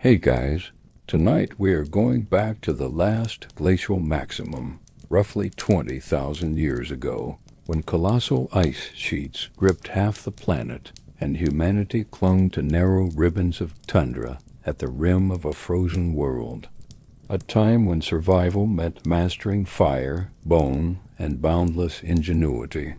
Hey guys, tonight we are going back to the last glacial maximum, roughly 20,000 years ago, when colossal ice sheets gripped half the planet and humanity clung to narrow ribbons of tundra at the rim of a frozen world. A time when survival meant mastering fire, bone, and boundless ingenuity.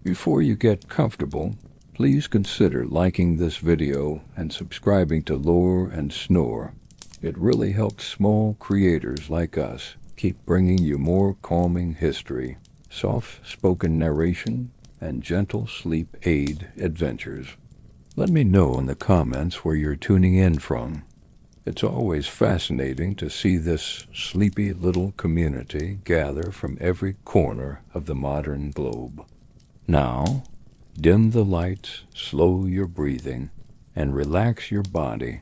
Before you get comfortable, please consider liking this video and subscribing to Lore and Snore. It really helps small creators like us keep bringing you more calming history, soft-spoken narration, and gentle sleep aid adventures. Let me know in the comments where you're tuning in from. It's always fascinating to see this sleepy little community gather from every corner of the modern globe. Now, dim the lights, slow your breathing, and relax your body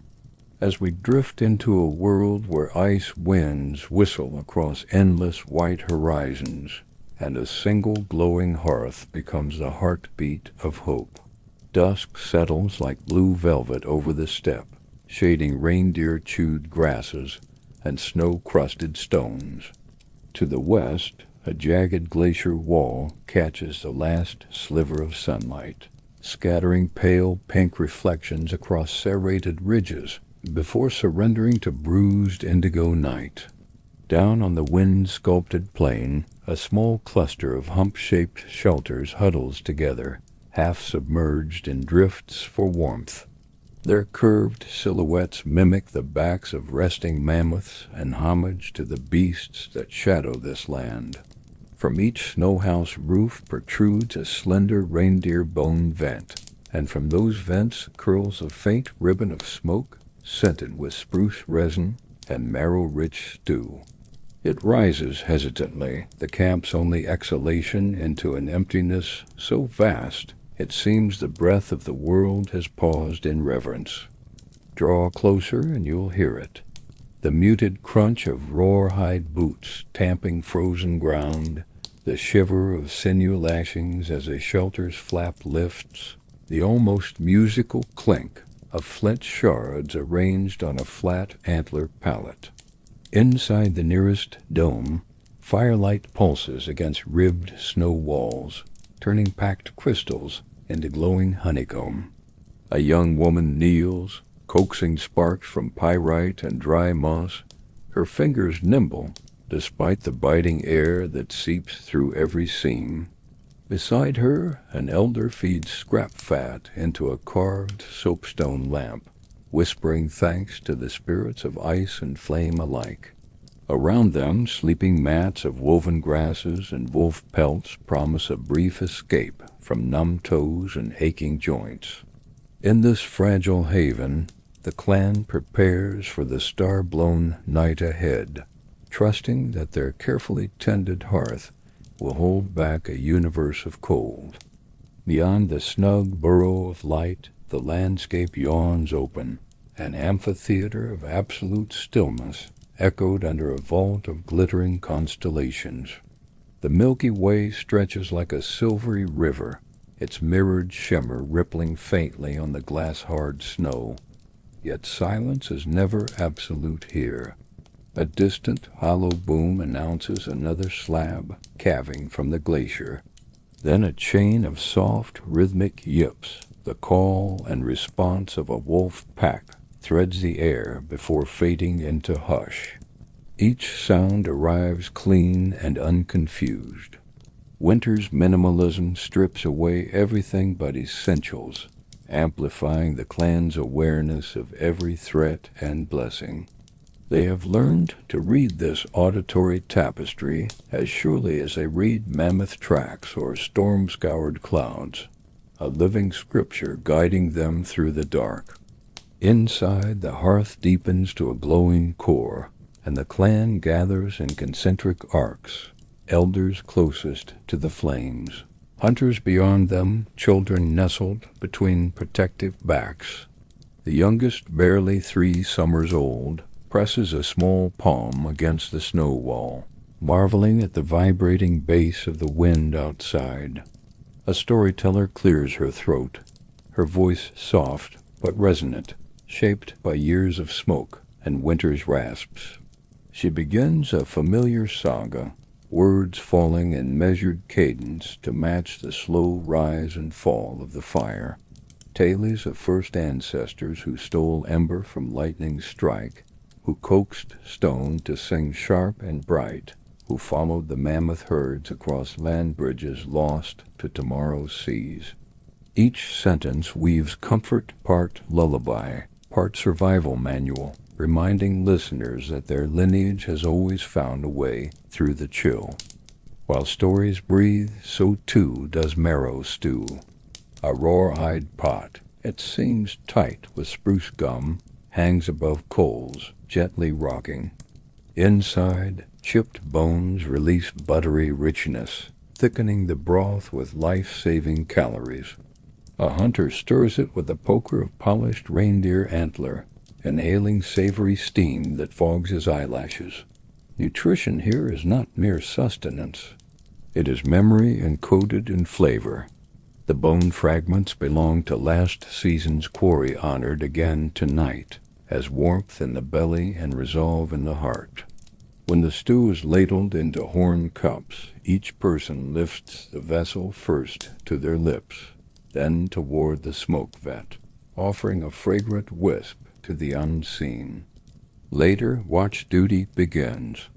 as we drift into a world where ice winds whistle across endless white horizons and a single glowing hearth becomes the heartbeat of hope. Dusk settles like blue velvet over the steppe, shading reindeer-chewed grasses and snow-crusted stones. To the west, a jagged glacier wall catches the last sliver of sunlight, scattering pale pink reflections across serrated ridges before surrendering to bruised indigo night. Down on the wind-sculpted plain, a small cluster of hump-shaped shelters huddles together, half submerged in drifts for warmth. Their curved silhouettes mimic the backs of resting mammoths and homage to the beasts that shadow this land. From each snowhouse roof protrudes a slender reindeer bone vent, and from those vents curls a faint ribbon of smoke scented with spruce resin and marrow-rich stew. It rises hesitantly, the camp's only exhalation, into an emptiness so vast it seems the breath of the world has paused in reverence. Draw closer and you'll hear it. The muted crunch of rawhide boots tamping frozen ground, the shiver of sinew lashings as a shelter's flap lifts, the almost musical clink of flint shards arranged on a flat antler pallet. Inside the nearest dome, firelight pulses against ribbed snow walls, turning packed crystals into glowing honeycomb. A young woman kneels, coaxing sparks from pyrite and dry moss, her fingers nimble despite the biting air that seeps through every seam. Beside her, an elder feeds scrap fat into a carved soapstone lamp, whispering thanks to the spirits of ice and flame alike. Around them, sleeping mats of woven grasses and wolf pelts promise a brief escape from numb toes and aching joints. In this fragile haven, the clan prepares for the star-blown night ahead, trusting that their carefully tended hearth will hold back a universe of cold. Beyond the snug burrow of light, the landscape yawns open, an amphitheater of absolute stillness echoed under a vault of glittering constellations. The Milky Way stretches like a silvery river, its mirrored shimmer rippling faintly on the glass-hard snow. Yet silence is never absolute here. A distant, hollow boom announces another slab calving from the glacier. Then a chain of soft, rhythmic yips, the call and response of a wolf pack, threads the air before fading into hush. Each sound arrives clean and unconfused. Winter's minimalism strips away everything but essentials, amplifying the clan's awareness of every threat and blessing. They have learned to read this auditory tapestry as surely as they read mammoth tracks or storm-scoured clouds, a living scripture guiding them through the dark. Inside, the hearth deepens to a glowing core, and the clan gathers in concentric arcs, elders closest to the flames, hunters beyond them, children nestled between protective backs. The youngest, barely 3 summers old, presses a small palm against the snow wall, marveling at the vibrating bass of the wind outside. A storyteller clears her throat, her voice soft but resonant, shaped by years of smoke and winter's rasps. She begins a familiar saga, words falling in measured cadence to match the slow rise and fall of the fire. Tales of first ancestors who stole ember from lightning's strike, who coaxed stone to sing sharp and bright, who followed the mammoth herds across land bridges lost to tomorrow's seas. Each sentence weaves comfort part lullaby, part survival manual, reminding listeners that their lineage has always found a way through the chill. While stories breathe, so too does marrow stew. A raw-eyed pot, it seems tight with spruce gum, hangs above coals, gently rocking. Inside, chipped bones release buttery richness, thickening the broth with life-saving calories. A hunter stirs it with a poker of polished reindeer antler, inhaling savory steam that fogs his eyelashes. Nutrition here is not mere sustenance. It is memory encoded in flavor. The bone fragments belong to last season's quarry honored again tonight, as warmth in the belly and resolve in the heart. When the stew is ladled into horn cups, each person lifts the vessel first to their lips, then toward the smoke vat, offering a fragrant wisp to the unseen. Later, watch duty begins.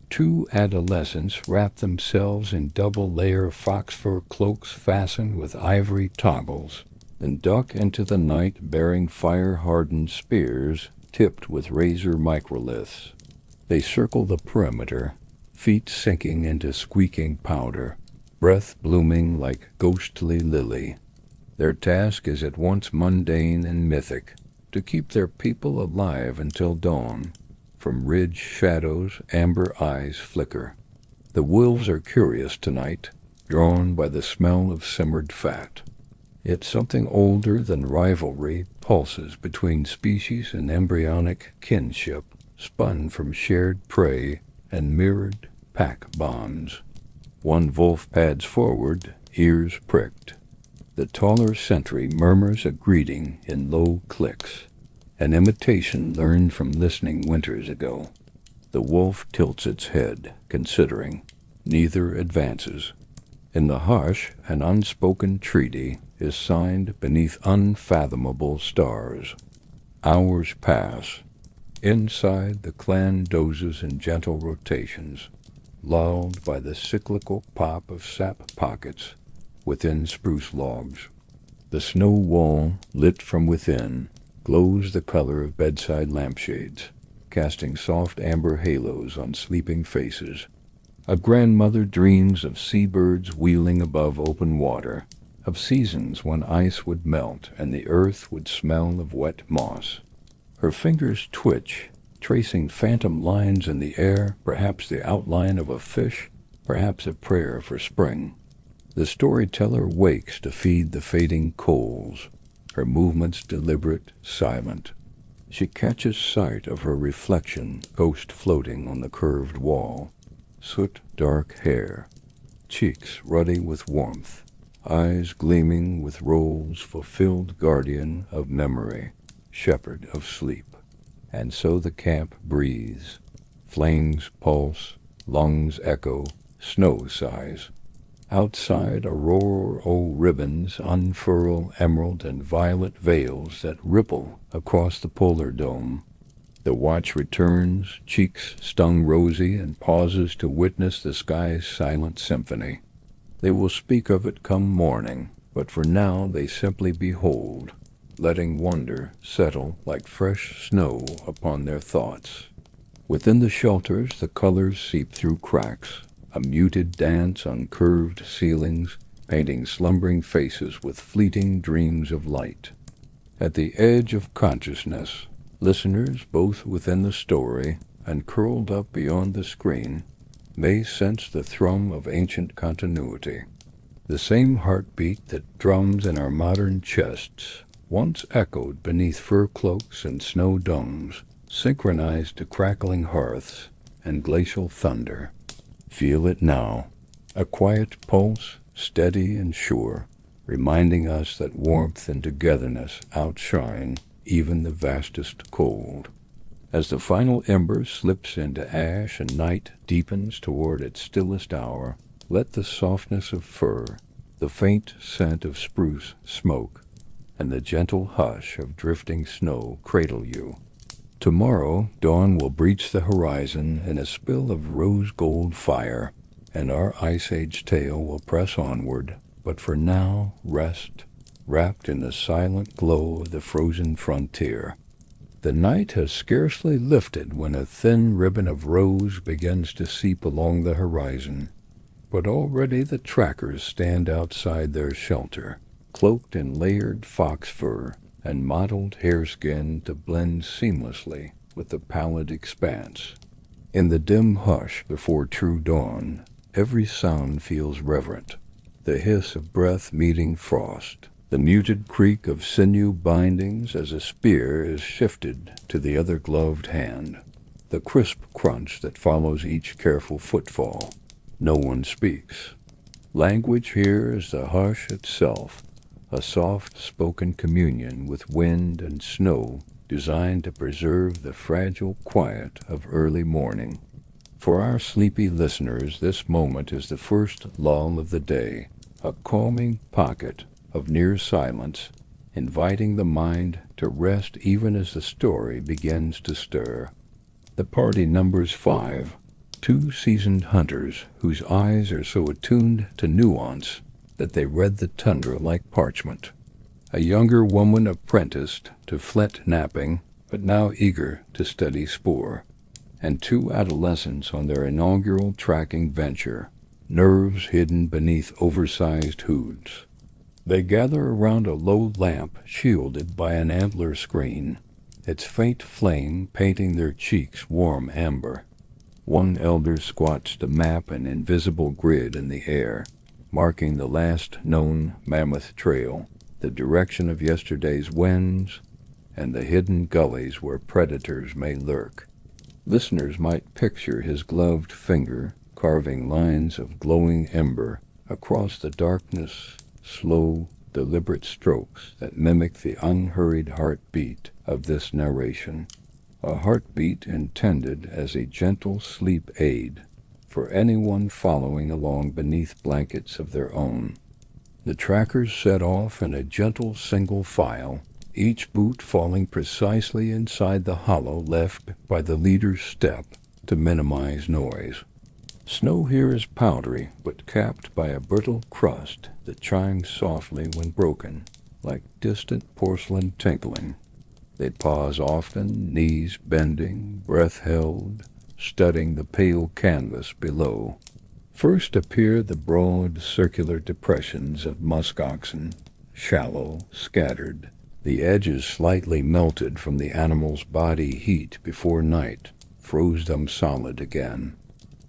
Two adolescents wrap themselves in double-layer fox fur cloaks fastened with ivory toggles, then duck into the night bearing fire-hardened spears tipped with razor microliths. They circle the perimeter, feet sinking into squeaking powder, breath blooming like ghostly lily. Their task is at once mundane and mythic, to keep their people alive until dawn. From ridge shadows, amber eyes flicker. The wolves are curious tonight, drawn by the smell of simmered fat. Yet something older than rivalry pulses between species and embryonic kinship, spun from shared prey and mirrored pack bonds. One wolf pads forward, ears pricked. The taller sentry murmurs a greeting in low clicks, an imitation learned from listening winters ago. The wolf tilts its head, considering. Neither advances. In the hush, an unspoken treaty is signed beneath unfathomable stars. Hours pass. Inside, the clan dozes in gentle rotations, lulled by the cyclical pop of sap pockets within spruce logs. The snow wall, lit from within, glows the color of bedside lampshades, casting soft amber halos on sleeping faces. A grandmother dreams of seabirds wheeling above open water, of seasons when ice would melt and the earth would smell of wet moss. Her fingers twitch, tracing phantom lines in the air, perhaps the outline of a fish, perhaps a prayer for spring. The storyteller wakes to feed the fading coals, her movements deliberate, silent. She catches sight of her reflection, ghost floating on the curved wall. Soot-dark hair, cheeks ruddy with warmth, eyes gleaming with roles fulfilled guardian of memory, shepherd of sleep. And so the camp breathes. Flames pulse, lungs echo, snow sighs. Outside, auroral ribbons unfurl emerald and violet veils that ripple across the polar dome. The watch returns, cheeks stung rosy, and pauses to witness the sky's silent symphony. They will speak of it come morning, but for now they simply behold, letting wonder settle like fresh snow upon their thoughts. Within the shelters, the colors seep through cracks, a muted dance on curved ceilings, painting slumbering faces with fleeting dreams of light. At the edge of consciousness, listeners, both within the story and curled up beyond the screen, may sense the thrum of ancient continuity. The same heartbeat that drums in our modern chests once echoed beneath fur cloaks and snow domes, synchronized to crackling hearths and glacial thunder. Feel it now, a quiet pulse, steady and sure, reminding us that warmth and togetherness outshine even the vastest cold. As the final ember slips into ash and night deepens toward its stillest hour, let the softness of fir, the faint scent of spruce smoke, and the gentle hush of drifting snow cradle you. Tomorrow, dawn will breach the horizon in a spill of rose-gold fire, and our Ice Age tale will press onward, but for now, rest, wrapped in the silent glow of the frozen frontier. The night has scarcely lifted when a thin ribbon of rose begins to seep along the horizon, but already the trackers stand outside their shelter, cloaked in layered fox fur and mottled hareskin to blend seamlessly with the pallid expanse. In the dim hush before true dawn, every sound feels reverent. The hiss of breath meeting frost, the muted creak of sinew bindings as a spear is shifted to the other gloved hand, the crisp crunch that follows each careful footfall. No one speaks. Language here is the hush itself, a soft-spoken communion with wind and snow designed to preserve the fragile quiet of early morning. For our sleepy listeners, this moment is the first lull of the day, a calming pocket of near silence, inviting the mind to rest even as the story begins to stir. The party numbers 5, 2 seasoned hunters whose eyes are so attuned to nuance that they read the tundra like parchment. A younger woman apprenticed to flit napping, but now eager to study spoor, and 2 adolescents on their inaugural tracking venture, nerves hidden beneath oversized hoods. They gather around a low lamp shielded by an antler screen, its faint flame painting their cheeks warm amber. One elder squats to map an invisible grid in the air, marking the last known mammoth trail, the direction of yesterday's winds, and the hidden gullies where predators may lurk. Listeners might picture his gloved finger carving lines of glowing ember across the darkness, slow, deliberate strokes that mimic the unhurried heartbeat of this narration, a heartbeat intended as a gentle sleep aid for anyone following along beneath blankets of their own. The trackers set off in a gentle single file, each boot falling precisely inside the hollow left by the leader's step to minimize noise. Snow here is powdery, but capped by a brittle crust that chimes softly when broken, like distant porcelain tinkling. They pause often, knees bending, breath held, studying the pale canvas below. First appear the broad, circular depressions of muskoxen, shallow, scattered, the edges slightly melted from the animal's body heat before night froze them solid again.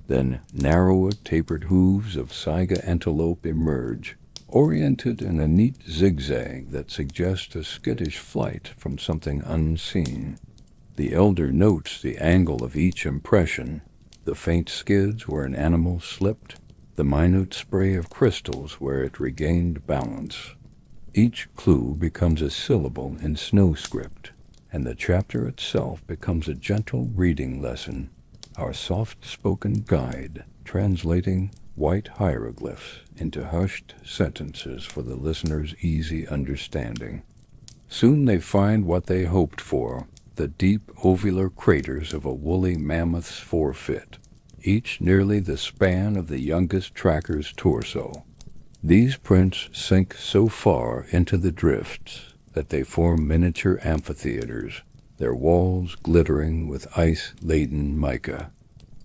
Then narrower, tapered hooves of saiga antelope emerge, oriented in a neat zigzag that suggests a skittish flight from something unseen. The elder notes the angle of each impression, the faint skids where an animal slipped, the minute spray of crystals where it regained balance. Each clue becomes a syllable in snow script, and the chapter itself becomes a gentle reading lesson, our soft-spoken guide, translating white hieroglyphs into hushed sentences for the listener's easy understanding. Soon they find what they hoped for, the deep ovular craters of a woolly mammoth's forefoot, each nearly the span of the youngest tracker's torso. These prints sink so far into the drifts that they form miniature amphitheaters, their walls glittering with ice-laden mica.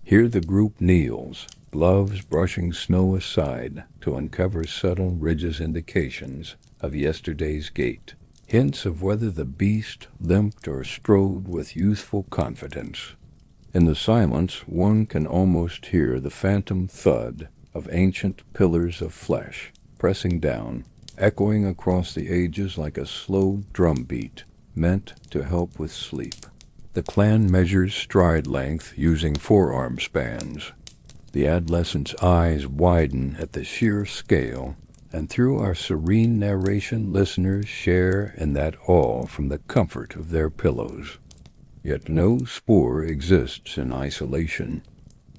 Here the group kneels, gloves brushing snow aside to uncover subtle ridges indications of yesterday's gait, hints of whether the beast limped or strode with youthful confidence. In the silence, one can almost hear the phantom thud of ancient pillars of flesh pressing down, echoing across the ages like a slow drumbeat meant to help with sleep. The clan measures stride length using forearm spans. The adolescent's eyes widen at the sheer scale, And through our serene narration, listeners share in that awe from the comfort of their pillows. Yet no spoor exists in isolation.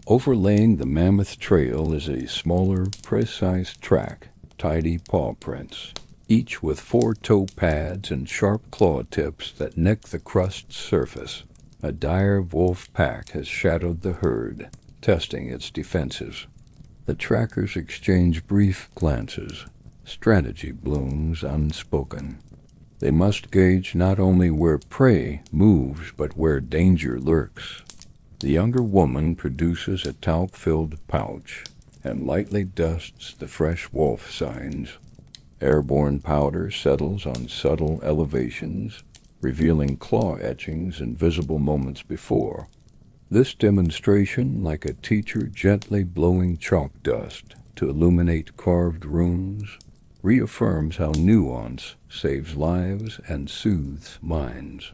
Overlaying the mammoth trail is a smaller, precise track, tidy paw prints, each with 4 toe pads and sharp claw tips that nick the crust's surface. A dire wolf pack has shadowed the herd, testing its defenses. The trackers exchange brief glances. Strategy blooms unspoken. They must gauge not only where prey moves, but where danger lurks. The younger woman produces a talc-filled pouch and lightly dusts the fresh wolf signs. Airborne powder settles on subtle elevations, revealing claw etchings invisible moments before. This demonstration, like a teacher gently blowing chalk dust to illuminate carved runes, reaffirms how nuance saves lives and soothes minds.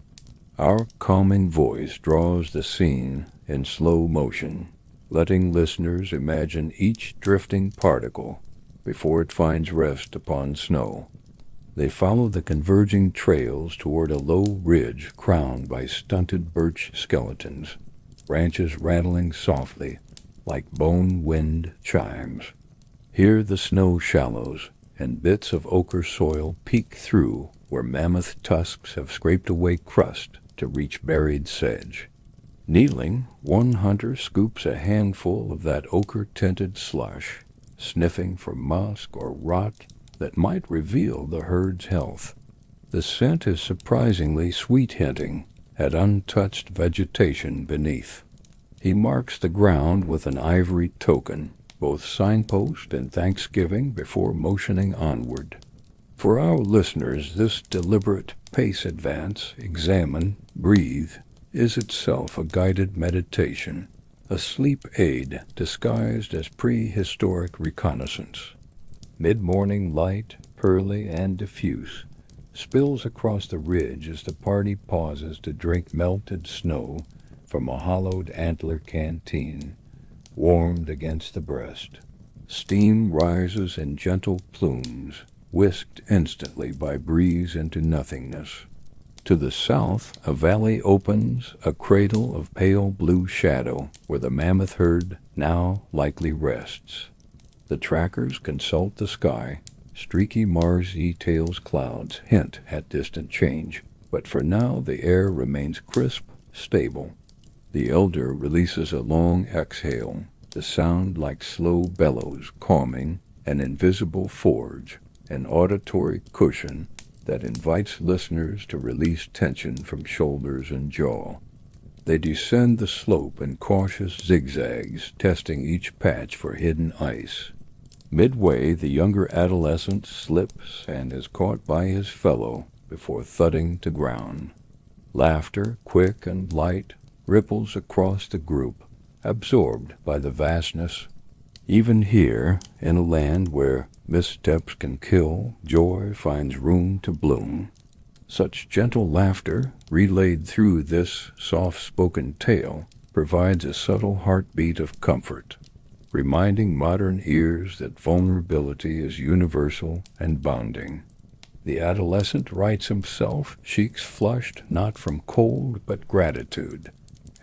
Our calming voice draws the scene in slow motion, letting listeners imagine each drifting particle before it finds rest upon snow. They follow the converging trails toward a low ridge crowned by stunted birch skeletons, branches rattling softly like bone-wind chimes. Here the snow shallows, and bits of ochre soil peek through where mammoth tusks have scraped away crust to reach buried sedge. Kneeling, one hunter scoops a handful of that ochre-tinted slush, sniffing for musk or rot that might reveal the herd's health. The scent is surprisingly sweet-hinting at untouched vegetation beneath. He marks the ground with an ivory token, both signpost and thanksgiving, before motioning onward. For our listeners, this deliberate pace advance, examine, breathe, is itself a guided meditation, a sleep aid disguised as prehistoric reconnaissance. Mid-morning light, pearly and diffuse, spills across the ridge as the party pauses to drink melted snow from a hollowed antler canteen, warmed against the breast. Steam rises in gentle plumes, whisked instantly by breeze into nothingness. To the south, a valley opens, a cradle of pale blue shadow, where the mammoth herd now likely rests. The trackers consult the sky. Streaky Mars E-tails clouds hint at distant change, but for now the air remains crisp, stable. The elder releases a long exhale, the sound like slow bellows calming an invisible forge, an auditory cushion that invites listeners to release tension from shoulders and jaw. They descend the slope in cautious zigzags, testing each patch for hidden ice. Midway, the younger adolescent slips and is caught by his fellow before thudding to ground. Laughter, quick and light, ripples across the group, absorbed by the vastness. Even here, in a land where missteps can kill, joy finds room to bloom. Such gentle laughter, relayed through this soft-spoken tale, provides a subtle heartbeat of comfort, reminding modern ears that vulnerability is universal and bonding. The adolescent writes himself, cheeks flushed not from cold but gratitude,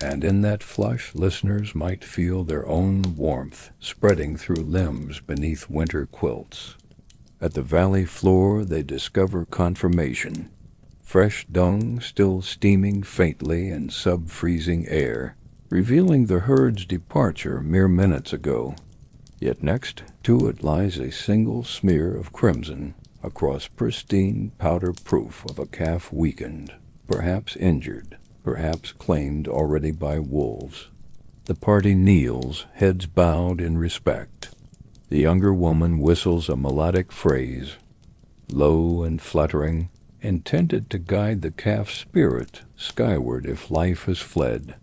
and in that flush listeners might feel their own warmth spreading through limbs beneath winter quilts. At the valley floor they discover confirmation. Fresh dung still steaming faintly in sub-freezing air, revealing the herd's departure mere minutes ago. Yet next to it lies a single smear of crimson across pristine powder proof of a calf weakened, perhaps injured, perhaps claimed already by wolves. The party kneels, heads bowed in respect. The younger woman whistles a melodic phrase, low and fluttering, intended to guide the calf's spirit skyward if life has fled.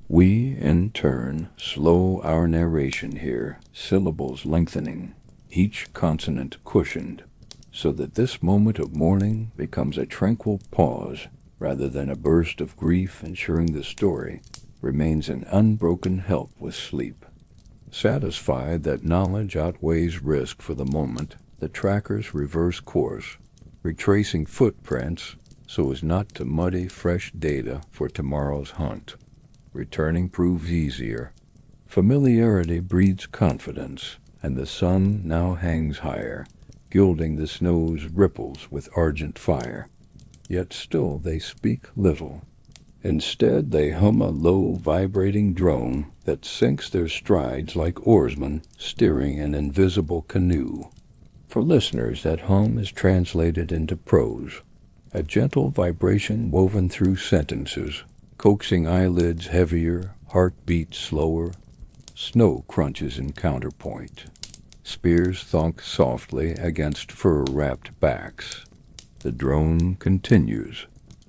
We, in turn, slow our narration here, syllables lengthening, each consonant cushioned, so that this moment of mourning becomes a tranquil pause rather than a burst of grief, ensuring the story remains an unbroken help with sleep. Satisfied that knowledge outweighs risk for the moment, the trackers reverse course, retracing footprints so as not to muddy fresh data for tomorrow's hunt. Returning proves easier. Familiarity breeds confidence, and the sun now hangs higher, gilding the snow's ripples with argent fire. Yet still they speak little. Instead they hum a low, vibrating drone that syncs their strides like oarsmen steering an invisible canoe. For listeners, that hum is translated into prose, a gentle vibration woven through sentences, coaxing eyelids heavier, heartbeats slower. Snow crunches in counterpoint. Spears thunk softly against fur-wrapped backs. The drone continues,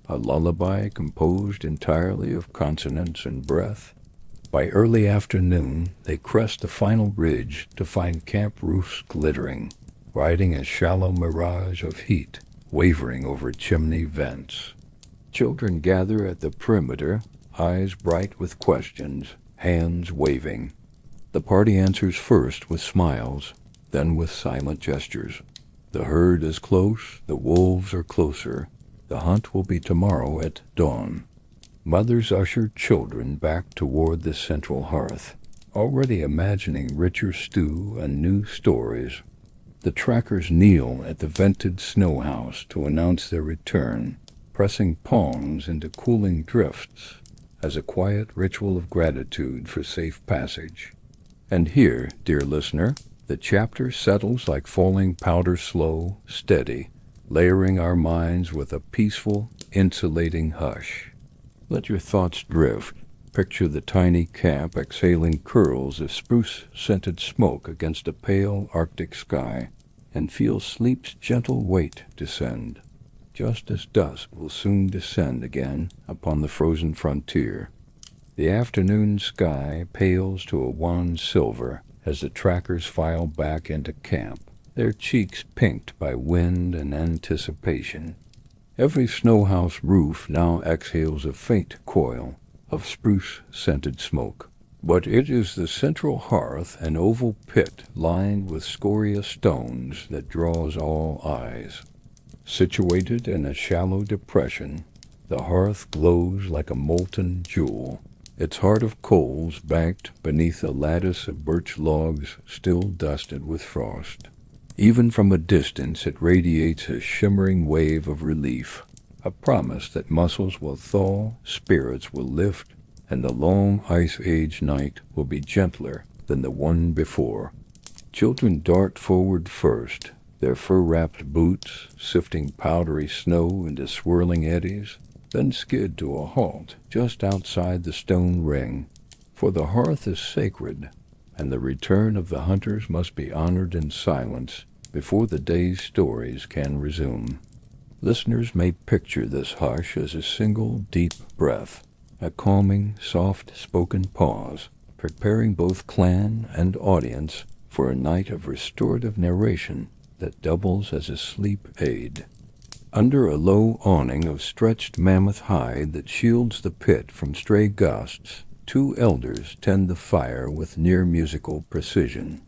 a lullaby composed entirely of consonants and breath. By early afternoon, they crest the final ridge to find camp roofs glittering, riding a shallow mirage of heat, wavering over chimney vents. Children gather at the perimeter, eyes bright with questions, hands waving. The party answers first with smiles, then with silent gestures. The herd is close, the wolves are closer. The hunt will be tomorrow at dawn. Mothers usher children back toward the central hearth, already imagining richer stew and new stories. The trackers kneel at the vented snow house to announce their return, pressing palms into cooling drifts as a quiet ritual of gratitude for safe passage. And here, dear listener, the chapter settles like falling powder, slow, steady, layering our minds with a peaceful, insulating hush. Let your thoughts drift. Picture the tiny camp exhaling curls of spruce-scented smoke against a pale Arctic sky, and feel sleep's gentle weight descend, just as dusk will soon descend again upon the frozen frontier. The afternoon sky pales to a wan silver as the trackers file back into camp, their cheeks pinked by wind and anticipation. Every snow house roof now exhales a faint coil of spruce-scented smoke, but it is the central hearth, an oval pit lined with scoria stones, that draws all eyes. Situated in a shallow depression, the hearth glows like a molten jewel, its heart of coals banked beneath a lattice of birch logs still dusted with frost. Even from a distance it radiates a shimmering wave of relief, a promise that muscles will thaw, spirits will lift, and the long ice-age night will be gentler than the one before. Children dart forward first, their fur-wrapped boots sifting powdery snow into swirling eddies, then skid to a halt just outside the stone ring. For the hearth is sacred, and the return of the hunters must be honored in silence before the day's stories can resume. Listeners may picture this hush as a single deep breath, a calming, soft-spoken pause, preparing both clan and audience for a night of restorative narration that doubles as a sleep aid. Under a low awning of stretched mammoth hide that shields the pit from stray gusts, two elders tend the fire with near-musical precision.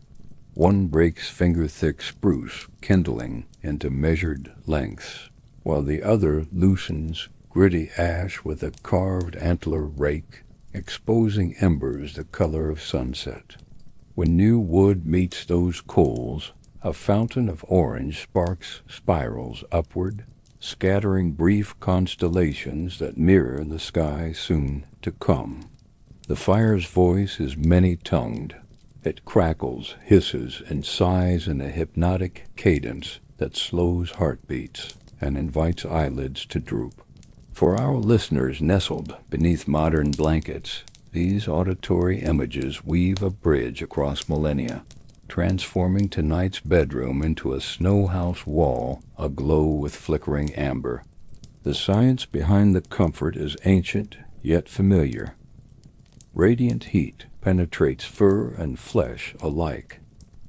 One breaks finger-thick spruce, kindling into measured lengths, while the other loosens gritty ash with a carved antler rake, exposing embers the color of sunset. When new wood meets those coals, a fountain of orange sparks spirals upward, scattering brief constellations that mirror the sky soon to come. The fire's voice is many-tongued. It crackles, hisses, and sighs in a hypnotic cadence that slows heartbeats and invites eyelids to droop. For our listeners nestled beneath modern blankets, these auditory images weave a bridge across millennia, transforming tonight's bedroom into a snow house wall aglow with flickering amber. The science behind the comfort is ancient yet familiar. Radiant heat penetrates fur and flesh alike,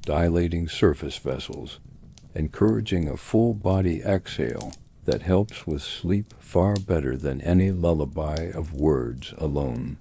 dilating surface vessels, encouraging a full-body exhale that helps with sleep far better than any lullaby of words alone.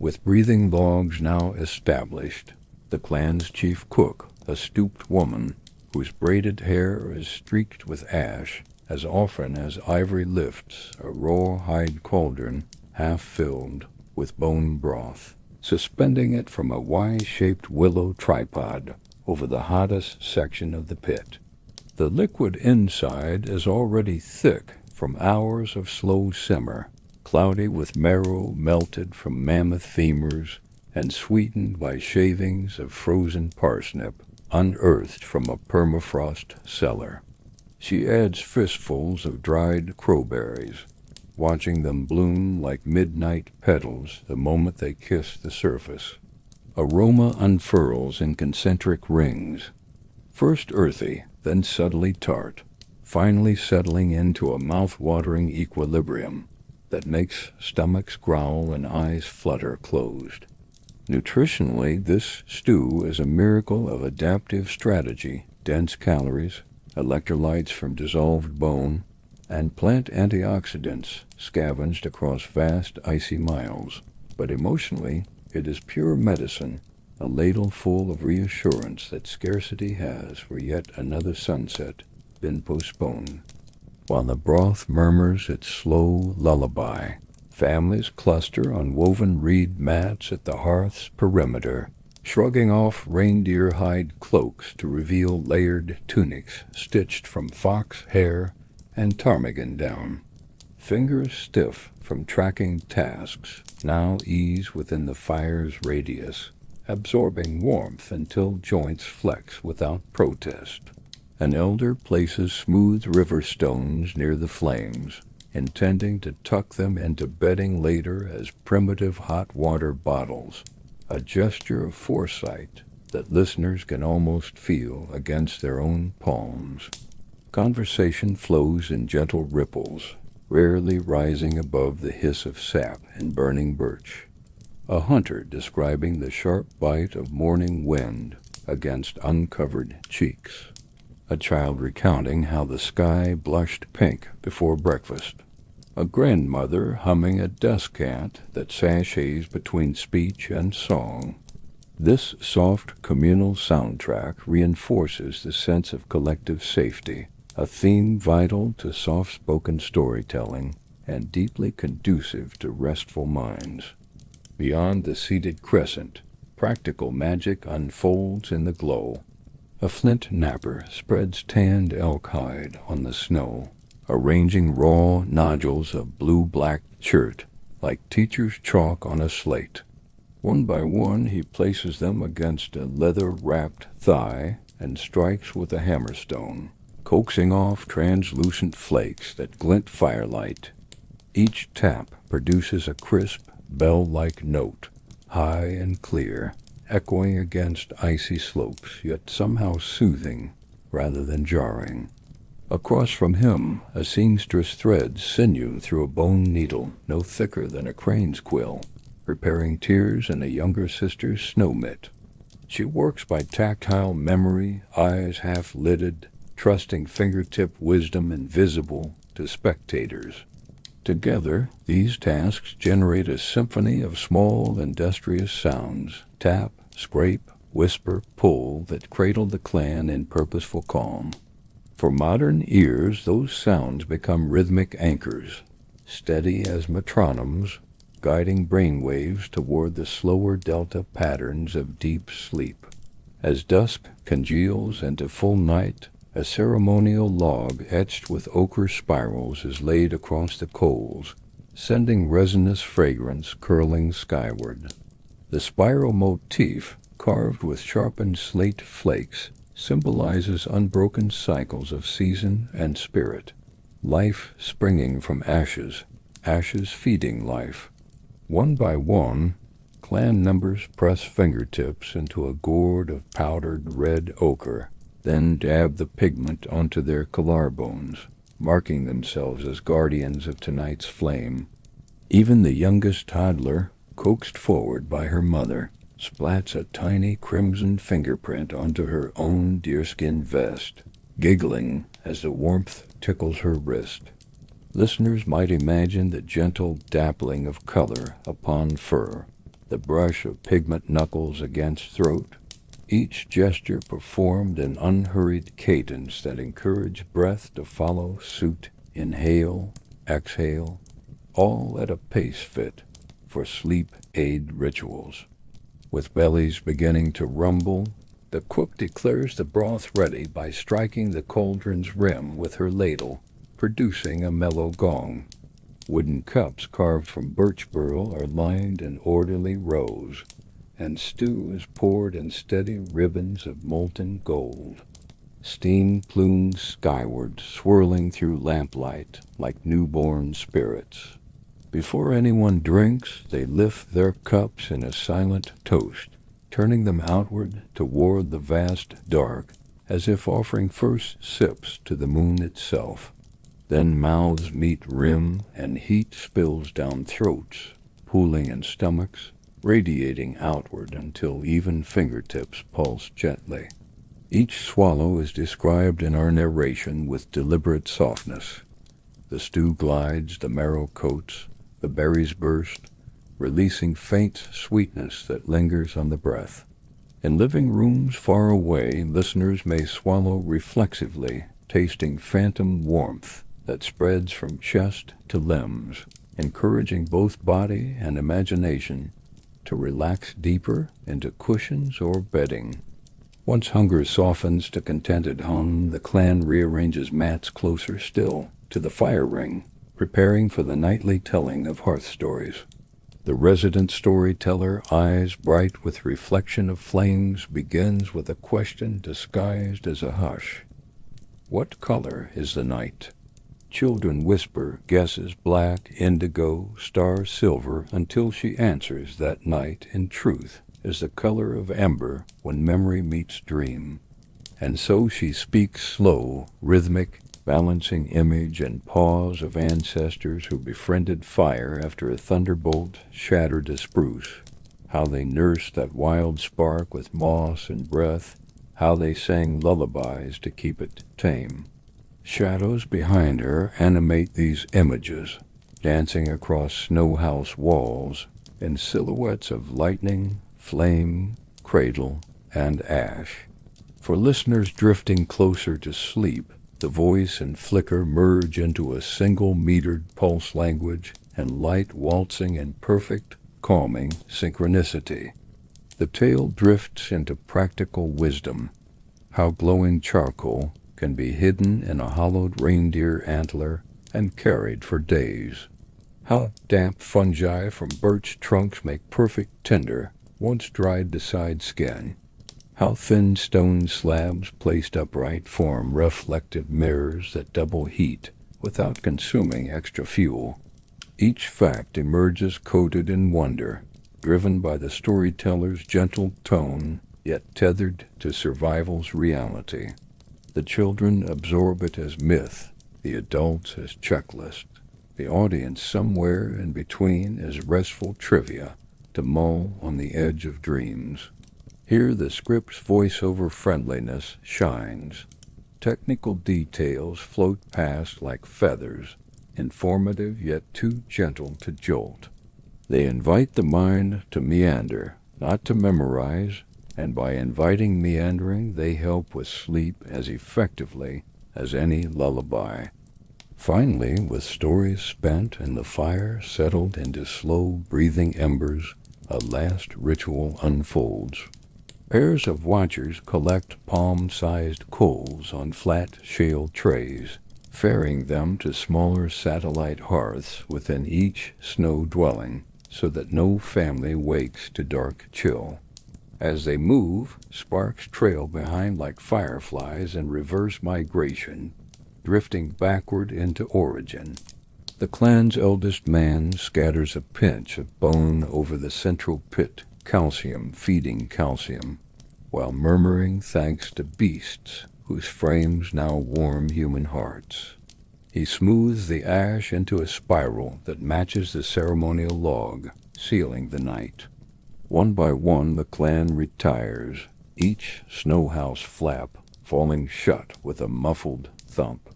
With breathing logs now established, the clan's chief cook, a stooped woman, whose braided hair is streaked with ash as often as ivory lifts a rawhide cauldron half filled with bone broth, suspending it from a Y-shaped willow tripod over the hottest section of the pit. The liquid inside is already thick from hours of slow simmer, cloudy with marrow melted from mammoth femurs and sweetened by shavings of frozen parsnip unearthed from a permafrost cellar. She adds fistfuls of dried crowberries, watching them bloom like midnight petals the moment they kiss the surface. Aroma unfurls in concentric rings, first earthy, then subtly tart, finally settling into a mouth-watering equilibrium that makes stomachs growl and eyes flutter closed. Nutritionally, this stew is a miracle of adaptive strategy, dense calories, electrolytes from dissolved bone, and plant antioxidants scavenged across vast icy miles. But emotionally, it is pure medicine, a ladle full of reassurance that scarcity has, for yet another sunset, been postponed. While the broth murmurs its slow lullaby, families cluster on woven reed mats at the hearth's perimeter, shrugging off reindeer hide cloaks to reveal layered tunics stitched from fox hair and ptarmigan down. Fingers stiff from tracking tasks now ease within the fire's radius, absorbing warmth until joints flex without protest. An elder places smooth river stones near the flames, intending to tuck them into bedding later as primitive hot water bottles, a gesture of foresight that listeners can almost feel against their own palms. Conversation flows in gentle ripples, rarely rising above the hiss of sap in burning birch. A hunter describing the sharp bite of morning wind against uncovered cheeks. A child recounting how the sky blushed pink before breakfast. A grandmother humming a descant that sashays between speech and song. This soft communal soundtrack reinforces the sense of collective safety, a theme vital to soft-spoken storytelling and deeply conducive to restful minds. Beyond the seated crescent, practical magic unfolds in the glow. A flint knapper spreads tanned elk hide on the snow, arranging raw nodules of blue-black chert like teacher's chalk on a slate. One by one he places them against a leather-wrapped thigh and strikes with a hammerstone, coaxing off translucent flakes that glint firelight. Each tap produces a crisp, bell-like note, high and clear, echoing against icy slopes, yet somehow soothing rather than jarring. Across from him, a seamstress threads sinew through a bone needle no thicker than a crane's quill, preparing tears in a younger sister's snow mitt. She works by tactile memory, eyes half-lidded, trusting fingertip wisdom invisible to spectators. Together, these tasks generate a symphony of small, industrious sounds, tap, scrape, whisper, pull, that cradle the clan in purposeful calm. For modern ears, those sounds become rhythmic anchors, steady as metronomes, guiding brainwaves toward the slower delta patterns of deep sleep. As dusk congeals into full night, a ceremonial log etched with ochre spirals is laid across the coals, sending resinous fragrance curling skyward. The spiral motif, carved with sharpened slate flakes, symbolizes unbroken cycles of season and spirit. Life springing from ashes, ashes feeding life. One by one, clan members press fingertips into a gourd of powdered red ochre, then dab the pigment onto their collarbones, marking themselves as guardians of tonight's flame. Even the youngest toddler, coaxed forward by her mother, splats a tiny crimson fingerprint onto her own deerskin vest, giggling as the warmth tickles her wrist. Listeners might imagine the gentle dappling of color upon fur, the brush of pigment knuckles against throat, each gesture performed in unhurried cadence that encouraged breath to follow suit. Inhale, exhale, all at a pace fit for sleep aid rituals. With bellies beginning to rumble, the cook declares the broth ready by striking the cauldron's rim with her ladle, producing a mellow gong. Wooden cups carved from birch burl are lined in orderly rows, and stew is poured in steady ribbons of molten gold. Steam plumes skyward, swirling through lamplight like newborn spirits. Before anyone drinks, they lift their cups in a silent toast, turning them outward toward the vast dark, as if offering first sips to the moon itself. Then mouths meet rim, and heat spills down throats, pooling in stomachs, radiating outward until even fingertips pulse gently. Each swallow is described in our narration with deliberate softness. The stew glides, the marrow coats, the berries burst, releasing faint sweetness that lingers on the breath. In living rooms far away, listeners may swallow reflexively, tasting phantom warmth that spreads from chest to limbs, encouraging both body and imagination to relax deeper into cushions or bedding. Once hunger softens to contented hum, the clan rearranges mats closer still to the fire ring, preparing for the nightly telling of hearth stories. The resident storyteller, eyes bright with reflection of flames, begins with a question disguised as a hush. What color is the night? Children whisper guesses black, indigo, star silver, until she answers that night, in truth, is the color of ember when memory meets dream. And so she speaks slow, rhythmic, balancing image and pause of ancestors who befriended fire after a thunderbolt shattered a spruce, how they nursed that wild spark with moss and breath, how they sang lullabies to keep it tame. Shadows behind her animate these images, dancing across snow house walls in silhouettes of lightning, flame, cradle, and ash. For listeners drifting closer to sleep, the voice and flicker merge into a single metered pulse language and light waltzing in perfect, calming synchronicity. The tale drifts into practical wisdom, how glowing charcoal can be hidden in a hollowed reindeer antler and carried for days, how damp fungi from birch trunks make perfect tinder once dried to side skin, how thin stone slabs placed upright form reflective mirrors that double heat without consuming extra fuel. Each fact emerges coated in wonder, driven by the storyteller's gentle tone, yet tethered to survival's reality. The children absorb it as myth, the adults as checklist, the audience somewhere in between as restful trivia to mull on the edge of dreams. Here the script's voiceover friendliness shines. Technical details float past like feathers, informative yet too gentle to jolt. They invite the mind to meander, not to memorize, and by inviting meandering, they help with sleep as effectively as any lullaby. Finally, with stories spent and the fire settled into slow breathing embers, a last ritual unfolds. Pairs of watchers collect palm-sized coals on flat shale trays, ferrying them to smaller satellite hearths within each snow dwelling, so that no family wakes to dark chill. As they move, sparks trail behind like fireflies in reverse migration, drifting backward into origin. The clan's eldest man scatters a pinch of bone over the central pit, calcium feeding calcium, while murmuring thanks to beasts whose frames now warm human hearts. He smooths the ash into a spiral that matches the ceremonial log, sealing the night. One by one the clan retires, each snow house flap falling shut with a muffled thump.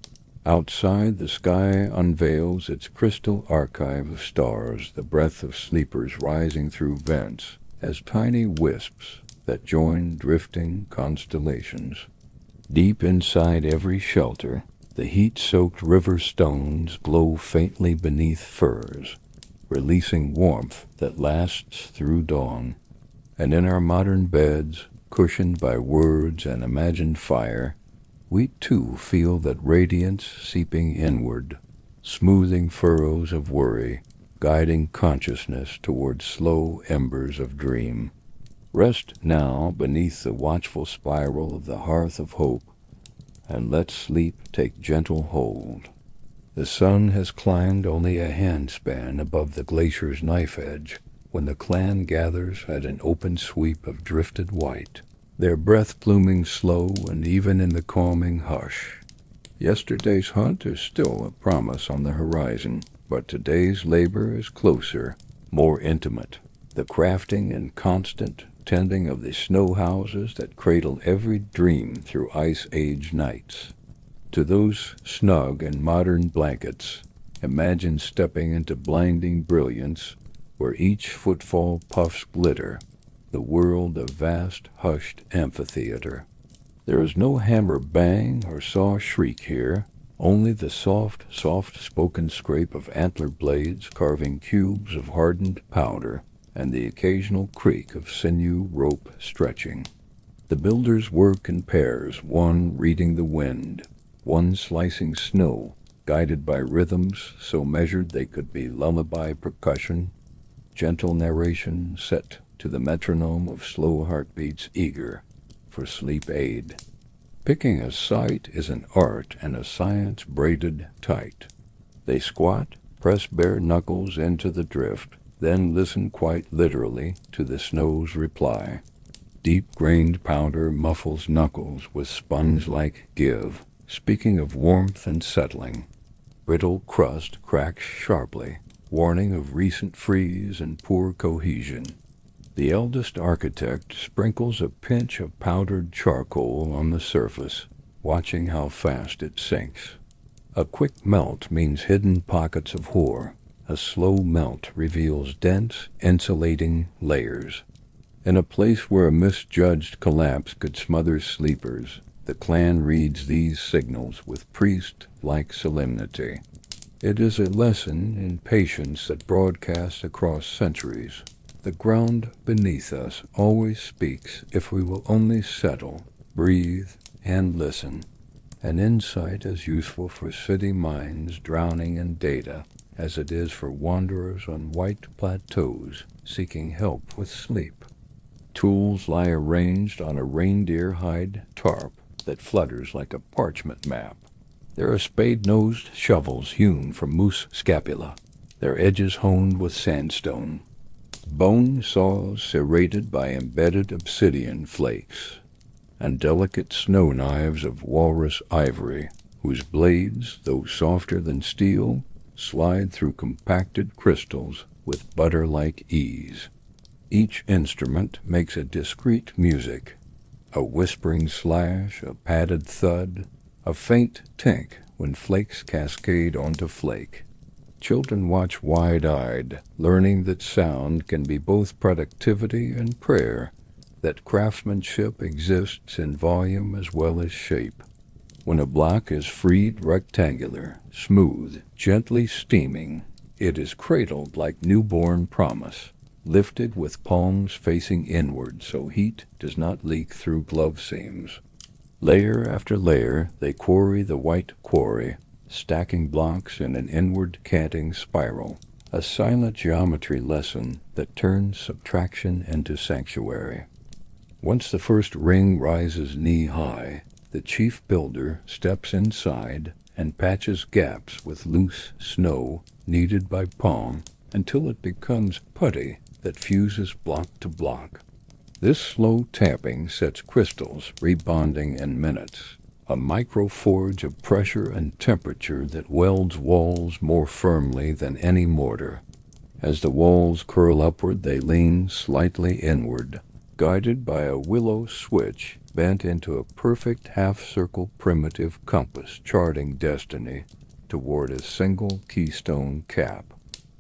Outside, the sky unveils its crystal archive of stars, the breath of sleepers rising through vents as tiny wisps that join drifting constellations. Deep inside every shelter, the heat-soaked river stones glow faintly beneath firs, releasing warmth that lasts through dawn. And in our modern beds, cushioned by words and imagined fire, we too feel that radiance seeping inward, smoothing furrows of worry, guiding consciousness toward slow embers of dream. Rest now beneath the watchful spiral of the hearth of hope, and let sleep take gentle hold. The sun has climbed only a handspan above the glacier's knife edge when the clan gathers at an open sweep of drifted white, their breath blooming slow and even in the calming hush. Yesterday's hunt is still a promise on the horizon, but today's labor is closer, more intimate. The crafting and constant tending of the snow houses that cradle every dream through ice-age nights. To those snug and modern blankets, imagine stepping into blinding brilliance where each footfall puffs glitter, the world a vast, hushed amphitheater. There is no hammer bang or saw shriek here, only the soft-spoken scrape of antler blades carving cubes of hardened powder, and the occasional creak of sinew rope stretching. The builders work in pairs, one reading the wind, one slicing snow, guided by rhythms so measured they could be lullaby percussion, gentle narration set to the metronome of slow heartbeats eager for sleep aid. Picking a site is an art and a science braided tight. They squat, press bare knuckles into the drift, then listen quite literally to the snow's reply. Deep-grained powder muffles knuckles with sponge-like give, speaking of warmth and settling. Brittle crust cracks sharply, warning of recent freeze and poor cohesion. The eldest architect sprinkles a pinch of powdered charcoal on the surface, watching how fast it sinks. A quick melt means hidden pockets of hoar. A slow melt reveals dense, insulating layers. In a place where a misjudged collapse could smother sleepers, the clan reads these signals with priest-like solemnity. It is a lesson in patience that broadcasts across centuries. The ground beneath us always speaks if we will only settle, breathe, and listen. An insight as useful for city minds drowning in data as it is for wanderers on white plateaus seeking help with sleep. Tools lie arranged on a reindeer hide tarp that flutters like a parchment map. There are spade-nosed shovels hewn from moose scapula, their edges honed with sandstone. Bone saws serrated by embedded obsidian flakes, and delicate snow knives of walrus ivory, whose blades, though softer than steel, slide through compacted crystals with butter-like ease. Each instrument makes a discreet music, a whispering slash, a padded thud, a faint tink when flakes cascade onto flake. Children watch wide-eyed, learning that sound can be both productivity and prayer, that craftsmanship exists in volume as well as shape. When a block is freed rectangular, smooth, gently steaming, it is cradled like newborn promise, lifted with palms facing inward so heat does not leak through glove seams. Layer after layer, they quarry the white quarry, stacking blocks in an inward canting spiral, a silent geometry lesson that turns subtraction into sanctuary. Once the first ring rises knee-high, the chief builder steps inside and patches gaps with loose snow kneaded by palm until it becomes putty that fuses block to block. This slow tapping sets crystals rebonding in minutes, a micro-forge of pressure and temperature that welds walls more firmly than any mortar. As the walls curl upward, they lean slightly inward, guided by a willow switch bent into a perfect half-circle primitive compass charting destiny toward a single keystone cap.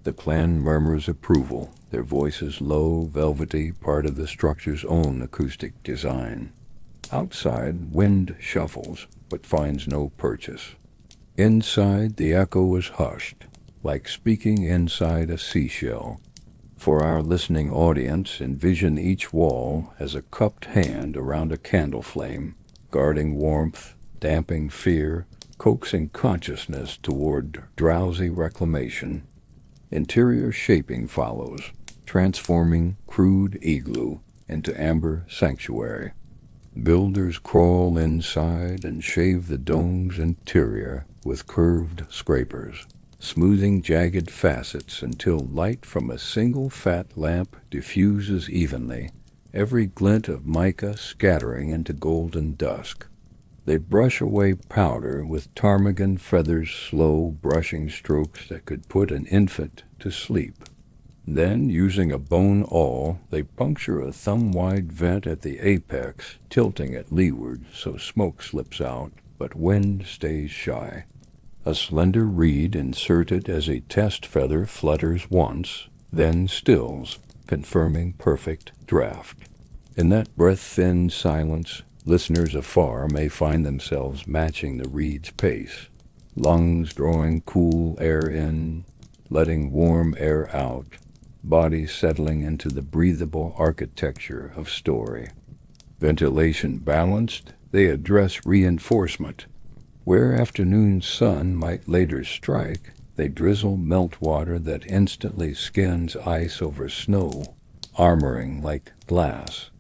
The clan murmurs approval, their voices low, velvety, part of the structure's own acoustic design. Outside, wind shuffles, but finds no purchase. Inside, the echo is hushed, like speaking inside a seashell. For our listening audience, envision each wall as a cupped hand around a candle flame, guarding warmth, damping fear, coaxing consciousness toward drowsy reclamation. Interior shaping follows, transforming crude igloo into amber sanctuary. Builders crawl inside and shave the dome's interior with curved scrapers, smoothing jagged facets until light from a single fat lamp diffuses evenly, every glint of mica scattering into golden dusk. They brush away powder with ptarmigan feathers, slow brushing strokes that could put an infant to sleep. Then, using a bone awl, they puncture a thumb-wide vent at the apex, tilting it leeward so smoke slips out, but wind stays shy. A slender reed inserted as a test feather flutters once, then stills, confirming perfect draft. In that breath-thin silence, listeners afar may find themselves matching the reed's pace, lungs drawing cool air in, letting warm air out, bodies settling into the breathable architecture of story. Ventilation balanced, they address reinforcement. Where afternoon sun might later strike, they drizzle meltwater that instantly skins ice over snow, armoring like glass.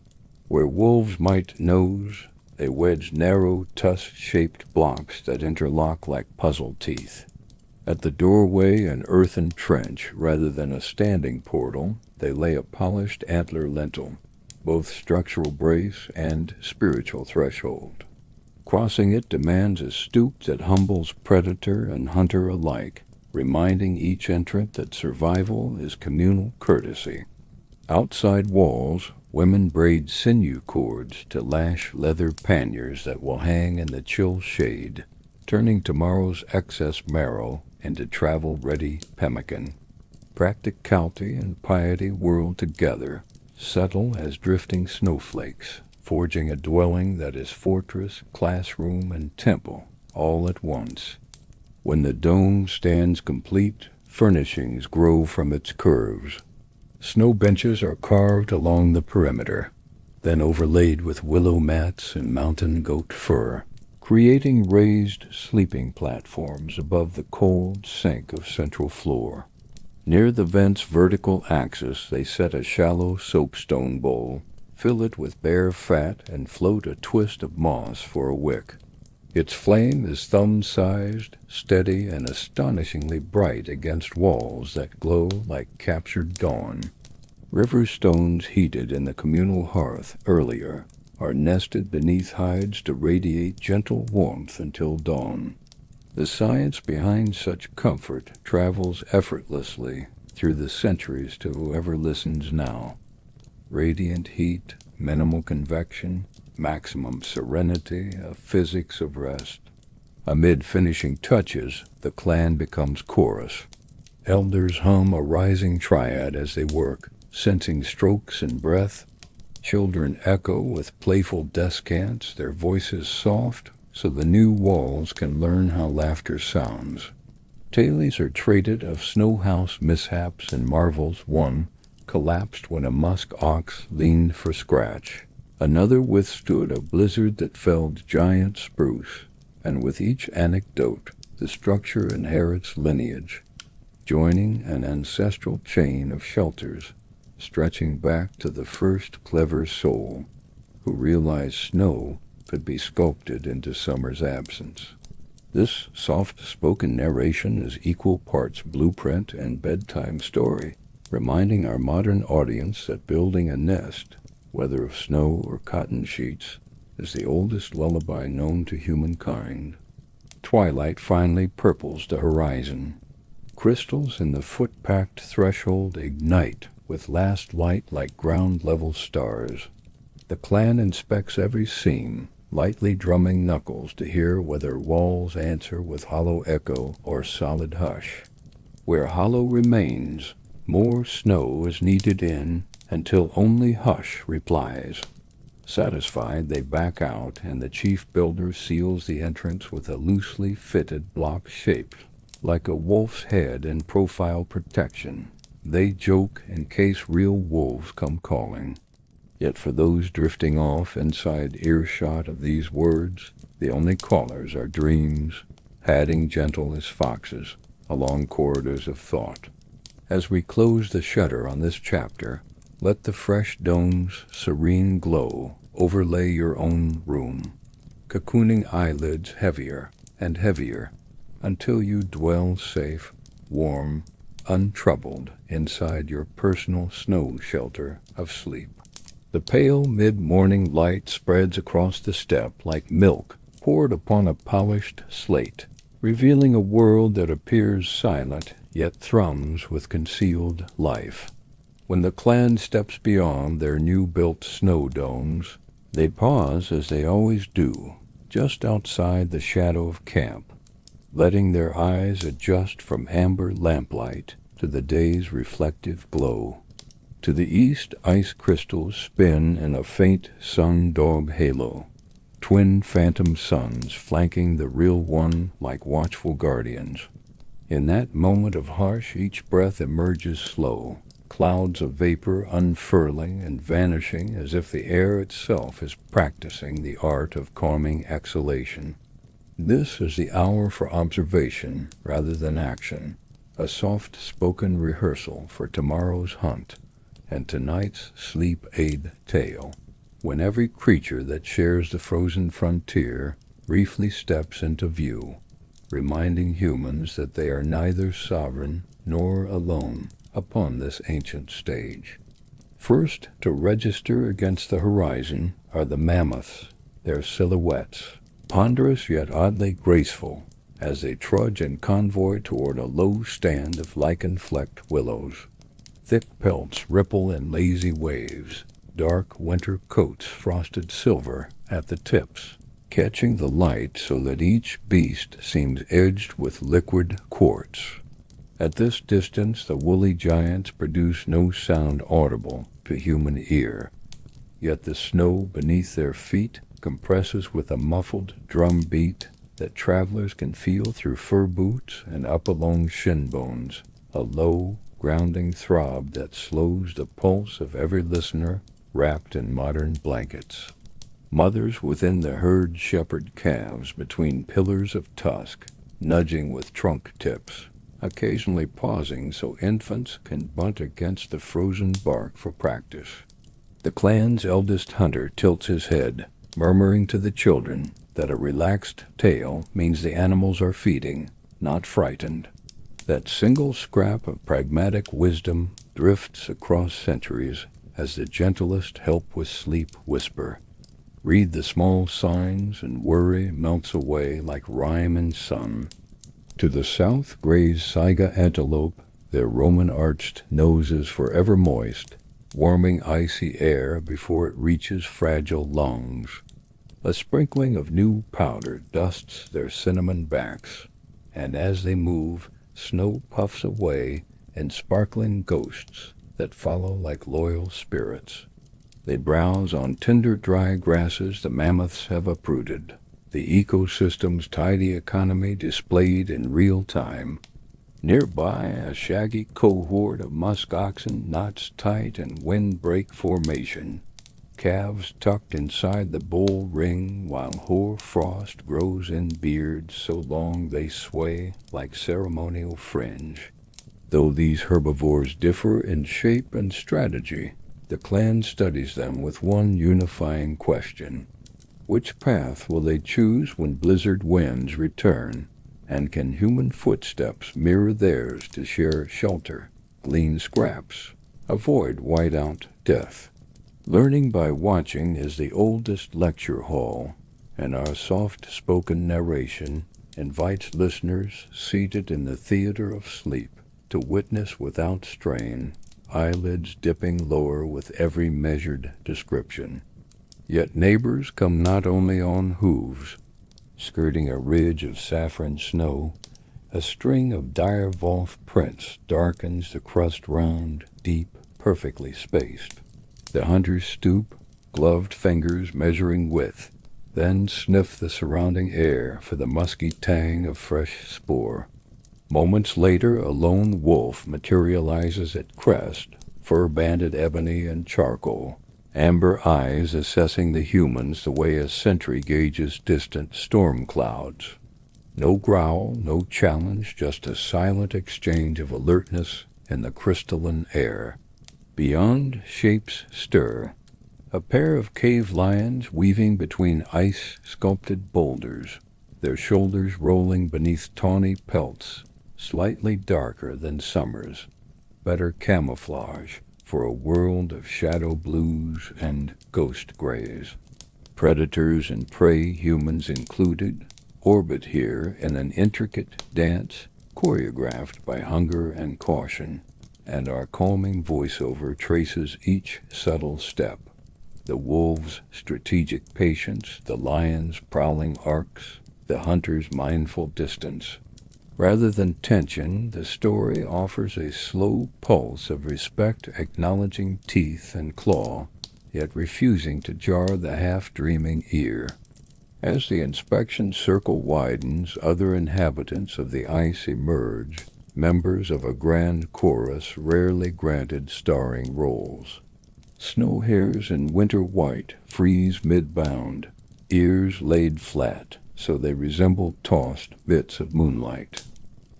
Where wolves might nose, they wedge narrow, tusk-shaped blocks that interlock like puzzle teeth. At the doorway, an earthen trench rather than a standing portal, they lay a polished antler lintel, both structural brace and spiritual threshold. Crossing it demands a stoop that humbles predator and hunter alike, reminding each entrant that survival is communal courtesy. Outside walls, women braid sinew cords to lash leather panniers that will hang in the chill shade, turning tomorrow's excess marrow into travel-ready pemmican. Practicality and piety whirl together, settle as drifting snowflakes, forging a dwelling that is fortress, classroom, and temple all at once. When the dome stands complete, furnishings grow from its curves. Snow benches are carved along the perimeter, then overlaid with willow mats and mountain goat fur, creating raised sleeping platforms above the cold sink of central floor. Near the vent's vertical axis, they set a shallow soapstone bowl, fill it with bare fat, and float a twist of moss for a wick. Its flame is thumb-sized, steady, and astonishingly bright against walls that glow like captured dawn. River stones heated in the communal hearth earlier are nested beneath hides to radiate gentle warmth until dawn. The science behind such comfort travels effortlessly through the centuries to whoever listens now. Radiant heat, minimal convection, maximum serenity, a physics of rest. Amid finishing touches, the clan becomes chorus. Elders hum a rising triad as they work, sensing strokes and breath. Children echo with playful descants, their voices soft, so the new walls can learn how laughter sounds. Tales are traded of snow house mishaps and marvels. One collapsed when a musk ox leaned for scratch. Another withstood a blizzard that felled giant spruce, and with each anecdote, the structure inherits lineage, joining an ancestral chain of shelters stretching back to the first clever soul who realized snow could be sculpted into summer's absence. This soft-spoken narration is equal parts blueprint and bedtime story, reminding our modern audience that building a nest, whether of snow or cotton sheets, is the oldest lullaby known to humankind. Twilight finally purples the horizon. Crystals in the foot-packed threshold ignite with last light like ground-level stars. The clan inspects every seam, lightly drumming knuckles to hear whether walls answer with hollow echo or solid hush. Where hollow remains, more snow is kneaded in until only hush replies. Satisfied, they back out, and the chief builder seals the entrance with a loosely fitted block shaped like a wolf's head in profile protection. They joke in case real wolves come calling. Yet for those drifting off inside earshot of these words, the only callers are dreams, padding gentle as foxes along corridors of thought. As we close the shutter on this chapter, let the fresh dome's serene glow overlay your own room, cocooning eyelids heavier and heavier until you dwell safe, warm, untroubled inside your personal snow shelter of sleep. The pale mid-morning light spreads across the steppe like milk poured upon a polished slate, revealing a world that appears silent yet thrums with concealed life. When the clan steps beyond their new-built snow domes, they pause as they always do, just outside the shadow of camp, letting their eyes adjust from amber lamplight to the day's reflective glow. To the east, ice crystals spin in a faint sun-dog halo, twin phantom suns flanking the real one like watchful guardians. In that moment of hush, each breath emerges slow, clouds of vapor unfurling and vanishing as if the air itself is practicing the art of calming exhalation. This is the hour for observation rather than action, a soft-spoken rehearsal for tomorrow's hunt and tonight's sleep aid tale, when every creature that shares the frozen frontier briefly steps into view, reminding humans that they are neither sovereign nor alone upon this ancient stage. First to register against the horizon are the mammoths, their silhouettes, ponderous yet oddly graceful, as they trudge in convoy toward a low stand of lichen-flecked willows. Thick pelts ripple in lazy waves, dark winter coats frosted silver at the tips, catching the light so that each beast seems edged with liquid quartz. At this distance, the woolly giants produce no sound audible to human ear, yet the snow beneath their feet compresses with a muffled drum beat that travelers can feel through fur boots and up along shin bones, a low, grounding throb that slows the pulse of every listener wrapped in modern blankets. Mothers within the herd shepherd calves between pillars of tusk, nudging with trunk tips, occasionally pausing so infants can bunt against the frozen bark for practice. The clan's eldest hunter tilts his head, murmuring to the children that a relaxed tail means the animals are feeding, not frightened. That single scrap of pragmatic wisdom drifts across centuries as the gentlest help with sleep whisper. Read the small signs and worry melts away like rime and sun. To the south graze saiga antelope, their Roman-arched noses forever moist, warming icy air before it reaches fragile lungs. A sprinkling of new powder dusts their cinnamon backs, and as they move, snow puffs away in sparkling ghosts that follow like loyal spirits. They browse on tender dry grasses the mammoths have uprooted, the ecosystem's tidy economy displayed in real time. Nearby, a shaggy cohort of musk oxen knots tight in windbreak formation, calves tucked inside the bull ring while hoar frost grows in beards so long they sway like ceremonial fringe. Though these herbivores differ in shape and strategy, the clan studies them with one unifying question. Which path will they choose when blizzard winds return, and can human footsteps mirror theirs to share shelter, glean scraps, avoid whiteout death? Learning by watching is the oldest lecture hall, and our soft-spoken narration invites listeners seated in the theater of sleep to witness without strain, eyelids dipping lower with every measured description. Yet neighbors come not only on hooves, skirting a ridge of saffron snow, A string of dire-wolf prints darkens the crust round, deep, perfectly spaced. The hunters stoop, gloved fingers measuring width, then sniff the surrounding air for the musky tang of fresh spoor. Moments later, a lone wolf materializes at crest, fur-banded ebony and charcoal, amber eyes assessing the humans the way a sentry gauges distant storm clouds. No growl, no challenge, just a silent exchange of alertness in the crystalline air. Beyond, shapes stir. A pair of cave lions weaving between ice-sculpted boulders, their shoulders rolling beneath tawny pelts, slightly darker than summer's, better camouflage for a world of shadow blues and ghost grays. Predators and prey, humans included, orbit here in an intricate dance choreographed by hunger and caution, and our calming voiceover traces each subtle step. The wolves' strategic patience, the lion's prowling arcs, the hunter's mindful distance. Rather than tension, the story offers a slow pulse of respect, acknowledging teeth and claw, yet refusing to jar the half-dreaming ear. As the inspection circle widens, other inhabitants of the ice emerge, members of a grand chorus rarely granted starring roles. Snow hares in winter white freeze mid-bound, ears laid flat, so they resemble tossed bits of moonlight.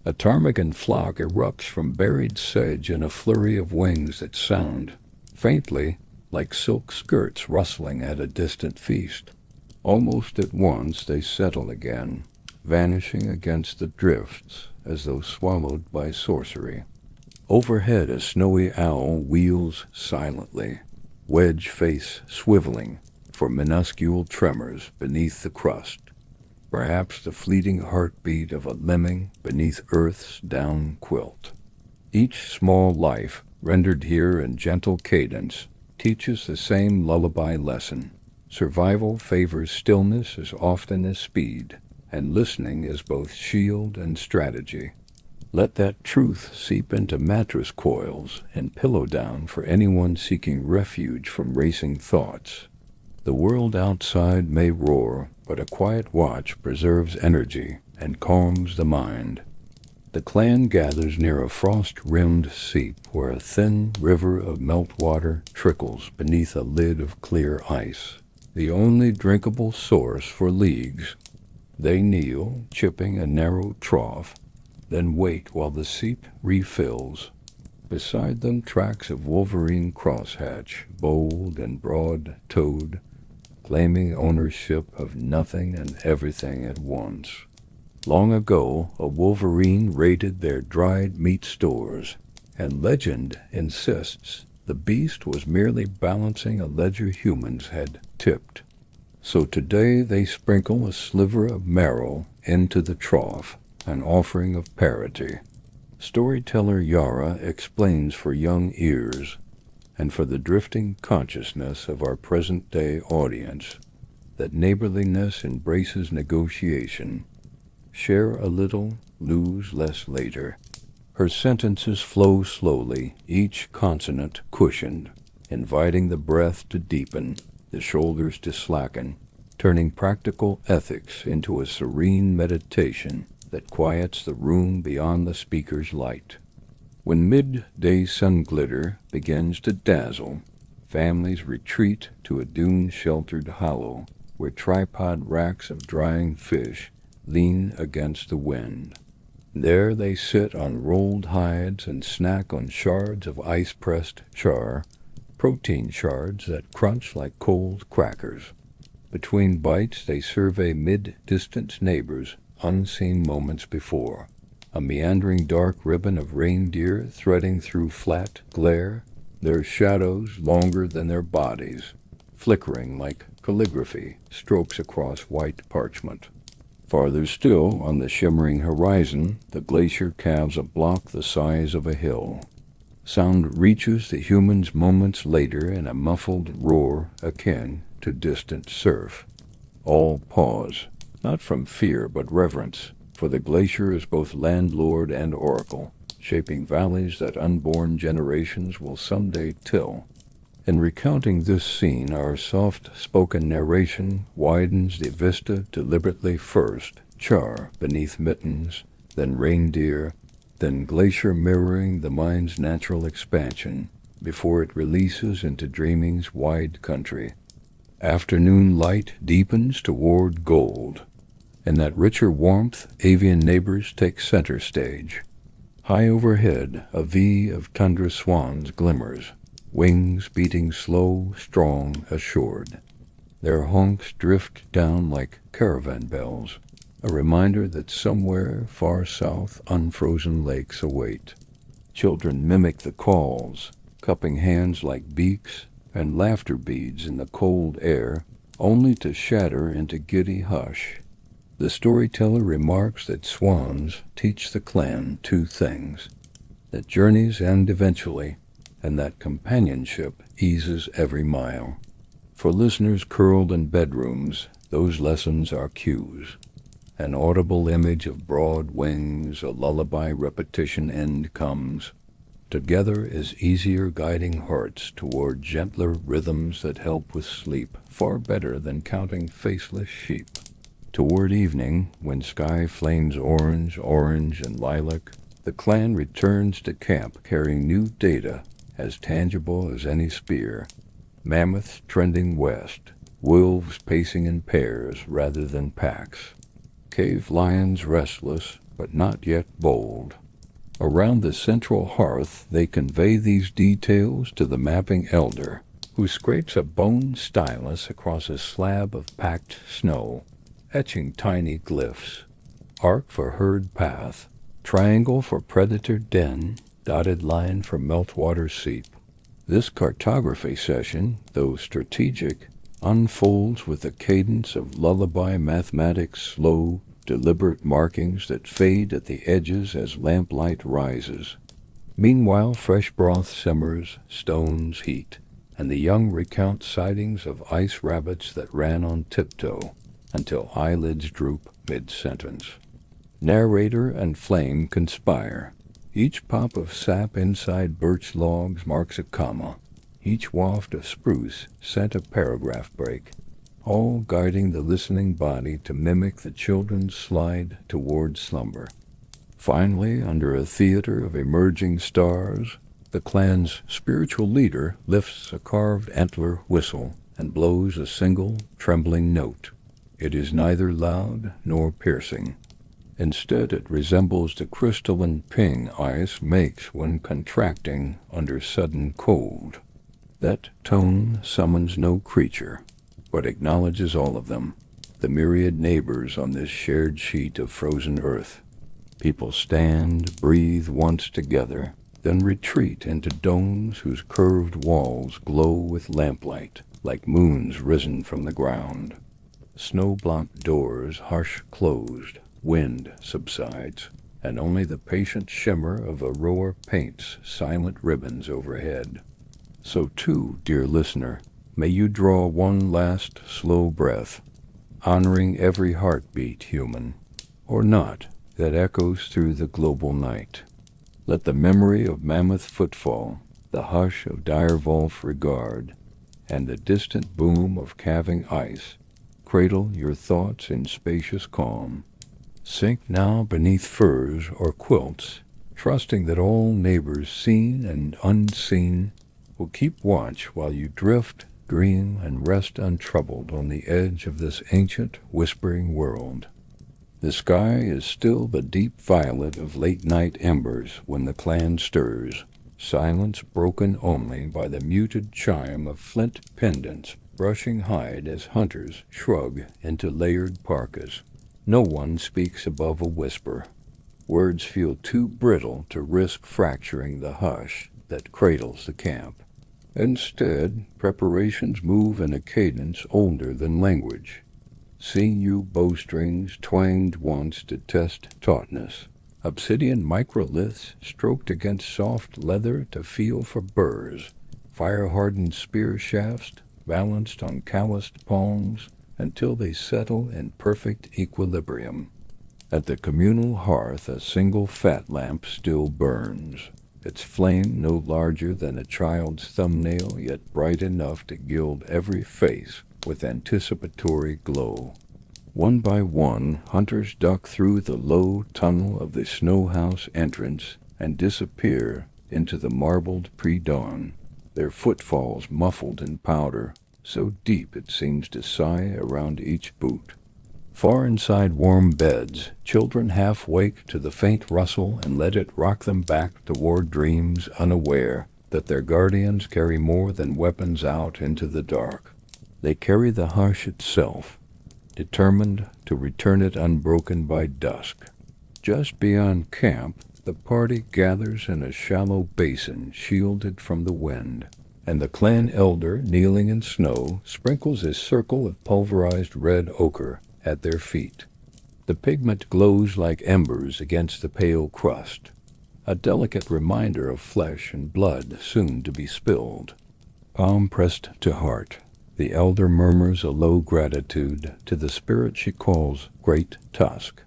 A ptarmigan flock erupts from buried sedge in a flurry of wings that sound, faintly, like silk skirts rustling at a distant feast. Almost at once they settle again, vanishing against the drifts as though swallowed by sorcery. Overhead a snowy owl wheels silently, wedge face swiveling for minuscule tremors beneath the crust, perhaps the fleeting heartbeat of a lemming beneath Earth's down quilt. Each small life, rendered here in gentle cadence, teaches the same lullaby lesson. Survival favors stillness as often as speed, and listening is both shield and strategy. Let that truth seep into mattress coils and pillow down for anyone seeking refuge from racing thoughts. The world outside may roar, but a quiet watch preserves energy and calms the mind. The clan gathers near a frost-rimmed seep where a thin river of meltwater trickles beneath a lid of clear ice, the only drinkable source for leagues. They kneel, chipping a narrow trough, then wait while the seep refills. Beside them tracks of wolverine crosshatch, bold and broad-toed, claiming ownership of nothing and everything at once. Long ago, a wolverine raided their dried meat stores, and legend insists the beast was merely balancing a ledger humans had tipped. So today they sprinkle a sliver of marrow into the trough, an offering of parity. Storyteller Yara explains for young ears, and for the drifting consciousness of our present-day audience, that neighborliness embraces negotiation. Share a little, lose less later. Her sentences flow slowly, each consonant cushioned, inviting the breath to deepen, the shoulders to slacken, turning practical ethics into a serene meditation that quiets the room beyond the speaker's light. When midday sun glitter begins to dazzle, families retreat to a dune-sheltered hollow where tripod racks of drying fish lean against the wind. There they sit on rolled hides and snack on shards of ice-pressed char, protein shards that crunch like cold crackers. Between bites they survey mid-distance neighbors unseen moments before. A meandering dark ribbon of reindeer threading through flat glare, their shadows longer than their bodies, flickering like calligraphy, strokes across white parchment. Farther still, on the shimmering horizon, the glacier calves a block the size of a hill. Sound reaches the humans moments later in a muffled roar akin to distant surf. All pause, not from fear but reverence, For the glacier is both landlord and oracle, shaping valleys that unborn generations will someday till. In recounting this scene, our soft-spoken narration widens the vista deliberately. First, char beneath mittens, then reindeer, then glacier mirroring the mind's natural expansion before it releases into dreaming's wide country. Afternoon light deepens toward gold. In that richer warmth, avian neighbors take center stage. High overhead, a V of tundra swans glimmers, wings beating slow, strong, assured. Their honks drift down like caravan bells, a reminder that somewhere far south unfrozen lakes await. Children mimic the calls, cupping hands like beaks and laughter beads in the cold air, only to shatter into giddy hush. The storyteller remarks that swans teach the clan two things, that journeys end eventually, and that companionship eases every mile. For listeners curled in bedrooms, those lessons are cues. An audible image of broad wings, a lullaby repetition end comes. Together is easier guiding hearts toward gentler rhythms that help with sleep, far better than counting faceless sheep. Toward evening, when sky flames orange, and lilac, the clan returns to camp carrying new data as tangible as any spear. Mammoths trending west, wolves pacing in pairs rather than packs. Cave lions restless, but not yet bold. Around the central hearth, they convey these details to the mapping elder, who scrapes a bone stylus across a slab of packed snow, etching tiny glyphs. Arc for herd path, triangle for predator den, dotted line for meltwater seep. This cartography session, though strategic, unfolds with the cadence of lullaby mathematics, slow, deliberate markings that fade at the edges as lamplight rises. Meanwhile, fresh broth simmers, stones heat, and the young recount sightings of ice rabbits that ran on tiptoe until eyelids droop mid-sentence. Narrator and flame conspire. Each pop of sap inside birch logs marks a comma. Each waft of spruce sent a paragraph break, all guiding the listening body to mimic the children's slide toward slumber. Finally, under a theater of emerging stars, the clan's spiritual leader lifts a carved antler whistle and blows a single, trembling note. It is neither loud nor piercing. Instead, it resembles the crystalline ping ice makes when contracting under sudden cold. That tone summons no creature, but acknowledges all of them, the myriad neighbors on this shared sheet of frozen earth. People stand, breathe once together, then retreat into domes whose curved walls glow with lamplight, like moons risen from the ground. Snow-blocked doors hush closed, wind subsides, and only the patient shimmer of aurora paints silent ribbons overhead. So too, dear listener, may you draw one last slow breath, honoring every heartbeat, human, or not, that echoes through the global night. Let the memory of mammoth footfall, the hush of direwolf regard, and the distant boom of calving ice cradle your thoughts in spacious calm. Sink now beneath furs or quilts, trusting that all neighbors seen and unseen will keep watch while you drift, dream, and rest untroubled on the edge of this ancient, whispering world. The sky is still the deep violet of late-night embers when the clan stirs, silence broken only by the muted chime of flint pendants brushing hide as hunters shrug into layered parkas. No one speaks above a whisper. Words feel too brittle to risk fracturing the hush that cradles the camp. Instead, preparations move in a cadence older than language. Sinew bowstrings twanged once to test tautness. Obsidian microliths stroked against soft leather to feel for burrs. Fire-hardened spear shafts balanced on calloused palms until they settle in perfect equilibrium. At the communal hearth, a single fat lamp still burns, its flame no larger than a child's thumbnail, yet bright enough to gild every face with anticipatory glow. One by one, hunters duck through the low tunnel of the snow house entrance and disappear into the marbled pre-dawn, their footfalls muffled in powder, so deep it seems to sigh around each boot. Far inside warm beds, children half wake to the faint rustle and let it rock them back toward dreams, unaware that their guardians carry more than weapons out into the dark. They carry the hush itself, determined to return it unbroken by dusk. Just beyond camp, the party gathers in a shallow basin shielded from the wind, and the clan elder, kneeling in snow, sprinkles a circle of pulverized red ochre at their feet. The pigment glows like embers against the pale crust, a delicate reminder of flesh and blood soon to be spilled. Palm pressed to heart, the elder murmurs a low gratitude to the spirit she calls Great Tusk,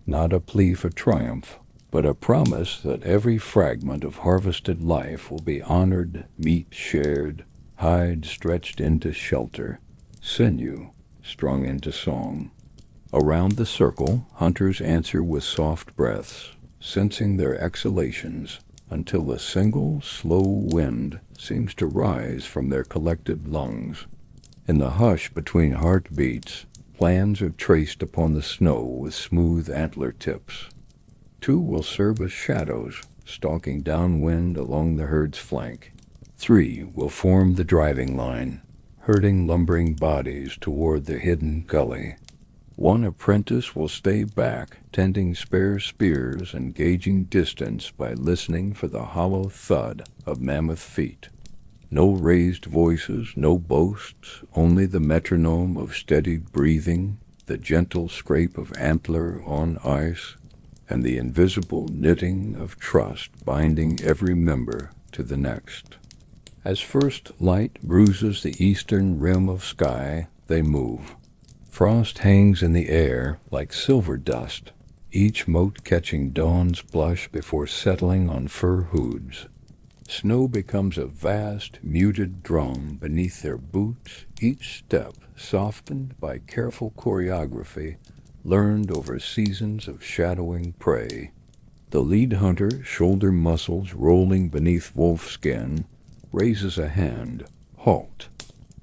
not a plea for triumph, but a promise that every fragment of harvested life will be honored, meat shared, hide stretched into shelter, sinew strung into song. Around the circle, hunters answer with soft breaths, sensing their exhalations, until a single slow wind seems to rise from their collected lungs. In the hush between heartbeats, plans are traced upon the snow with smooth antler tips. Two will serve as shadows, stalking downwind along the herd's flank. Three will form the driving line, herding lumbering bodies toward the hidden gully. One apprentice will stay back, tending spare spears and gauging distance by listening for the hollow thud of mammoth feet. No raised voices, no boasts, only the metronome of steadied breathing, the gentle scrape of antler on ice, and the invisible knitting of trust binding every member to the next. As first light bruises the eastern rim of sky, they move. Frost hangs in the air like silver dust, each mote catching dawn's blush before settling on fur hoods. Snow becomes a vast, muted drum beneath their boots, each step softened by careful choreography learned over seasons of shadowing prey. The lead hunter, shoulder muscles rolling beneath wolf skin, raises a hand. Halt.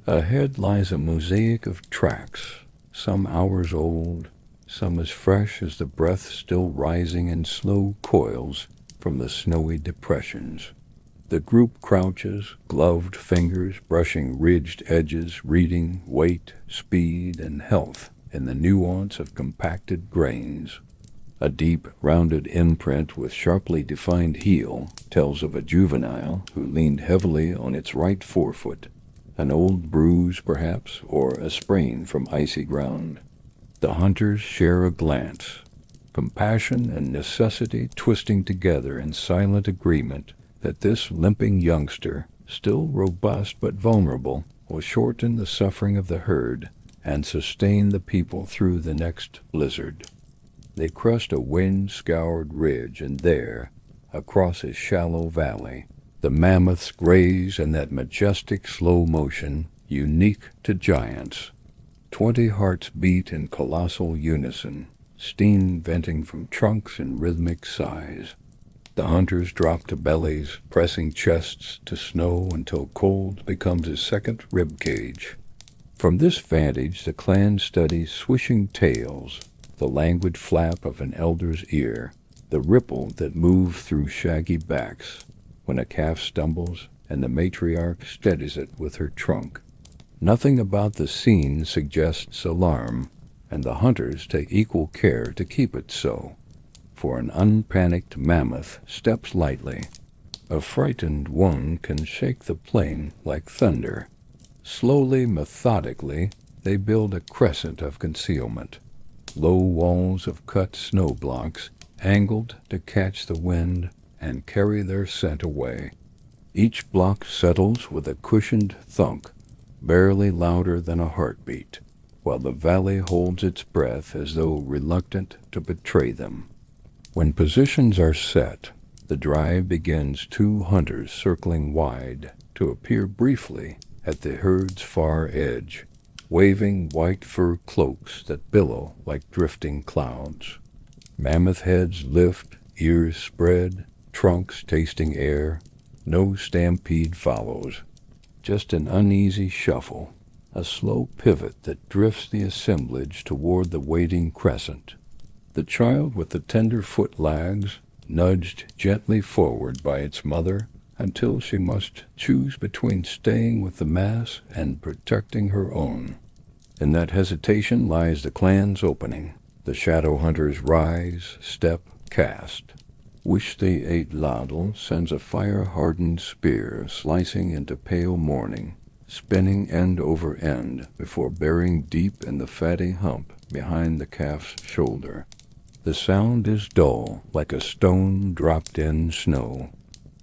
Ahead lies a mosaic of tracks, some hours old, some as fresh as the breath still rising in slow coils from the snowy depressions. The group crouches, gloved fingers brushing ridged edges, reading weight, speed, and health in the nuance of compacted grains. A deep, rounded imprint with sharply defined heel tells of a juvenile who leaned heavily on its right forefoot, an old bruise perhaps, or a sprain from icy ground. The hunters share a glance, compassion and necessity twisting together in silent agreement that this limping youngster, still robust but vulnerable, will shorten the suffering of the herd and sustain the people through the next blizzard. They crest a wind-scoured ridge, and there, across a shallow valley, the mammoths graze in that majestic slow motion unique to giants. 20 hearts beat in colossal unison, steam venting from trunks in rhythmic sighs. The hunters drop to bellies, pressing chests to snow until cold becomes a second rib cage. From this vantage, the clan studies swishing tails, the languid flap of an elder's ear, the ripple that moves through shaggy backs when a calf stumbles and the matriarch steadies it with her trunk. Nothing about the scene suggests alarm, and the hunters take equal care to keep it so. For an unpanicked mammoth steps lightly. A frightened one can shake the plain like thunder. Slowly, methodically, they build a crescent of concealment. Low walls of cut snow blocks, angled to catch the wind and carry their scent away. Each block settles with a cushioned thunk, barely louder than a heartbeat, while the valley holds its breath as though reluctant to betray them. When positions are set, the drive begins, two hunters circling wide to appear briefly at the herd's far edge, waving white fur cloaks that billow like drifting clouds. Mammoth heads lift, ears spread, trunks tasting air. No stampede follows, just an uneasy shuffle, a slow pivot that drifts the assemblage toward the waiting crescent. The child with the tender foot lags, nudged gently forward by its mother until she must choose between staying with the mass and protecting her own. In that hesitation lies the clan's opening. The shadow hunters rise, step, cast. Wish They Ate Ladle sends a fire-hardened spear slicing into pale morning, spinning end over end before burying deep in the fatty hump behind the calf's shoulder. The sound is dull, like a stone dropped in snow.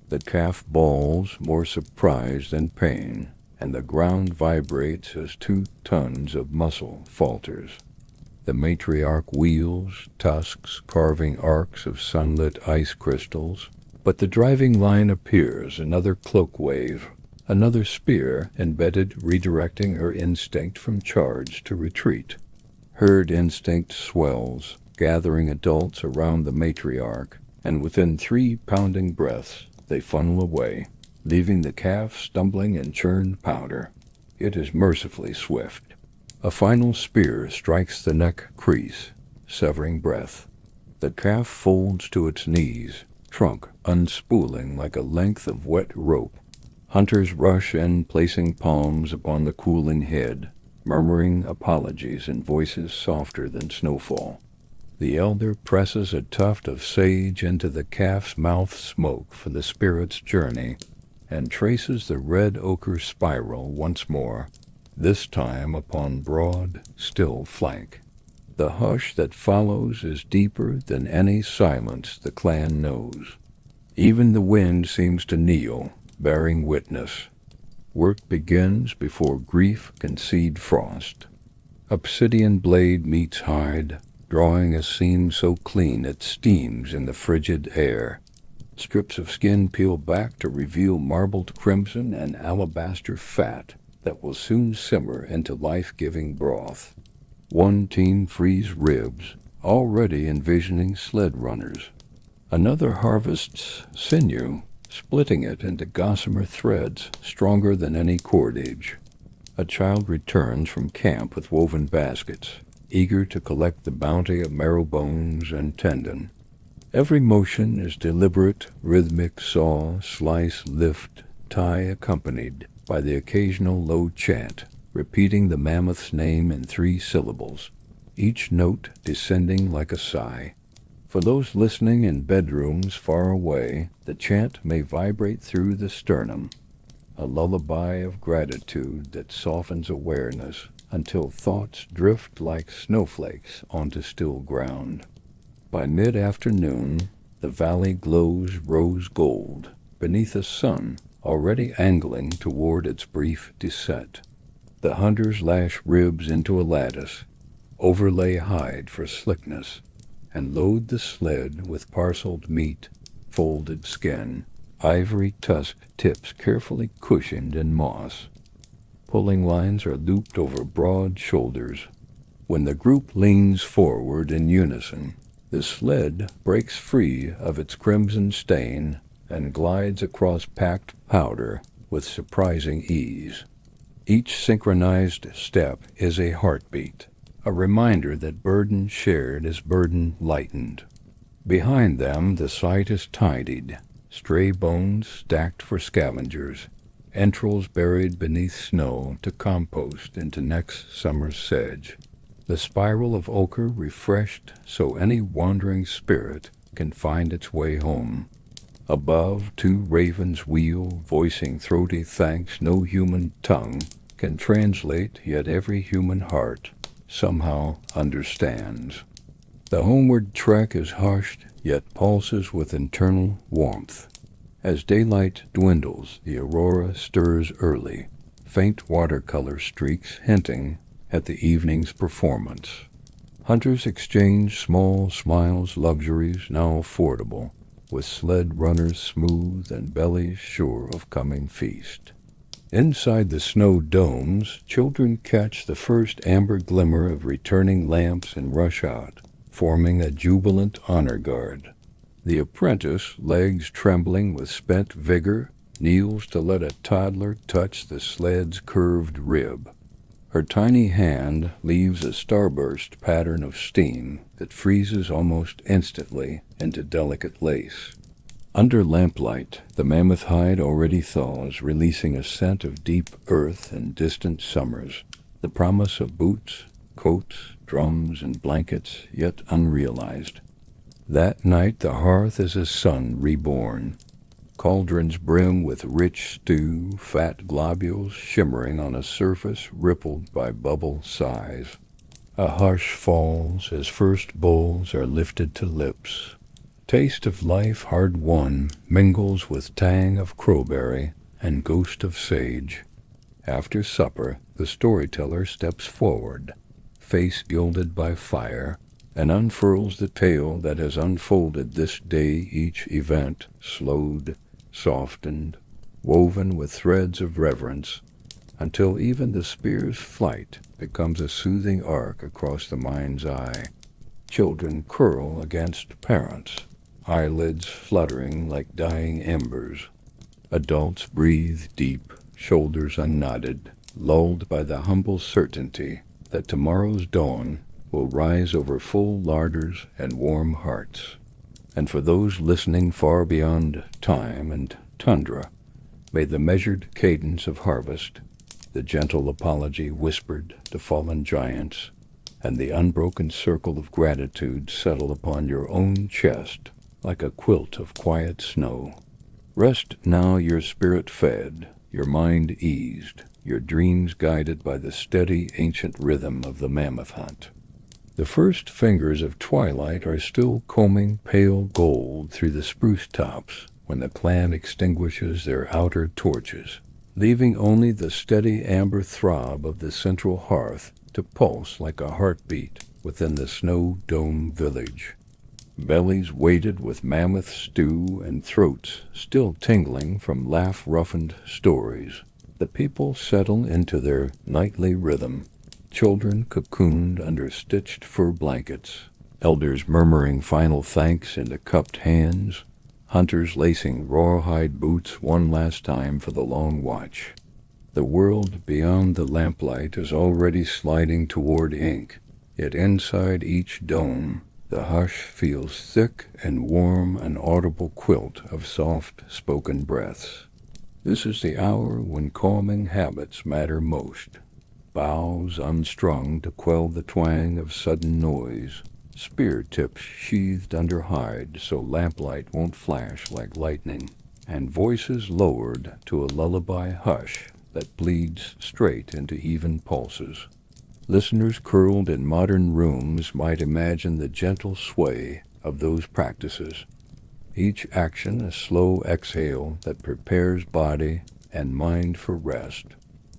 The calf bawls, more surprise than pain, and the ground vibrates as 2 tons of muscle falters. The matriarch wheels, tusks carving arcs of sunlit ice crystals, but the driving line appears, another cloak wave, another spear embedded, redirecting her instinct from charge to retreat. Herd instinct swells, gathering adults around the matriarch, and within 3 pounding breaths they funnel away, leaving the calf stumbling in churned powder. It is mercifully swift. A final spear strikes the neck crease, severing breath. The calf folds to its knees, trunk unspooling like a length of wet rope. Hunters rush in, placing palms upon the cooling head, murmuring apologies in voices softer than snowfall. The elder presses a tuft of sage into the calf's mouth smoke for the spirit's journey, and traces the red ochre spiral once more, this time upon broad, still flank. The hush that follows is deeper than any silence the clan knows. Even the wind seems to kneel, bearing witness. Work begins before grief can seed frost. Obsidian blade meets hide, drawing a seam so clean it steams in the frigid air. Strips of skin peel back to reveal marbled crimson and alabaster fat that will soon simmer into life-giving broth. One team frees ribs, already envisioning sled runners. Another harvests sinew, splitting it into gossamer threads stronger than any cordage. A child returns from camp with woven baskets, eager to collect the bounty of marrow bones and tendon. Every motion is deliberate, rhythmic saw, slice, lift, tie accompanied by the occasional low chant, repeating the mammoth's name in 3 syllables, each note descending like a sigh. For those listening in bedrooms far away, the chant may vibrate through the sternum, a lullaby of gratitude that softens awareness until thoughts drift like snowflakes onto still ground. By mid-afternoon, the valley glows rose gold beneath a sun already angling toward its brief descent. The hunters lash ribs into a lattice, overlay hide for slickness, and load the sled with parceled meat, folded skin, ivory tusk tips carefully cushioned in moss. Pulling lines are looped over broad shoulders. When the group leans forward in unison, the sled breaks free of its crimson stain and glides across packed powder with surprising ease. Each synchronized step is a heartbeat, a reminder that burden shared is burden lightened. Behind them the sight is tidied, stray bones stacked for scavengers, entrails buried beneath snow to compost into next summer's sedge. The spiral of ochre refreshed so any wandering spirit can find its way home. Above, 2 ravens wheel, voicing throaty thanks no human tongue can translate, yet every human heart somehow understands. The homeward trek is hushed, yet pulses with internal warmth. As daylight dwindles, the aurora stirs early, faint watercolor streaks hinting at the evening's performance. Hunters exchange small smiles, luxuries now affordable, with sled runners smooth and bellies sure of coming feast. Inside the snow domes, children catch the first amber glimmer of returning lamps and rush out, forming a jubilant honor guard. The apprentice, legs trembling with spent vigor, kneels to let a toddler touch the sled's curved rib. Her tiny hand leaves a starburst pattern of steam that freezes almost instantly into delicate lace. Under lamplight, the mammoth hide already thaws, releasing a scent of deep earth and distant summers, the promise of boots, coats, drums, and blankets yet unrealized. That night the hearth is a sun reborn. Cauldrons brim with rich stew, fat globules shimmering on a surface rippled by bubble sighs. A hush falls as first bowls are lifted to lips. Taste of life hard won mingles with tang of crowberry and ghost of sage. After supper, the storyteller steps forward, face gilded by fire, and unfurls the tale that has unfolded this day, each event slowed, softened, woven with threads of reverence, until even the spear's flight becomes a soothing arc across the mind's eye. Children curl against parents, eyelids fluttering like dying embers. Adults breathe deep, shoulders unknotted, lulled by the humble certainty that tomorrow's dawn will rise over full larders and warm hearts. And for those listening far beyond time and tundra, may the measured cadence of harvest, the gentle apology whispered to fallen giants, and the unbroken circle of gratitude settle upon your own chest like a quilt of quiet snow. Rest now, your spirit fed, your mind eased, your dreams guided by the steady ancient rhythm of the mammoth hunt. The first fingers of twilight are still combing pale gold through the spruce tops when the clan extinguishes their outer torches, leaving only the steady amber throb of the central hearth to pulse like a heartbeat within the snow dome village. Bellies weighted with mammoth stew and throats still tingling from laugh-roughened stories, the people settle into their nightly rhythm. Children cocooned under stitched fur blankets, elders murmuring final thanks into cupped hands, hunters lacing rawhide boots one last time for the long watch. The world beyond the lamplight is already sliding toward ink, yet inside each dome the hush feels thick and warm, an audible quilt of soft-spoken breaths. This is the hour when calming habits matter most. Boughs unstrung to quell the twang of sudden noise, spear tips sheathed under hide so lamplight won't flash like lightning, and voices lowered to a lullaby hush that bleeds straight into even pulses. Listeners curled in modern rooms might imagine the gentle sway of those practices, each action a slow exhale that prepares body and mind for rest,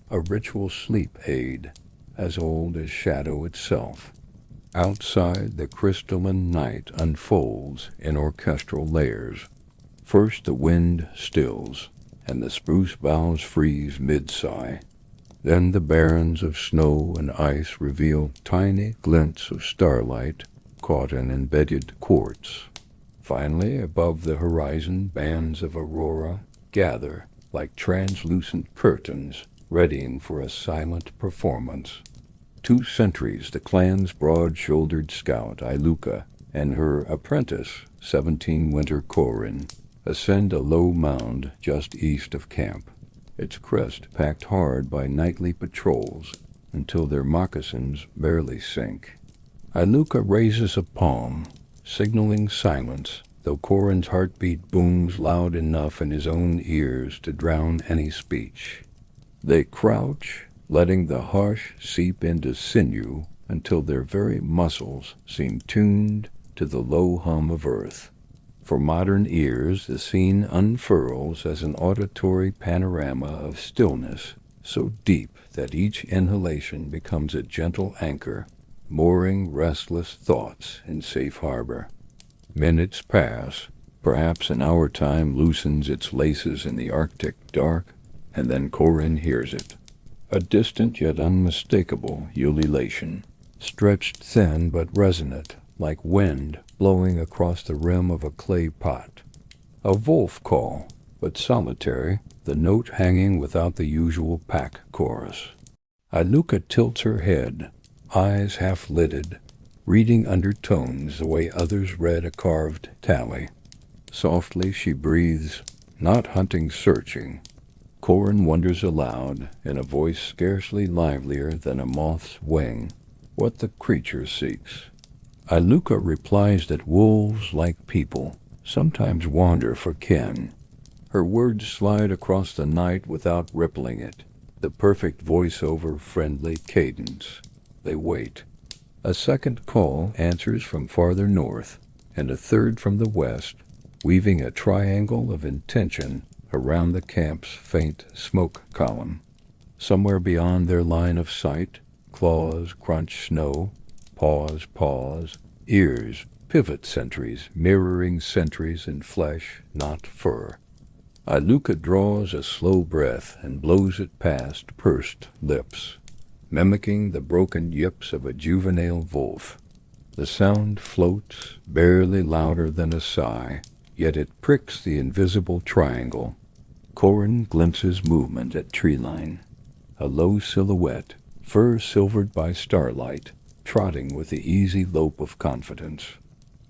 a ritual sleep aid as old as shadow itself. Outside, the crystalline night unfolds in orchestral layers. First the wind stills, and the spruce boughs freeze mid-sigh. Then the barrens of snow and ice reveal tiny glints of starlight caught in embedded quartz. Finally, above the horizon, bands of aurora gather like translucent curtains, readying for a silent performance. 2 centuries, the clan's broad-shouldered scout, Iluka, and her apprentice, 17 winter Corin, ascend a low mound just east of camp, its crest packed hard by nightly patrols until their moccasins barely sink. Iluka raises a palm, signaling silence, though Corin's heartbeat booms loud enough in his own ears to drown any speech. They crouch, letting the hush seep into sinew until their very muscles seem tuned to the low hum of earth. For modern ears, the scene unfurls as an auditory panorama of stillness, so deep that each inhalation becomes a gentle anchor, mooring restless thoughts in safe harbor. Minutes pass. Perhaps an hour time loosens its laces in the Arctic dark, and then Corin hears it. A distant yet unmistakable ululation, stretched thin but resonant, like wind blowing across the rim of a clay pot. A wolf call, but solitary, the note hanging without the usual pack chorus. Iluka tilts her head, eyes half-lidded, reading undertones the way others read a carved tally. Softly she breathes, not hunting, searching. Corin wonders aloud, in a voice scarcely livelier than a moth's wing, what the creature seeks. Iluka replies that wolves, like people, sometimes wander for kin. Her words slide across the night without rippling it, the perfect voice-over friendly cadence. They wait. A second call answers from farther north, and a third from the west, weaving a triangle of intention around the camp's faint smoke column. Somewhere beyond their line of sight, claws crunch snow, paws, ears pivot sentries, mirroring sentries in flesh, not fur. Iluka draws a slow breath and blows it past pursed lips, mimicking the broken yips of a juvenile wolf. The sound floats, barely louder than a sigh, yet it pricks the invisible triangle. Corin glimpses movement at treeline. A low silhouette, fur silvered by starlight, trotting with the easy lope of confidence.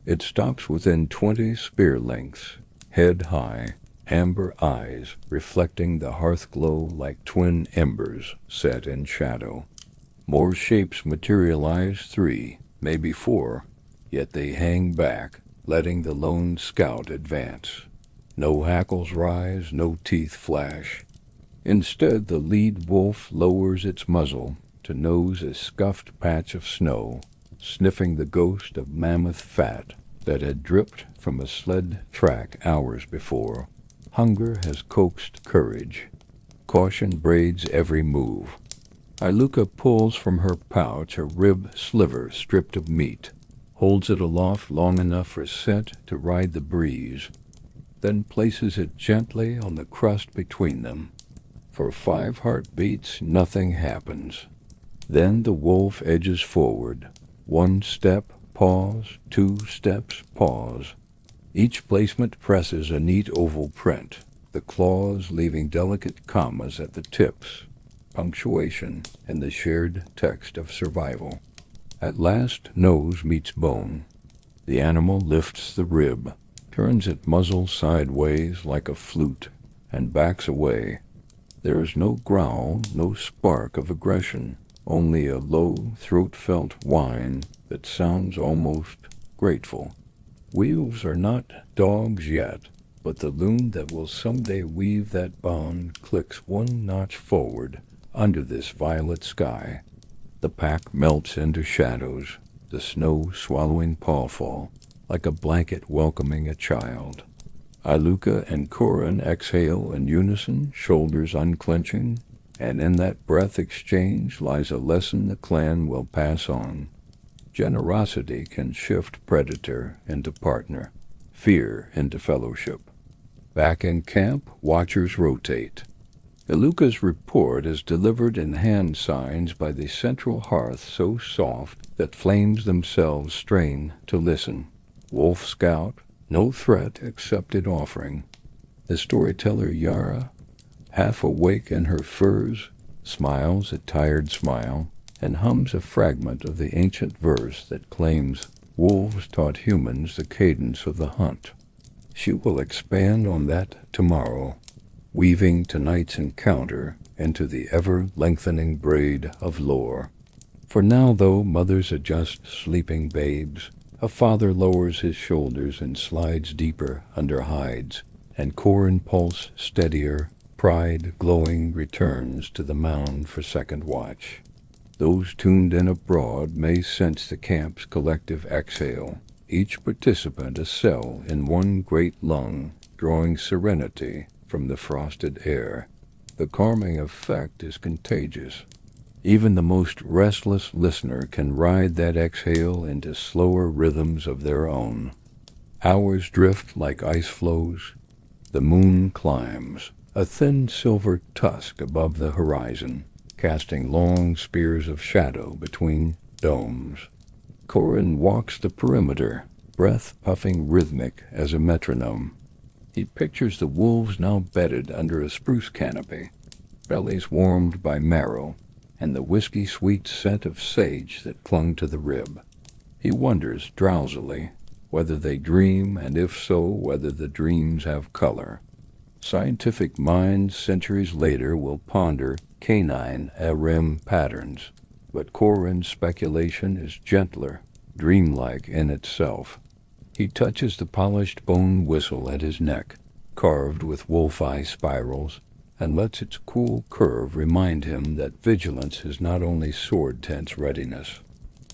It stops within 20 spear lengths, head high, amber eyes reflecting the hearth glow like twin embers set in shadow. More shapes materialize, 3, maybe 4, yet they hang back, letting the lone scout advance. No hackles rise, no teeth flash. Instead, the lead wolf lowers its muzzle to nose a scuffed patch of snow, sniffing the ghost of mammoth fat that had dripped from a sled track hours before. Hunger has coaxed courage. Caution braids every move. Iluka pulls from her pouch a rib sliver stripped of meat, holds it aloft long enough for scent to ride the breeze, then places it gently on the crust between them. For 5 heartbeats, nothing happens. Then the wolf edges forward. 1 step, pause, 2 steps, pause. Each placement presses a neat oval print, the claws leaving delicate commas at the tips, punctuation in the shared text of survival. At last, nose meets bone. The animal lifts the rib, turns its muzzle sideways like a flute, and backs away. There is no growl, no spark of aggression, only a low, throat-felt whine that sounds almost grateful. Wolves are not dogs yet, but the loom that will someday weave that bond clicks 1 notch forward under this violet sky. The pack melts into shadows, the snow swallowing pawfall, like a blanket welcoming a child. Iluka and Corin exhale in unison, shoulders unclenching, and in that breath exchange lies a lesson the clan will pass on. Generosity can shift predator into partner, fear into fellowship. Back in camp, watchers rotate. Iluka's report is delivered in hand signs by the central hearth so soft that flames themselves strain to listen. Wolf Scout, no threat accepted offering. The storyteller Yara, half awake in her furs, smiles a tired smile, and hums a fragment of the ancient verse that claims wolves taught humans the cadence of the hunt. She will expand on that tomorrow, weaving tonight's encounter into the ever-lengthening braid of lore. For now, though mothers adjust sleeping babes, a father lowers his shoulders and slides deeper under hides, and Corin pulse steadier, pride glowing returns to the mound for second watch. Those tuned in abroad may sense the camp's collective exhale, each participant a cell in one great lung, drawing serenity from the frosted air. The calming effect is contagious. Even the most restless listener can ride that exhale into slower rhythms of their own. Hours drift like ice flows. The moon climbs, a thin silver tusk above the horizon, casting long spears of shadow between domes. Corin walks the perimeter, breath puffing rhythmic as a metronome. He pictures the wolves now bedded under a spruce canopy, bellies warmed by marrow, and the whiskey-sweet scent of sage that clung to the rib. He wonders drowsily whether they dream, and if so, whether the dreams have color. Scientific minds centuries later will ponder canine REM patterns, but Corin's speculation is gentler, dreamlike in itself. He touches the polished bone whistle at his neck, carved with wolf-eye spirals, and lets its cool curve remind him that vigilance is not only sword-tense readiness.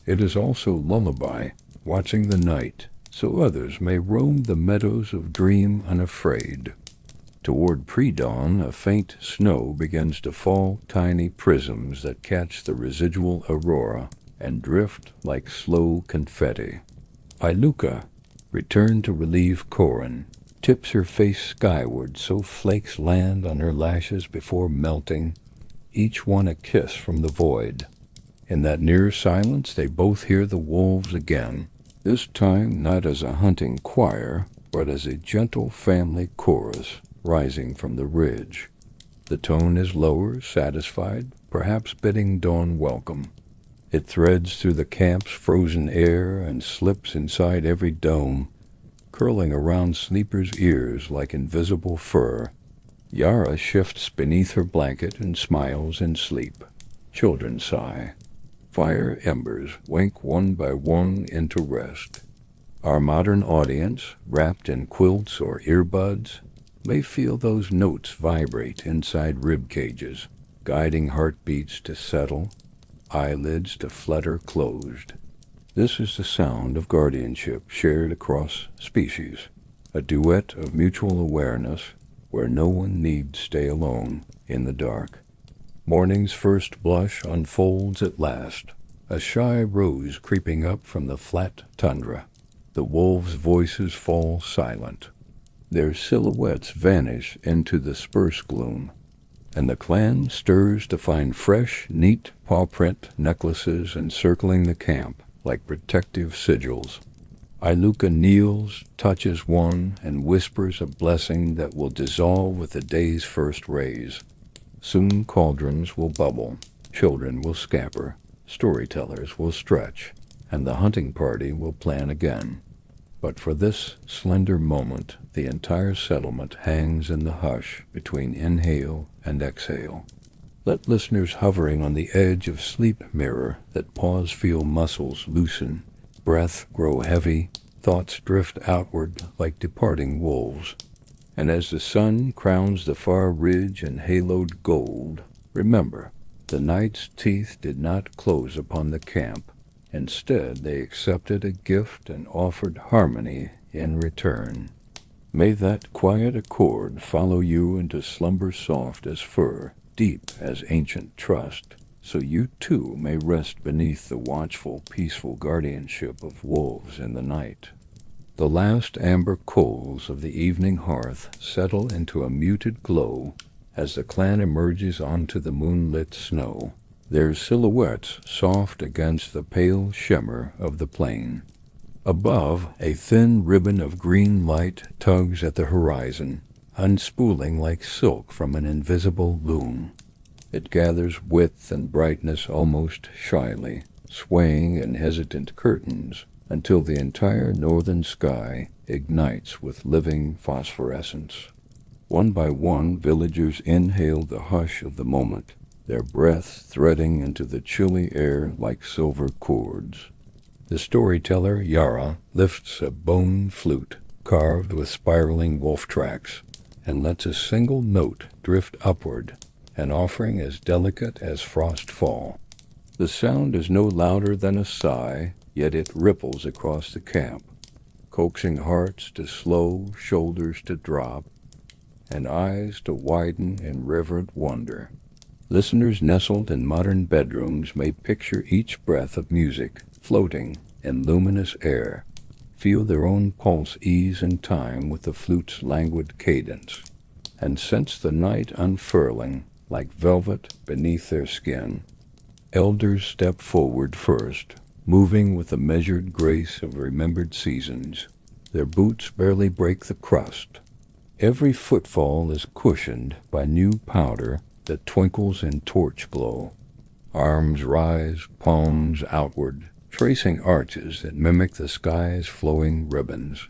It is also lullaby, watching the night, so others may roam the meadows of dream unafraid. Toward pre-dawn, a faint snow begins to fall, tiny prisms that catch the residual aurora and drift like slow confetti. Iluka, returned to relieve Corin, tips her face skyward so flakes land on her lashes before melting, each one a kiss from the void. In that near silence they both hear the wolves again, this time not as a hunting choir, but as a gentle family chorus rising from the ridge. The tone is lower, satisfied, perhaps bidding dawn welcome. It threads through the camp's frozen air and slips inside every dome, curling around sleepers' ears like invisible fur. Yara shifts beneath her blanket and smiles in sleep. Children sigh. Fire embers wink one by one into rest. Our modern audience, wrapped in quilts or earbuds, may feel those notes vibrate inside rib cages, guiding heartbeats to settle, eyelids to flutter closed. This is the sound of guardianship shared across species, a duet of mutual awareness where no one need stay alone in the dark. Morning's first blush unfolds at last, a shy rose creeping up from the flat tundra. The wolves' voices fall silent. Their silhouettes vanish into the sparse gloom, and the clan stirs to find fresh, neat paw print necklaces encircling the camp like protective sigils. Iluka kneels, touches one, and whispers a blessing that will dissolve with the day's first rays. Soon cauldrons will bubble, children will scamper, storytellers will stretch, and the hunting party will plan again. But for this slender moment, the entire settlement hangs in the hush between inhale and exhale. Let listeners hovering on the edge of sleep mirror that pause feel muscles loosen, breath grow heavy, thoughts drift outward like departing wolves. And as the sun crowns the far ridge in haloed gold, remember, the night's teeth did not close upon the camp. Instead, they accepted a gift and offered harmony in return. May that quiet accord follow you into slumber soft as fur, deep as ancient trust, so you too may rest beneath the watchful, peaceful guardianship of wolves in the night. The last amber coals of the evening hearth settle into a muted glow as the clan emerges onto the moonlit snow, their silhouettes soft against the pale shimmer of the plain. Above, a thin ribbon of green light tugs at the horizon, unspooling like silk from an invisible loom. It gathers width and brightness almost shyly, swaying in hesitant curtains, until the entire northern sky ignites with living phosphorescence. One by one, villagers inhale the hush of the moment, their breath threading into the chilly air like silver cords. The storyteller, Yara, lifts a bone flute carved with spiraling wolf tracks and lets a single note drift upward, an offering as delicate as frost fall. The sound is no louder than a sigh, yet it ripples across the camp, coaxing hearts to slow, shoulders to drop. and eyes to widen in reverent wonder. Listeners nestled in modern bedrooms may picture each breath of music floating in luminous air, feel their own pulse ease in time with the flute's languid cadence, and sense the night unfurling like velvet beneath their skin. Elders step forward first, moving with the measured grace of remembered seasons. Their boots barely break the crust. Every footfall is cushioned by new powder that twinkles in torch glow. Arms rise, palms outward, tracing arches that mimic the sky's flowing ribbons.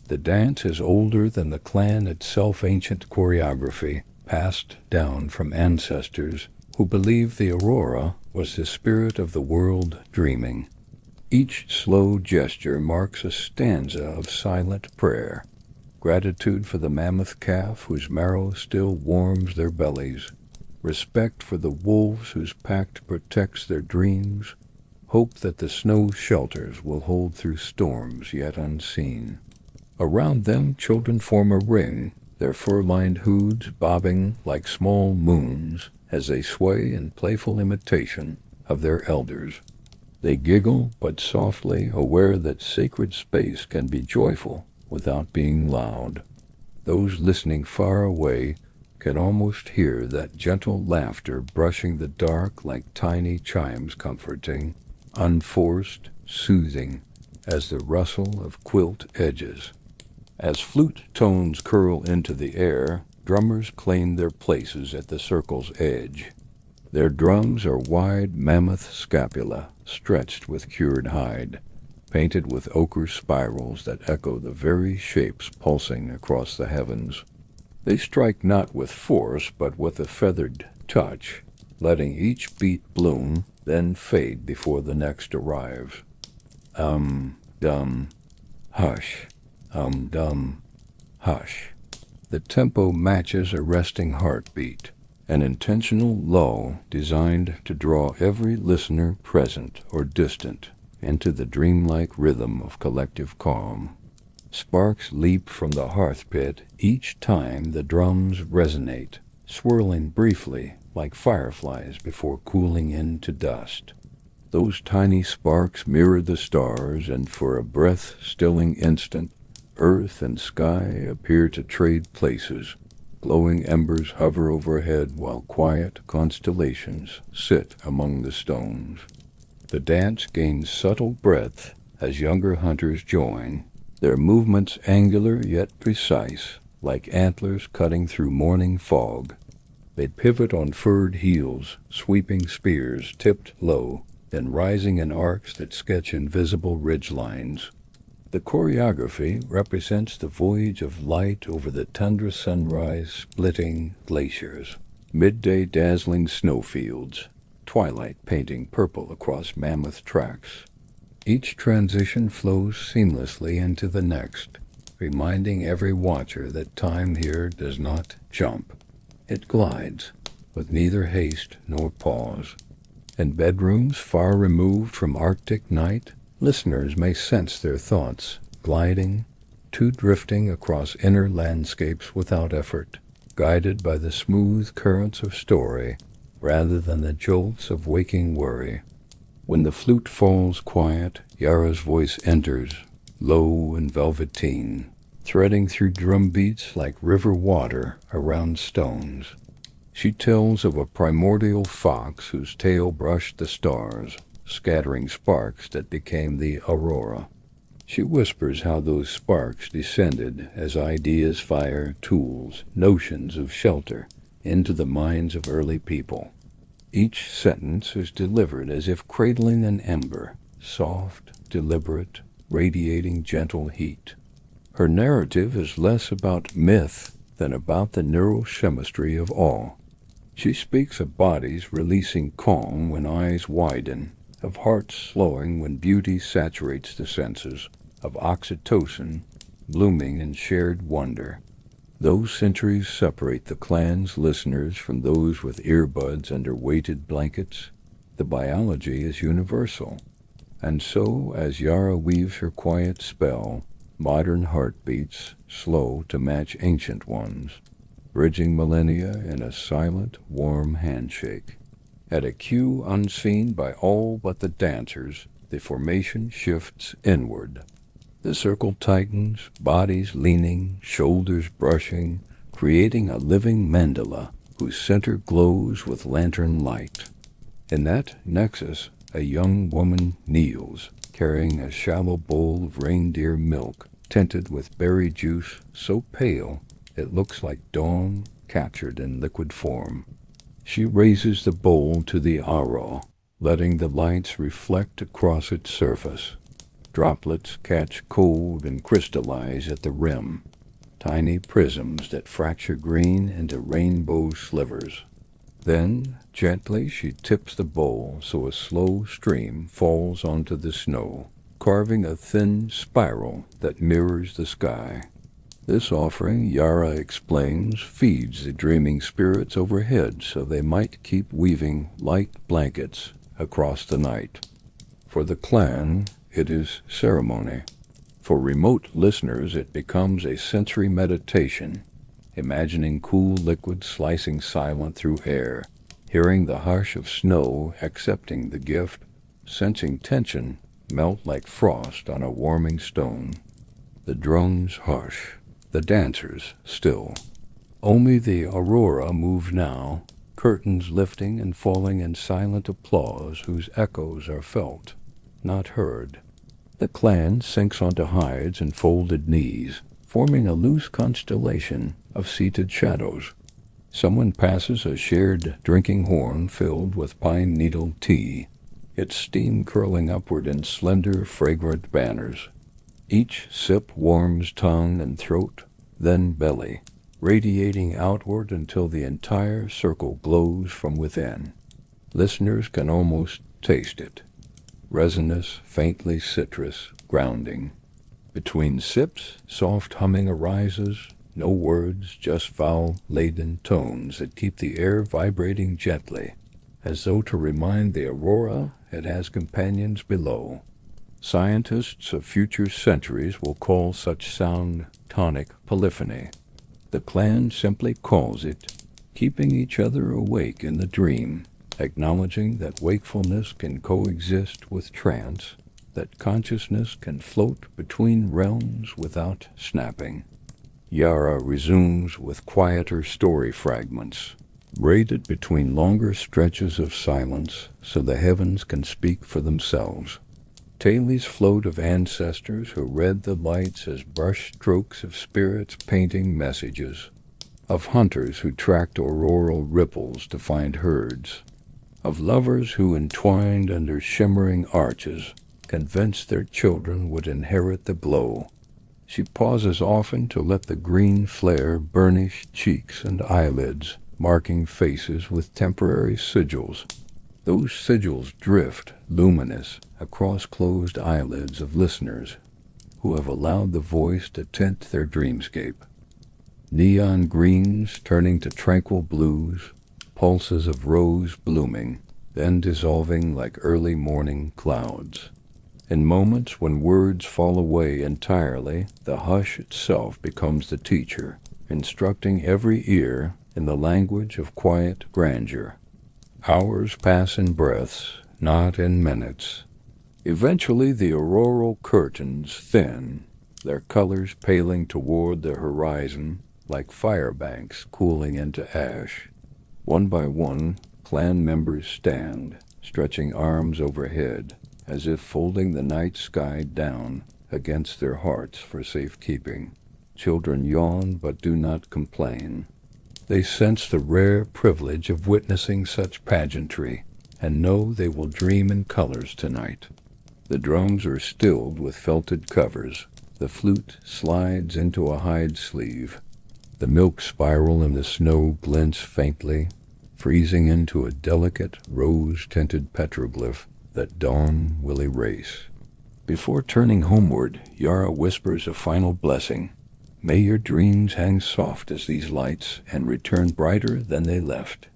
The dance is older than the clan itself, ancient choreography passed down from ancestors who believed the aurora was the spirit of the world dreaming. Each slow gesture marks a stanza of silent prayer, gratitude for the mammoth calf whose marrow still warms their bellies, respect for the wolves whose pact protects their dreams, hope that the snow shelters will hold through storms yet unseen. Around them children form a ring, their fur-lined hoods bobbing like small moons as they sway in playful imitation of their elders. They giggle but softly, aware that sacred space can be joyful without being loud. Those listening far away can almost hear that gentle laughter brushing the dark like tiny chimes, comforting, unforced, soothing as the rustle of quilt edges. As flute tones curl into the air, drummers claim their places at the circle's edge. Their drums are wide mammoth scapula, stretched with cured hide, painted with ochre spirals that echo the very shapes pulsing across the heavens. They strike not with force, but with a feathered touch, letting each beat bloom, then fade before the next arrives. Dum, hush, dum, hush. The tempo matches a resting heartbeat, an intentional lull designed to draw every listener present or distant into the dreamlike rhythm of collective calm. Sparks leap from the hearth pit each time the drums resonate, swirling briefly like fireflies before cooling into dust. Those tiny sparks mirror the stars, and for a breath-stilling instant, earth and sky appear to trade places. Glowing embers hover overhead while quiet constellations sit among the stones. The dance gains subtle breadth as younger hunters join, their movements angular yet precise, like antlers cutting through morning fog. They pivot on furred heels, sweeping spears tipped low, then rising in arcs that sketch invisible ridgelines. The choreography represents the voyage of light over the tundra sunrise-splitting glaciers, midday dazzling snowfields, twilight painting purple across mammoth tracks. Each transition flows seamlessly into the next, reminding every watcher that time here does not jump. It glides, with neither haste nor pause. In bedrooms far removed from Arctic night, listeners may sense their thoughts gliding, drifting across inner landscapes without effort, guided by the smooth currents of story rather than the jolts of waking worry. When the flute falls quiet, Yara's voice enters, low and velveteen, threading through drum beats like river water around stones. She tells of a primordial fox whose tail brushed the stars, scattering sparks that became the aurora. She whispers how those sparks descended as ideas, fire, tools, notions of shelter into the minds of early people. Each sentence is delivered as if cradling an ember, soft, deliberate, radiating gentle heat. Her narrative is less about myth than about the neurochemistry of awe. She speaks of bodies releasing calm when eyes widen, of hearts slowing when beauty saturates the senses, of oxytocin blooming in shared wonder. Those centuries separate the clan's listeners from those with earbuds under weighted blankets. The biology is universal. And so, as Yara weaves her quiet spell, modern heartbeats slow to match ancient ones. bridging millennia in a silent, warm handshake. At a cue unseen by all but the dancers, the formation shifts inward. The circle tightens, bodies leaning, shoulders brushing, creating a living mandala whose center glows with lantern light. In that nexus, a young woman kneels, carrying a shallow bowl of reindeer milk, tinted with berry juice so pale it looks like dawn captured in liquid form. She raises the bowl to the aurora, letting the lights reflect across its surface. Droplets catch cold and crystallize at the rim, tiny prisms that fracture green into rainbow slivers. Then, gently, she tips the bowl so a slow stream falls onto the snow, carving a thin spiral that mirrors the sky. This offering, Yara explains, feeds the dreaming spirits overhead so they might keep weaving light blankets across the night. For the clan, it is ceremony. For remote listeners, it becomes a sensory meditation, imagining cool liquid slicing silent through air, hearing the hush of snow accepting the gift, sensing tension melt like frost on a warming stone. The drums hush, the dancers still. Only the aurora move now, curtains lifting and falling in silent applause whose echoes are felt, not heard. The clan sinks onto hides and folded knees, forming a loose constellation of seated shadows. Someone passes a shared drinking horn filled with pine needle tea, its steam curling upward in slender, fragrant banners. Each sip warms tongue and throat, then belly, radiating outward until the entire circle glows from within. Listeners can almost taste it. Resinous, faintly citrus, grounding. Between sips, soft humming arises, no words, just vowel-laden tones that keep the air vibrating gently, as though to remind the aurora it has companions below. Scientists of future centuries will call such sound tonic polyphony. The clan simply calls it keeping each other awake in the dream, acknowledging that wakefulness can coexist with trance, that consciousness can float between realms without snapping. Yara resumes with quieter story fragments, braided between longer stretches of silence so the heavens can speak for themselves. Tales float of ancestors who read the lights as brush strokes of spirits painting messages, of hunters who tracked auroral ripples to find herds, of lovers who entwined under shimmering arches, convinced their children would inherit the glow. She pauses often to let the green flare burnish cheeks and eyelids, marking faces with temporary sigils. Those sigils drift, luminous, across closed eyelids of listeners who have allowed the voice to tint their dreamscape. Neon greens turning to tranquil blues, pulses of rose blooming, then dissolving like early morning clouds. In moments when words fall away entirely, the hush itself becomes the teacher, instructing every ear in the language of quiet grandeur. Hours pass in breaths, not in minutes. Eventually the auroral curtains thin, their colors paling toward the horizon like firebanks cooling into ash. One by one, clan members stand, stretching arms overhead, as if folding the night sky down against their hearts for safekeeping. Children yawn but do not complain. They sense the rare privilege of witnessing such pageantry, and know they will dream in colors tonight. The drums are stilled with felted covers. The flute slides into a hide sleeve. The milk spiral in the snow glints faintly, freezing into a delicate, rose-tinted petroglyph that dawn will erase. Before turning homeward, Yara whispers a final blessing. May your dreams hang soft as these lights and return brighter than they left.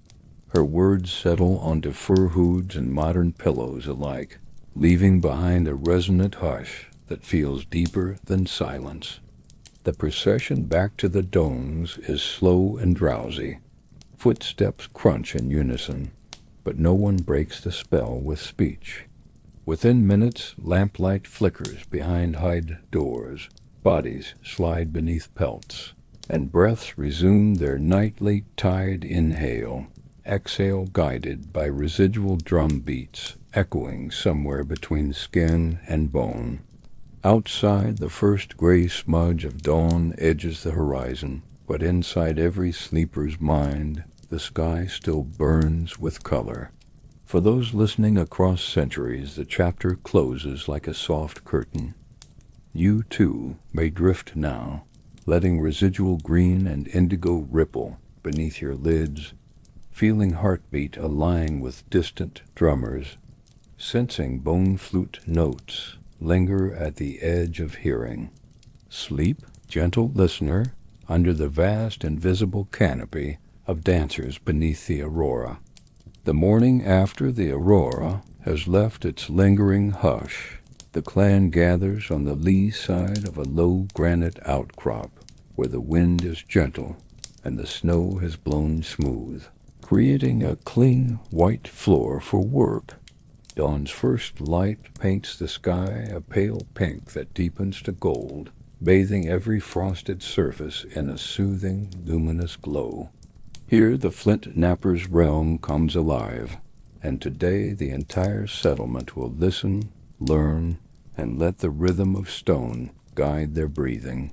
Her words settle onto fur hoods and modern pillows alike, leaving behind a resonant hush that feels deeper than silence. The procession back to the domes is slow and drowsy. Footsteps crunch in unison, but no one breaks the spell with speech. Within minutes, lamplight flickers behind hide doors, bodies slide beneath pelts, and breaths resume their nightly tide inhale, exhale guided by residual drum beats echoing somewhere between skin and bone. Outside, the first gray smudge of dawn edges the horizon, but inside every sleeper's mind, the sky still burns with color. For those listening across centuries, the chapter closes like a soft curtain. You, too, may drift now, letting residual green and indigo ripple beneath your lids, feeling heartbeat align with distant drummers, sensing bone flute notes linger at the edge of hearing. Sleep, gentle listener, under the vast invisible canopy of dancers beneath the aurora. The morning after the aurora has left its lingering hush, the clan gathers on the lee side of a low granite outcrop where the wind is gentle and the snow has blown smooth, creating a clean white floor for work. Dawn's first light paints the sky a pale pink that deepens to gold, bathing every frosted surface in a soothing, luminous glow. Here the flint knapper's realm comes alive, and today the entire settlement will listen, learn, and let the rhythm of stone guide their breathing.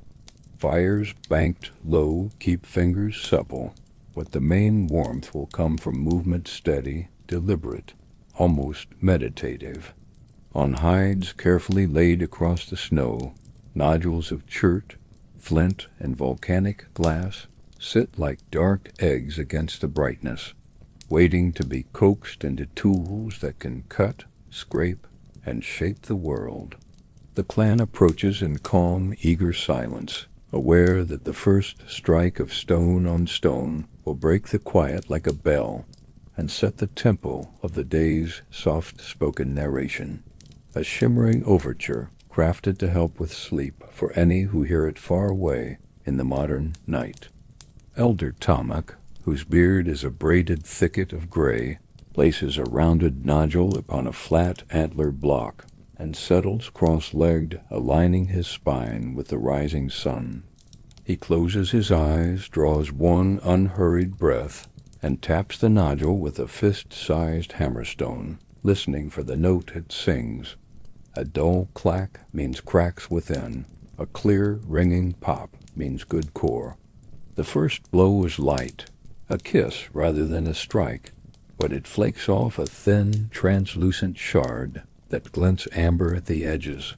Fires banked low keep fingers supple, but the main warmth will come from movement steady, deliberate, almost meditative. On hides carefully laid across the snow, nodules of chert, flint, and volcanic glass sit like dark eggs against the brightness, waiting to be coaxed into tools that can cut, scrape, and shape the world. The clan approaches in calm, eager silence, aware that the first strike of stone on stone will break the quiet like a bell and set the tempo of the day's soft-spoken narration, a shimmering overture crafted to help with sleep for any who hear it far away in the modern night. Elder Tomek, whose beard is a braided thicket of gray, places a rounded nodule upon a flat antler block and settles cross-legged, aligning his spine with the rising sun. He closes his eyes, draws one unhurried breath, and taps the nodule with a fist-sized hammerstone, listening for the note it sings. A dull clack means cracks within. A clear, ringing pop means good core. The first blow is light, a kiss rather than a strike, but it flakes off a thin, translucent shard that glints amber at the edges.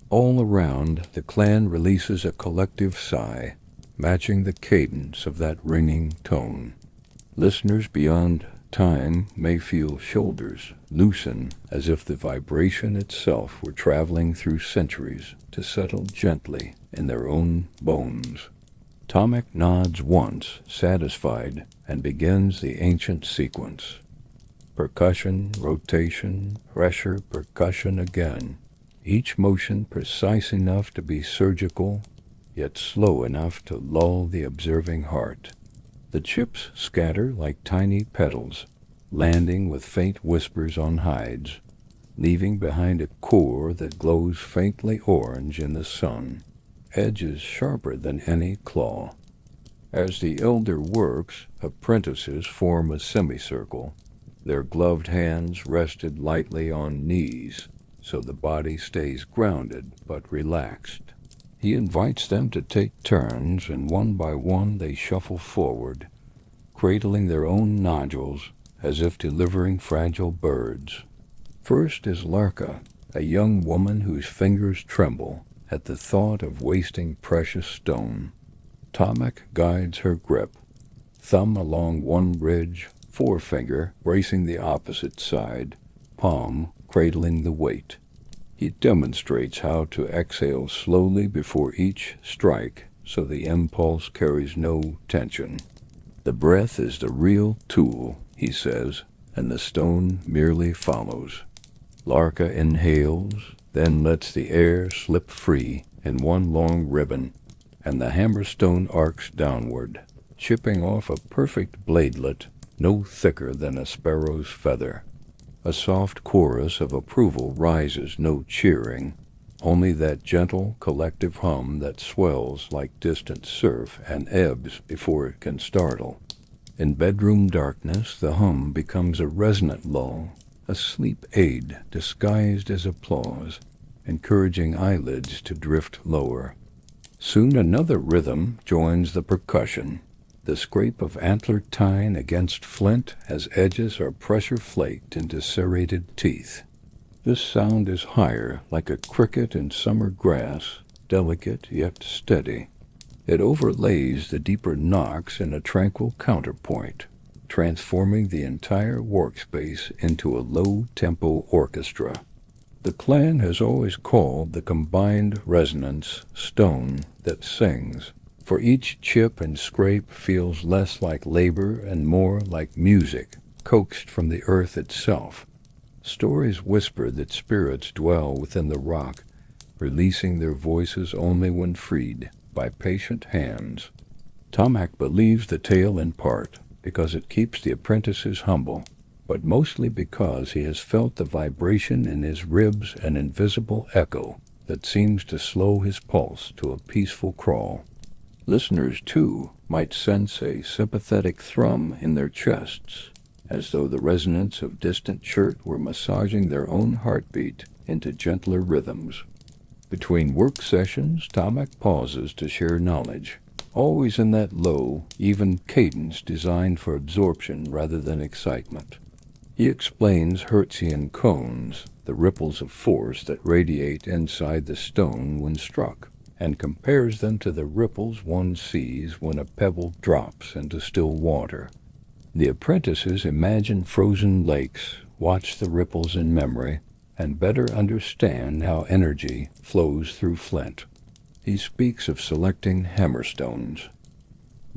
All around, the clan releases a collective sigh, matching the cadence of that ringing tone. Listeners beyond time may feel shoulders loosen as if the vibration itself were traveling through centuries to settle gently in their own bones. Tomek nods once, satisfied, and begins the ancient sequence. Percussion, rotation, pressure, percussion again. Each motion precise enough to be surgical, yet slow enough to lull the observing heart. The chips scatter like tiny petals, landing with faint whispers on hides, leaving behind a core that glows faintly orange in the sun, edges sharper than any claw. As the elder works, apprentices form a semicircle, their gloved hands rested lightly on knees, so the body stays grounded but relaxed. He invites them to take turns, and one by one they shuffle forward, cradling their own nodules as if delivering fragile birds. First is Larka, a young woman whose fingers tremble at the thought of wasting precious stone. Tomek guides her grip, thumb along one ridge, forefinger bracing the opposite side, palm cradling the weight. He demonstrates how to exhale slowly before each strike so the impulse carries no tension. The breath is the real tool, he says, and the stone merely follows. Larka inhales, then lets the air slip free in one long ribbon. and the hammerstone arcs downward, chipping off a perfect bladelet no thicker than a sparrow's feather. A soft chorus of approval rises, no cheering, only that gentle collective hum that swells like distant surf and ebbs before it can startle. In bedroom darkness, the hum becomes a resonant lull, a sleep aid disguised as applause, encouraging eyelids to drift lower. Soon another rhythm joins the percussion, the scrape of antlered tine against flint as edges are pressure-flaked into serrated teeth. This sound is higher, like a cricket in summer grass, delicate yet steady. It overlays the deeper knocks in a tranquil counterpoint, transforming the entire workspace into a low-tempo orchestra. The clan has always called the combined resonance stone that sings, for each chip and scrape feels less like labor and more like music, coaxed from the earth itself. Stories whisper that spirits dwell within the rock, releasing their voices only when freed by patient hands. Tomac believes the tale in part because it keeps the apprentices humble, but mostly because he has felt the vibration in his ribs, an invisible echo that seems to slow his pulse to a peaceful crawl. Listeners, too, might sense a sympathetic thrum in their chests, as though the resonance of distant chirp were massaging their own heartbeat into gentler rhythms. Between work sessions, Tomac pauses to share knowledge, always in that low, even cadence designed for absorption rather than excitement. He explains Hertzian cones, the ripples of force that radiate inside the stone when struck, and compares them to the ripples one sees when a pebble drops into still water. The apprentices imagine frozen lakes, watch the ripples in memory, and better understand how energy flows through flint. He speaks of selecting hammerstones,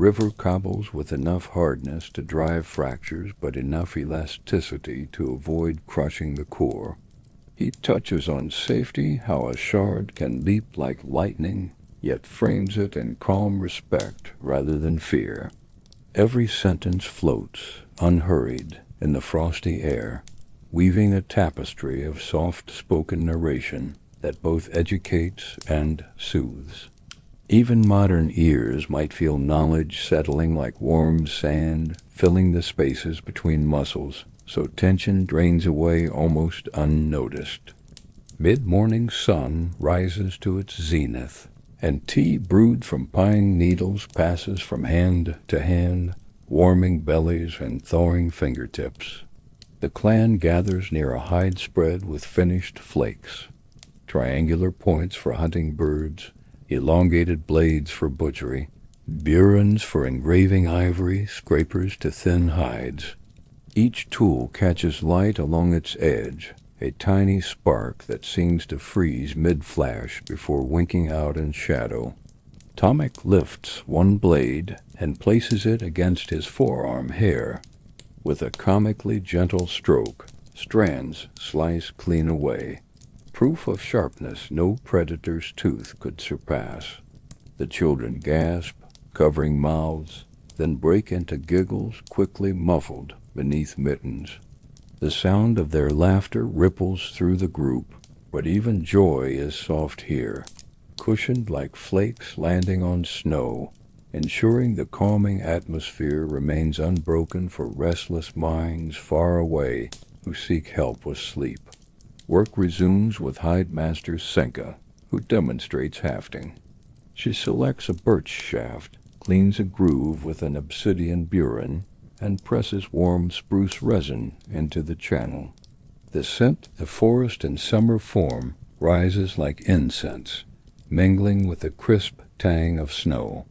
river cobbles with enough hardness to drive fractures but enough elasticity to avoid crushing the core. He touches on safety, how a shard can leap like lightning, yet frames it in calm respect rather than fear. Every sentence floats, unhurried, in the frosty air, weaving a tapestry of soft-spoken narration that both educates and soothes. Even modern ears might feel knowledge settling like warm sand, filling the spaces between muscles, so tension drains away almost unnoticed. Mid-morning sun rises to its zenith, and tea brewed from pine needles passes from hand to hand, warming bellies and thawing fingertips. The clan gathers near a hide spread with finished flakes, triangular points for hunting birds, elongated blades for butchery, burins for engraving ivory, scrapers to thin hides. Each tool catches light along its edge, a tiny spark that seems to freeze mid-flash before winking out in shadow. Tomac lifts one blade and places it against his forearm hair. With a comically gentle stroke, strands slice clean away, proof of sharpness no predator's tooth could surpass. The children gasp, covering mouths, then break into giggles quickly muffled beneath mittens. The sound of their laughter ripples through the group, but even joy is soft here, cushioned like flakes landing on snow, ensuring the calming atmosphere remains unbroken for restless minds far away who seek help with sleep. Work resumes with hide master Senka, who demonstrates hafting. She selects a birch shaft, cleans a groove with an obsidian burin, and presses warm spruce resin into the channel. The scent the forest in summer form rises like incense, mingling with the crisp tang of snow.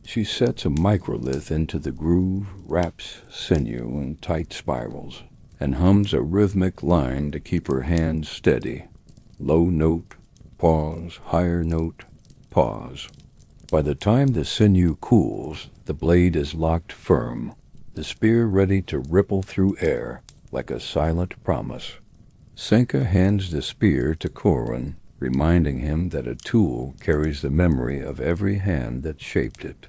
She sets a microlith into the groove, wraps sinew in tight spirals, and hums a rhythmic line to keep her hands steady. Low note, pause, higher note, pause. By the time the sinew cools, the blade is locked firm, the spear ready to ripple through air like a silent promise. Senka hands the spear to Corin, reminding him that a tool carries the memory of every hand that shaped it.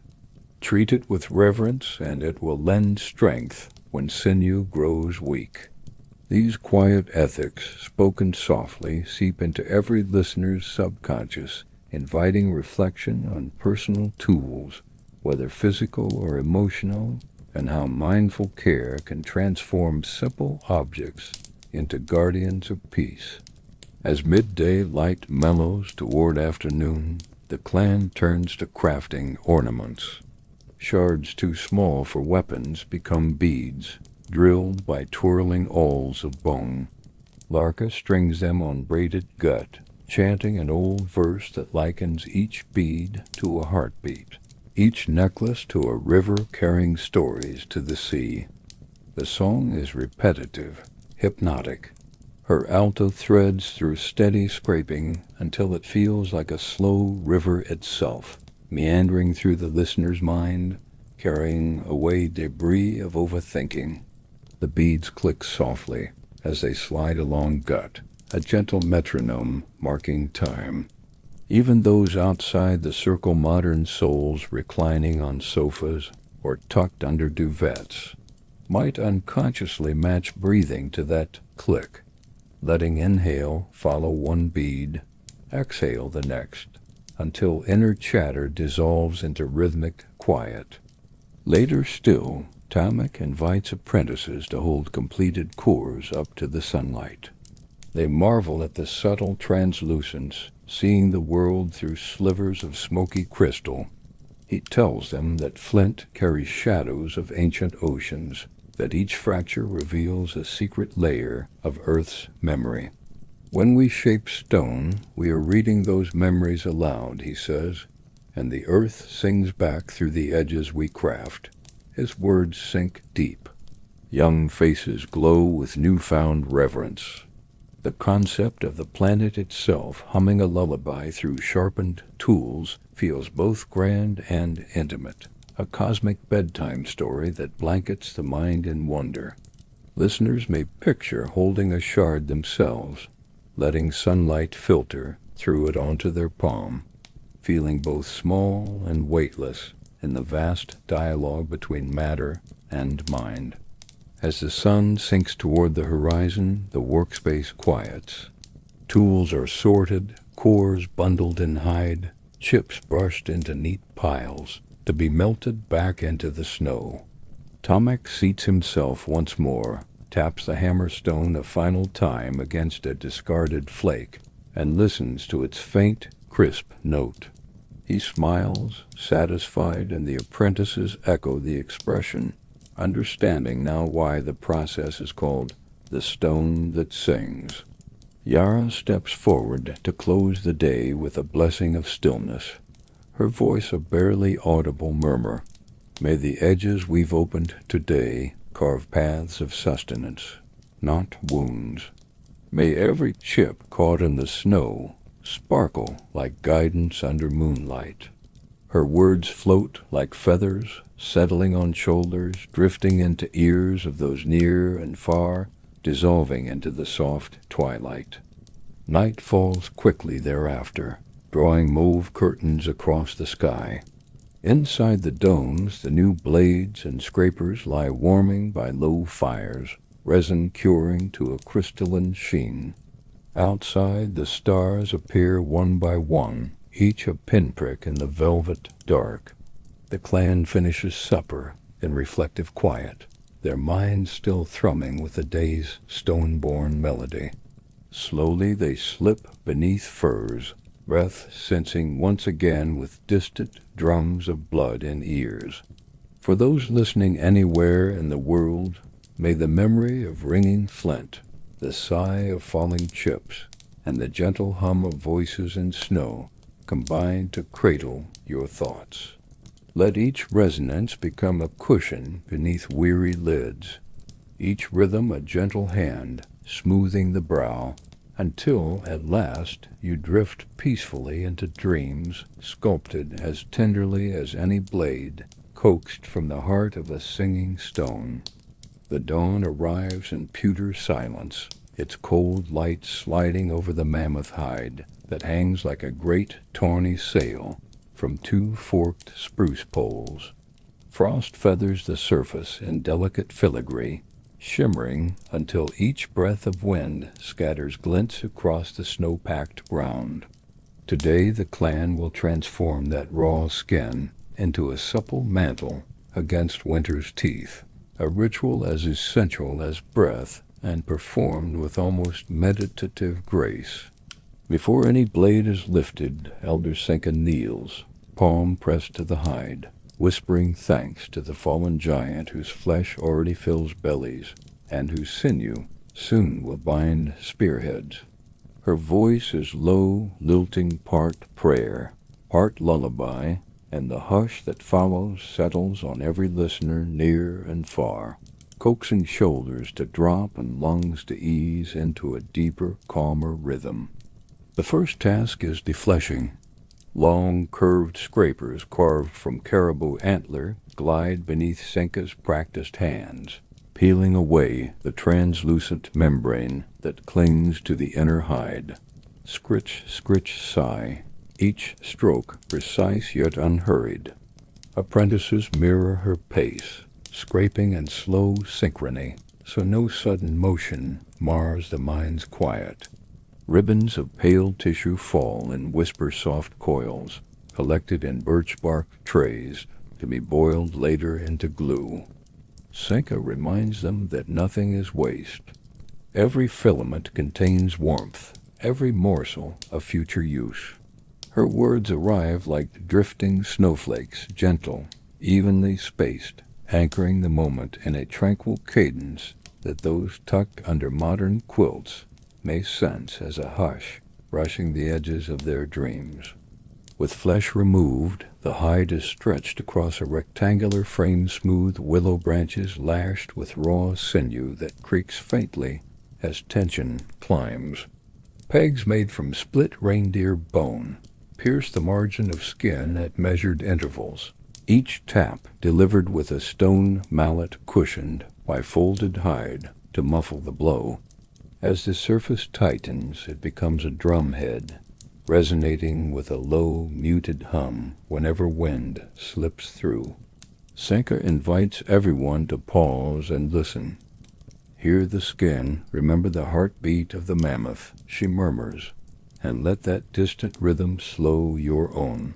Treat it with reverence, and it will lend strength when sinew grows weak. These quiet ethics, spoken softly, seep into every listener's subconscious, inviting reflection on personal tools, whether physical or emotional, and how mindful care can transform simple objects into guardians of peace. As midday light mellows toward afternoon, the clan turns to crafting ornaments. Shards too small for weapons become beads, drilled by twirling awls of bone. Larka strings them on braided gut, chanting an old verse that likens each bead to a heartbeat, each necklace to a river carrying stories to the sea. The song is repetitive, hypnotic. Her alto threads through steady scraping until it feels like a slow river itself, meandering through the listener's mind, carrying away debris of overthinking. The beads click softly as they slide along gut, a gentle metronome marking time. Even those outside the circle, modern souls reclining on sofas or tucked under duvets, might unconsciously match breathing to that click, letting inhale follow one bead, exhale the next, until inner chatter dissolves into rhythmic quiet. Later still, Tamak invites apprentices to hold completed cores up to the sunlight. They marvel at the subtle translucence, seeing the world through slivers of smoky crystal. He tells them that flint carries shadows of ancient oceans, that each fracture reveals a secret layer of Earth's memory. When we shape stone, we are reading those memories aloud, he says, and the earth sings back through the edges we craft. His words sink deep. Young faces glow with newfound reverence. The concept of the planet itself humming a lullaby through sharpened tools feels both grand and intimate, a cosmic bedtime story that blankets the mind in wonder. Listeners may picture holding a shard themselves, letting sunlight filter through it onto their palm, feeling both small and weightless in the vast dialogue between matter and mind. As the sun sinks toward the horizon, the workspace quiets. Tools are sorted, cores bundled in hide, chips brushed into neat piles, to be melted back into the snow. Tamak seats himself once more, taps the hammerstone a final time against a discarded flake, and listens to its faint, crisp note. He smiles, satisfied, and the apprentices echo the expression, understanding now why the process is called the stone that sings. Yara steps forward to close the day with a blessing of stillness, her voice a barely audible murmur. May the edges we've opened today carve paths of sustenance, not wounds. May every chip caught in the snow sparkle like guidance under moonlight. Her words float like feathers, settling on shoulders, drifting into ears of those near and far, dissolving into the soft twilight. Night falls quickly thereafter, drawing mauve curtains across the sky. Inside the domes, the new blades and scrapers lie warming by low fires, resin curing to a crystalline sheen. Outside, the stars appear one by one, each a pinprick in the velvet dark. The clan finishes supper in reflective quiet, their minds still thrumming with the day's stone-born melody. Slowly they slip beneath furs, breath sensing once again with distant drums of blood in ears. For those listening anywhere in the world, may the memory of ringing flint, the sigh of falling chips, and the gentle hum of voices in snow combine to cradle your thoughts. Let each resonance become a cushion beneath weary lids, each rhythm a gentle hand smoothing the brow, until at last you drift peacefully into dreams sculpted as tenderly as any blade coaxed from the heart of a singing stone. The dawn arrives in pewter silence, its cold light sliding over the mammoth hide that hangs like a great tawny sail from two forked spruce poles. Frost feathers the surface in delicate filigree, shimmering until each breath of wind scatters glints across the snow-packed ground. Today the clan will transform that raw skin into a supple mantle against winter's teeth, a ritual as essential as breath and performed with almost meditative grace. Before any blade is lifted, Elder Senka kneels, palm pressed to the hide, whispering thanks to the fallen giant whose flesh already fills bellies and whose sinew soon will bind spearheads. Her voice is low, lilting part prayer, part lullaby, and the hush that follows settles on every listener near and far, coaxing shoulders to drop and lungs to ease into a deeper, calmer rhythm. The first task is defleshing. Long, curved scrapers carved from caribou antler glide beneath Senka's practiced hands, peeling away the translucent membrane that clings to the inner hide. Scritch, scritch, sigh, each stroke precise yet unhurried. Apprentices mirror her pace, scraping in slow synchrony, so no sudden motion mars the mind's quiet. Ribbons of pale tissue fall in whisper-soft coils, collected in birch bark trays to be boiled later into glue. Senka reminds them that nothing is waste. Every filament contains warmth, every morsel of future use. Her words arrive like drifting snowflakes, gentle, evenly spaced, anchoring the moment in a tranquil cadence that those tucked under modern quilts may sense as a hush brushing the edges of their dreams. With flesh removed, the hide is stretched across a rectangular frame-smooth willow branches lashed with raw sinew that creaks faintly as tension climbs. Pegs made from split reindeer bone pierce the margin of skin at measured intervals, each tap delivered with a stone mallet cushioned by folded hide to muffle the blow. As the surface tightens, it becomes a drumhead, resonating with a low, muted hum whenever wind slips through. Senka invites everyone to pause and listen. Hear the skin, remember the heartbeat of the mammoth, she murmurs, and let that distant rhythm slow your own.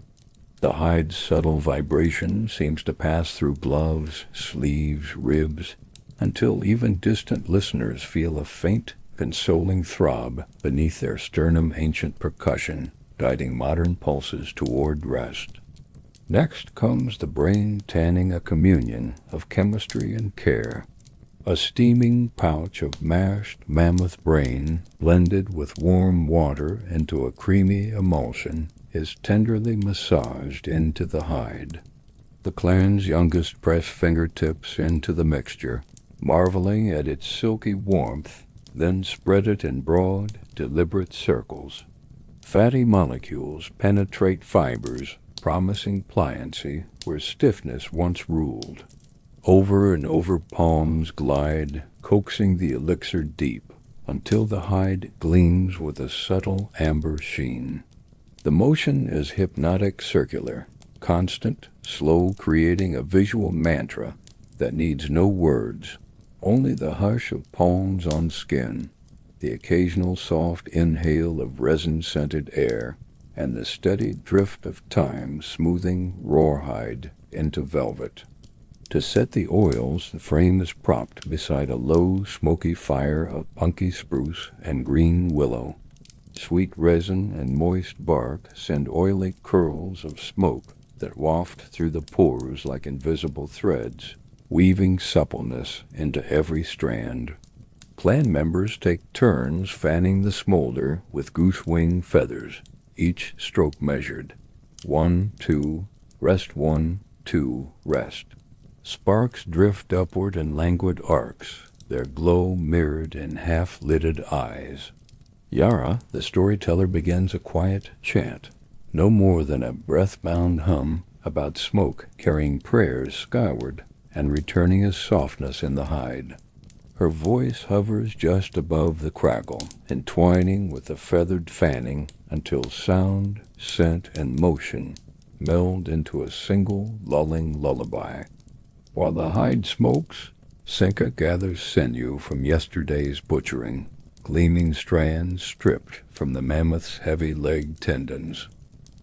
The hide's subtle vibration seems to pass through gloves, sleeves, ribs, until even distant listeners feel a faint, consoling throb beneath their sternum ancient percussion, guiding modern pulses toward rest. Next comes the brain tanning a communion of chemistry and care. A steaming pouch of mashed mammoth brain, blended with warm water into a creamy emulsion, is tenderly massaged into the hide. The clan's youngest press fingertips into the mixture, marveling at its silky warmth, then spread it in broad, deliberate circles. Fatty molecules penetrate fibers, promising pliancy where stiffness once ruled. Over and over palms glide, coaxing the elixir deep, until the hide gleams with a subtle amber sheen. The motion is hypnotic circular, constant, slow, creating a visual mantra that needs no words, only the hush of palms on skin, the occasional soft inhale of resin-scented air, and the steady drift of time smoothing rawhide into velvet. To set the oils, the frame is propped beside a low, smoky fire of punky spruce and green willow. Sweet resin and moist bark send oily curls of smoke that waft through the pores like invisible threads, weaving suppleness into every strand. Clan members take turns fanning the smolder with goose-wing feathers, each stroke measured. 1, 2, rest 1, 2, rest. Sparks drift upward in languid arcs, their glow mirrored in half-lidded eyes. Yara, the storyteller, begins a quiet chant, no more than a breath-bound hum about smoke carrying prayers skyward and returning as softness in the hide. Her voice hovers just above the crackle, entwining with the feathered fanning until sound, scent, and motion meld into a single lulling lullaby. While the hide smokes, Senka gathers sinew from yesterday's butchering, gleaming strands stripped from the mammoth's heavy-legged tendons.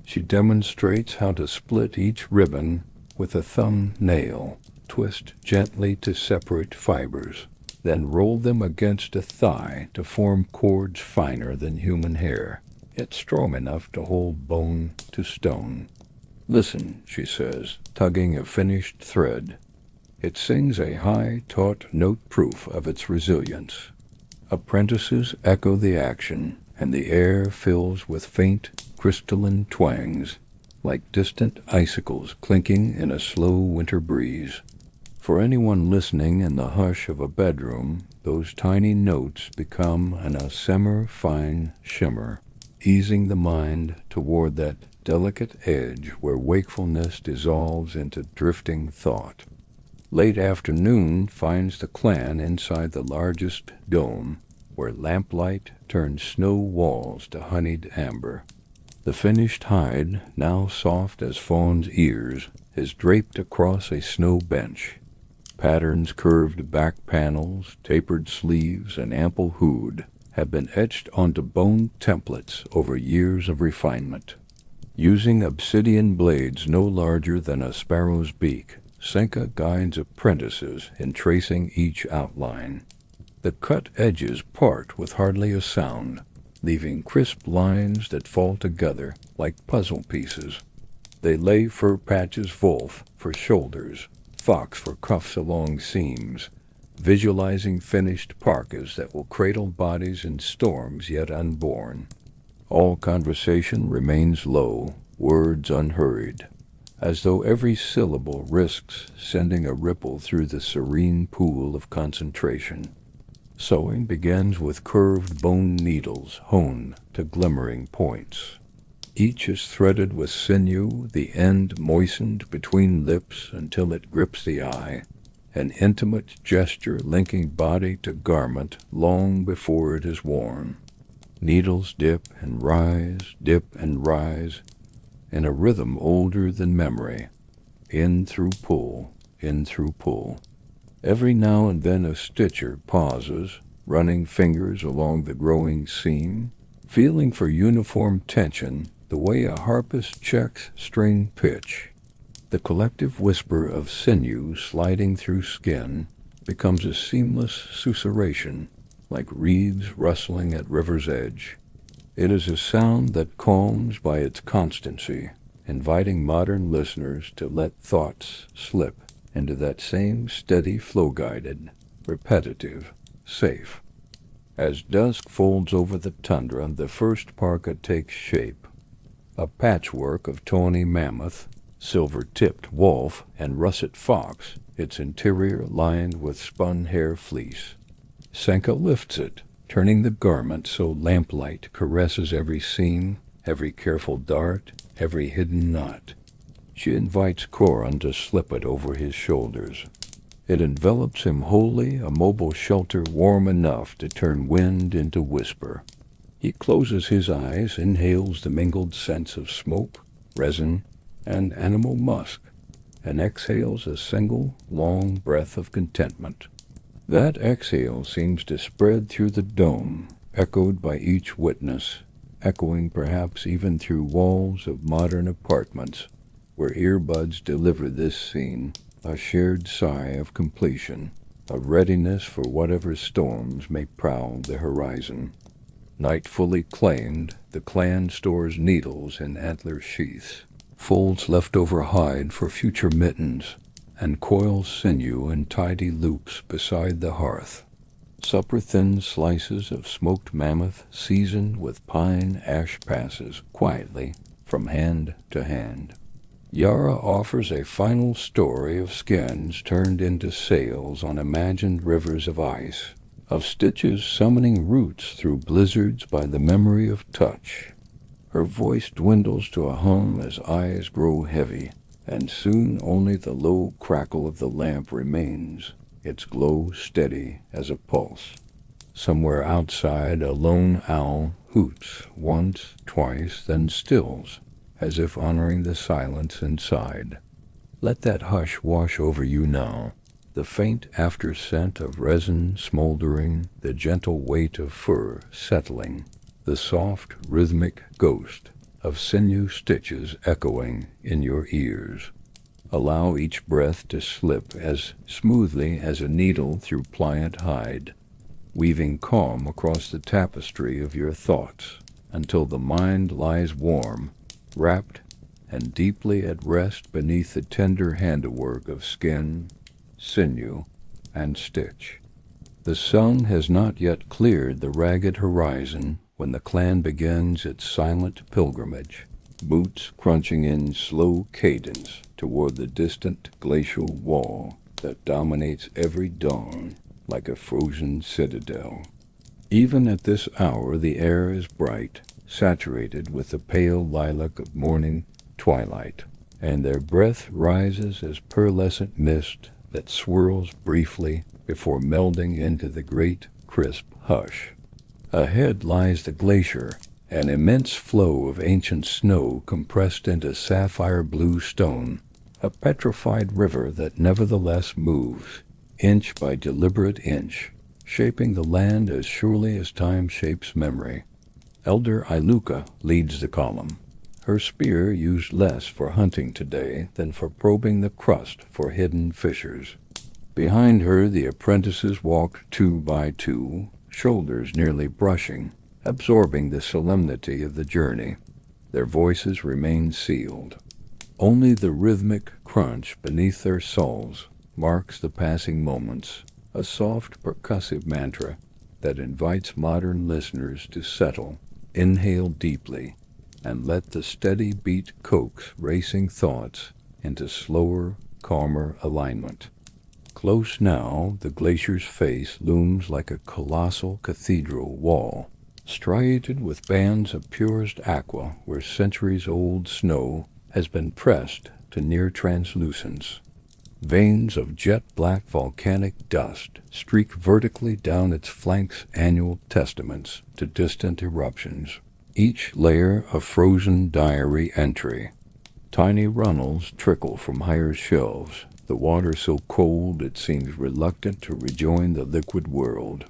She demonstrates how to split each ribbon with a thumb nail, twist gently to separate fibers, then roll them against a thigh to form cords finer than human hair, yet strong enough to hold bone to stone. "Listen," she says, tugging a finished thread. It sings a high, taut note proof of its resilience. Apprentices echo the action, and the air fills with faint, crystalline twangs, like distant icicles clinking in a slow winter breeze. For anyone listening in the hush of a bedroom, those tiny notes become an fine shimmer, easing the mind toward that delicate edge where wakefulness dissolves into drifting thought. Late afternoon finds the clan inside the largest dome, where lamplight turns snow walls to honeyed amber. The finished hide, now soft as fawn's ears, is draped across a snow bench. Patterns, curved back panels, tapered sleeves, and ample hood have been etched onto bone templates over years of refinement. Using obsidian blades no larger than a sparrow's beak, Senka guides apprentices in tracing each outline. The cut edges part with hardly a sound, leaving crisp lines that fall together like puzzle pieces. They lay fur patches wolf for shoulders, fox for cuffs along seams, visualizing finished parkas that will cradle bodies in storms yet unborn. All conversation remains low, words unhurried, as though every syllable risks sending a ripple through the serene pool of concentration. Sewing begins with curved bone needles honed to glimmering points. Each is threaded with sinew, the end moistened between lips until it grips the eye, an intimate gesture linking body to garment long before it is worn. Needles dip and rise, in a rhythm older than memory, in through pull, in through pull. Every now and then a stitcher pauses, running fingers along the growing seam, feeling for uniform tension the way a harpist checks string pitch. The collective whisper of sinew sliding through skin becomes a seamless susurration, like reeds rustling at river's edge. It is a sound that calms by its constancy, inviting modern listeners to let thoughts slip into that same steady flow-guided, repetitive, safe. As dusk folds over the tundra, the first parka takes shape, a patchwork of tawny mammoth, silver-tipped wolf, and russet fox, its interior lined with spun hair fleece. Senka lifts it, turning the garment so lamplight caresses every seam, every careful dart, every hidden knot. She invites Koran to slip it over his shoulders. It envelops him wholly, a mobile shelter warm enough to turn wind into whisper. He closes his eyes, inhales the mingled scents of smoke, resin, and animal musk, and exhales a single, long breath of contentment. That exhale seems to spread through the dome, echoed by each witness, echoing perhaps even through walls of modern apartments, where earbuds deliver this scene, a shared sigh of completion, a readiness for whatever storms may prowl the horizon. Night fully claimed, the clan stores needles in antler sheaths, folds leftover hide for future mittens, and coils sinew in tidy loops beside the hearth. Supper-thin slices of smoked mammoth seasoned with pine ash passes quietly from hand to hand. Yara offers a final story of skins turned into sails on imagined rivers of ice, of stitches summoning roots through blizzards by the memory of touch. Her voice dwindles to a hum as eyes grow heavy, and soon only the low crackle of the lamp remains, its glow steady as a pulse. Somewhere outside, a lone owl hoots once, twice, then stills, as if honoring the silence inside. Let that hush wash over you now, the faint after-scent of resin smoldering, the gentle weight of fur settling, the soft, rhythmic ghost of sinew stitches echoing in your ears. Allow each breath to slip as smoothly as a needle through pliant hide, weaving calm across the tapestry of your thoughts until the mind lies warm, wrapped, and deeply at rest beneath the tender handiwork of skin, sinew, and stitch. The sun has not yet cleared the ragged horizon when the clan begins its silent pilgrimage, boots crunching in slow cadence toward the distant glacial wall that dominates every dawn like a frozen citadel. Even at this hour the air is bright, saturated with the pale lilac of morning twilight, and their breath rises as pearlescent mist that swirls briefly before melding into the great crisp hush. Ahead lies the glacier, an immense flow of ancient snow compressed into sapphire blue stone, a petrified river that nevertheless moves, inch by deliberate inch, shaping the land as surely as time shapes memory. Elder Iluka leads the column, her spear used less for hunting today than for probing the crust for hidden fissures. Behind her the apprentices walk 2 by 2, shoulders nearly brushing, absorbing the solemnity of the journey. Their voices remain sealed. Only the rhythmic crunch beneath their soles marks the passing moments, a soft percussive mantra that invites modern listeners to settle, inhale deeply, and let the steady beat coax racing thoughts into slower, calmer alignment. Close now, the glacier's face looms like a colossal cathedral wall, striated with bands of purest aqua where centuries-old snow has been pressed to near translucence. Veins of jet-black volcanic dust streak vertically down its flanks, annual testaments to distant eruptions, each layer a frozen diary entry. Tiny runnels trickle from higher shelves, the water so cold it seems reluctant to rejoin the liquid world.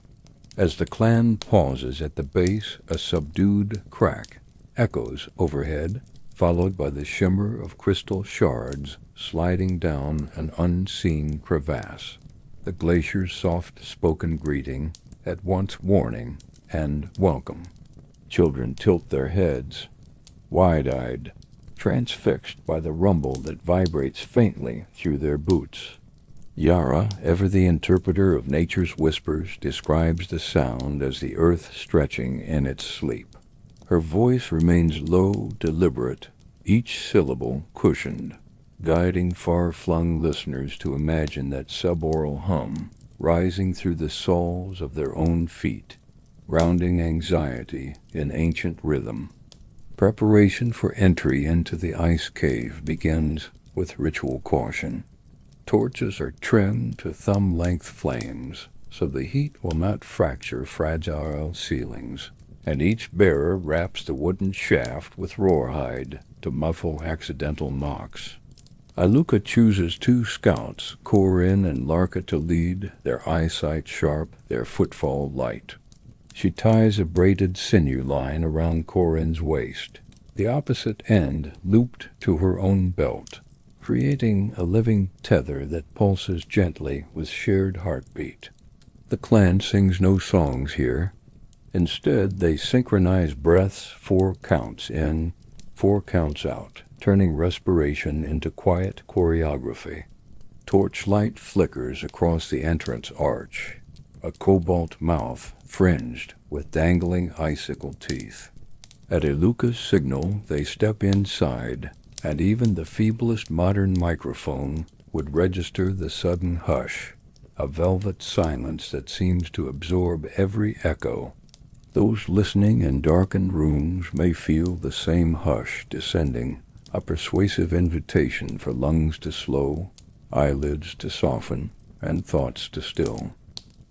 As the clan pauses at the base, a subdued crack echoes overhead, followed by the shimmer of crystal shards sliding down an unseen crevasse. The glacier's soft-spoken greeting, at once warning and welcome. Children tilt their heads, wide-eyed, transfixed by the rumble that vibrates faintly through their boots. Yara, ever the interpreter of nature's whispers, describes the sound as the earth stretching in its sleep. Her voice remains low, deliberate, each syllable cushioned, guiding far-flung listeners to imagine that suboral hum rising through the soles of their own feet, grounding anxiety in ancient rhythm. Preparation for entry into the ice cave begins with ritual caution. Torches are trimmed to thumb-length flames, so the heat will not fracture fragile ceilings, and each bearer wraps the wooden shaft with rawhide to muffle accidental knocks. Iluka chooses 2 scouts, Corin and Larka, to lead, their eyesight sharp, their footfall light. She ties a braided sinew line around Corin's waist, the opposite end looped to her own belt, creating a living tether that pulses gently with shared heartbeat. The clan sings no songs here. Instead, they synchronize breaths 4 counts in, 4 counts out, turning respiration into quiet choreography. Torchlight flickers across the entrance arch, a cobalt mouth fringed with dangling icicle teeth. At Iluka's signal, they step inside, and even the feeblest modern microphone would register the sudden hush, a velvet silence that seems to absorb every echo. Those listening in darkened rooms may feel the same hush descending, a persuasive invitation for lungs to slow, eyelids to soften, and thoughts to still.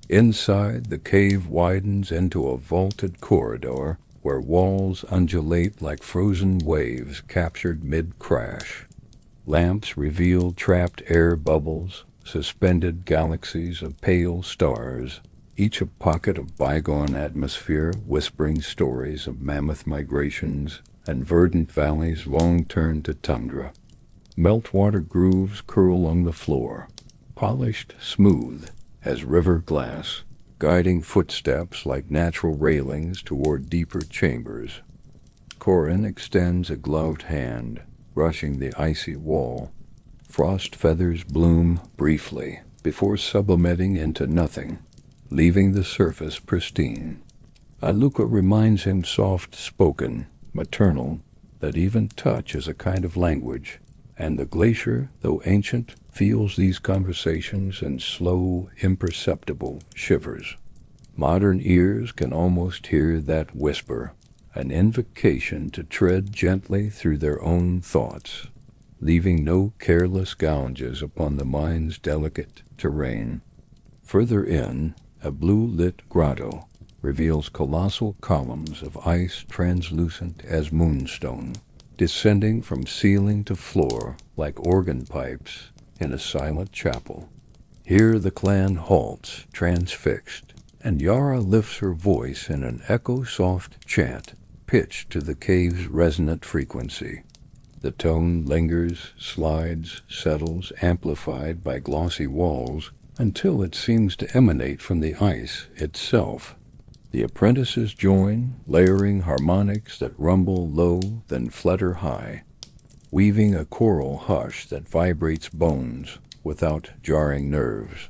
Inside, the cave widens into a vaulted corridor where walls undulate like frozen waves captured mid-crash. Lamps reveal trapped air bubbles, suspended galaxies of pale stars, each a pocket of bygone atmosphere whispering stories of mammoth migrations and verdant valleys long turned to tundra. Meltwater grooves curl along the floor, polished smooth as river glass, guiding footsteps like natural railings toward deeper chambers. Corin extends a gloved hand, brushing the icy wall. Frost feathers bloom briefly before sublimating into nothing, leaving the surface pristine. Iluka reminds him soft-spoken, maternal, that even touch is a kind of language, and the glacier, though ancient, feels these conversations in slow, imperceptible shivers. Modern ears can almost hear that whisper, an invocation to tread gently through their own thoughts, leaving no careless gouges upon the mind's delicate terrain. Further in, a blue-lit grotto reveals colossal columns of ice translucent as moonstone, descending from ceiling to floor like organ pipes in a silent chapel. Here the clan halts, transfixed, and Yara lifts her voice in an echo-soft chant pitched to the cave's resonant frequency. The tone lingers, slides, settles, amplified by glossy walls, until it seems to emanate from the ice itself. The apprentices join, layering harmonics that rumble low, then flutter high, weaving a choral hush that vibrates bones without jarring nerves.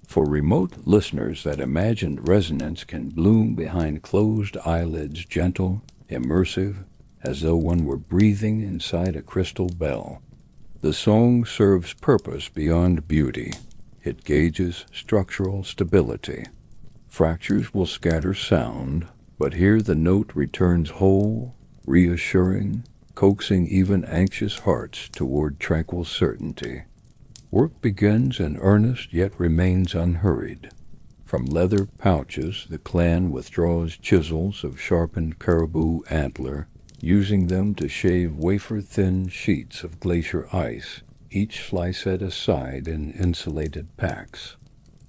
For remote listeners, that imagined resonance can bloom behind closed eyelids, gentle, immersive, as though one were breathing inside a crystal bell. The song serves purpose beyond beauty. It gauges structural stability. Fractures will scatter sound, but here the note returns whole, reassuring, coaxing even anxious hearts toward tranquil certainty. Work begins in earnest yet remains unhurried. From leather pouches the clan withdraws chisels of sharpened caribou antler, using them to shave wafer-thin sheets of glacier ice, each slice set aside in insulated packs.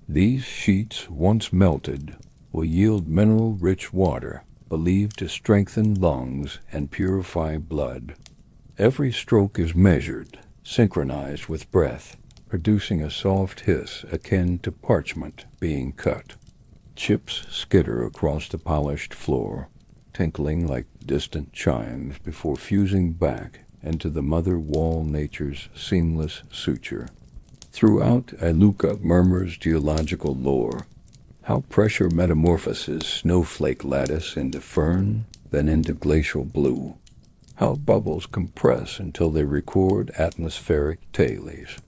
These sheets, once melted, will yield mineral-rich water, believed to strengthen lungs and purify blood. Every stroke is measured, synchronized with breath, producing a soft hiss akin to parchment being cut. Chips skitter across the polished floor, tinkling like distant chimes before fusing back into the mother wall nature's seamless suture. Throughout, Iluka murmurs geological lore, how pressure metamorphoses snowflake lattice into fern, then into glacial blue, how bubbles compress until they record atmospheric tailies,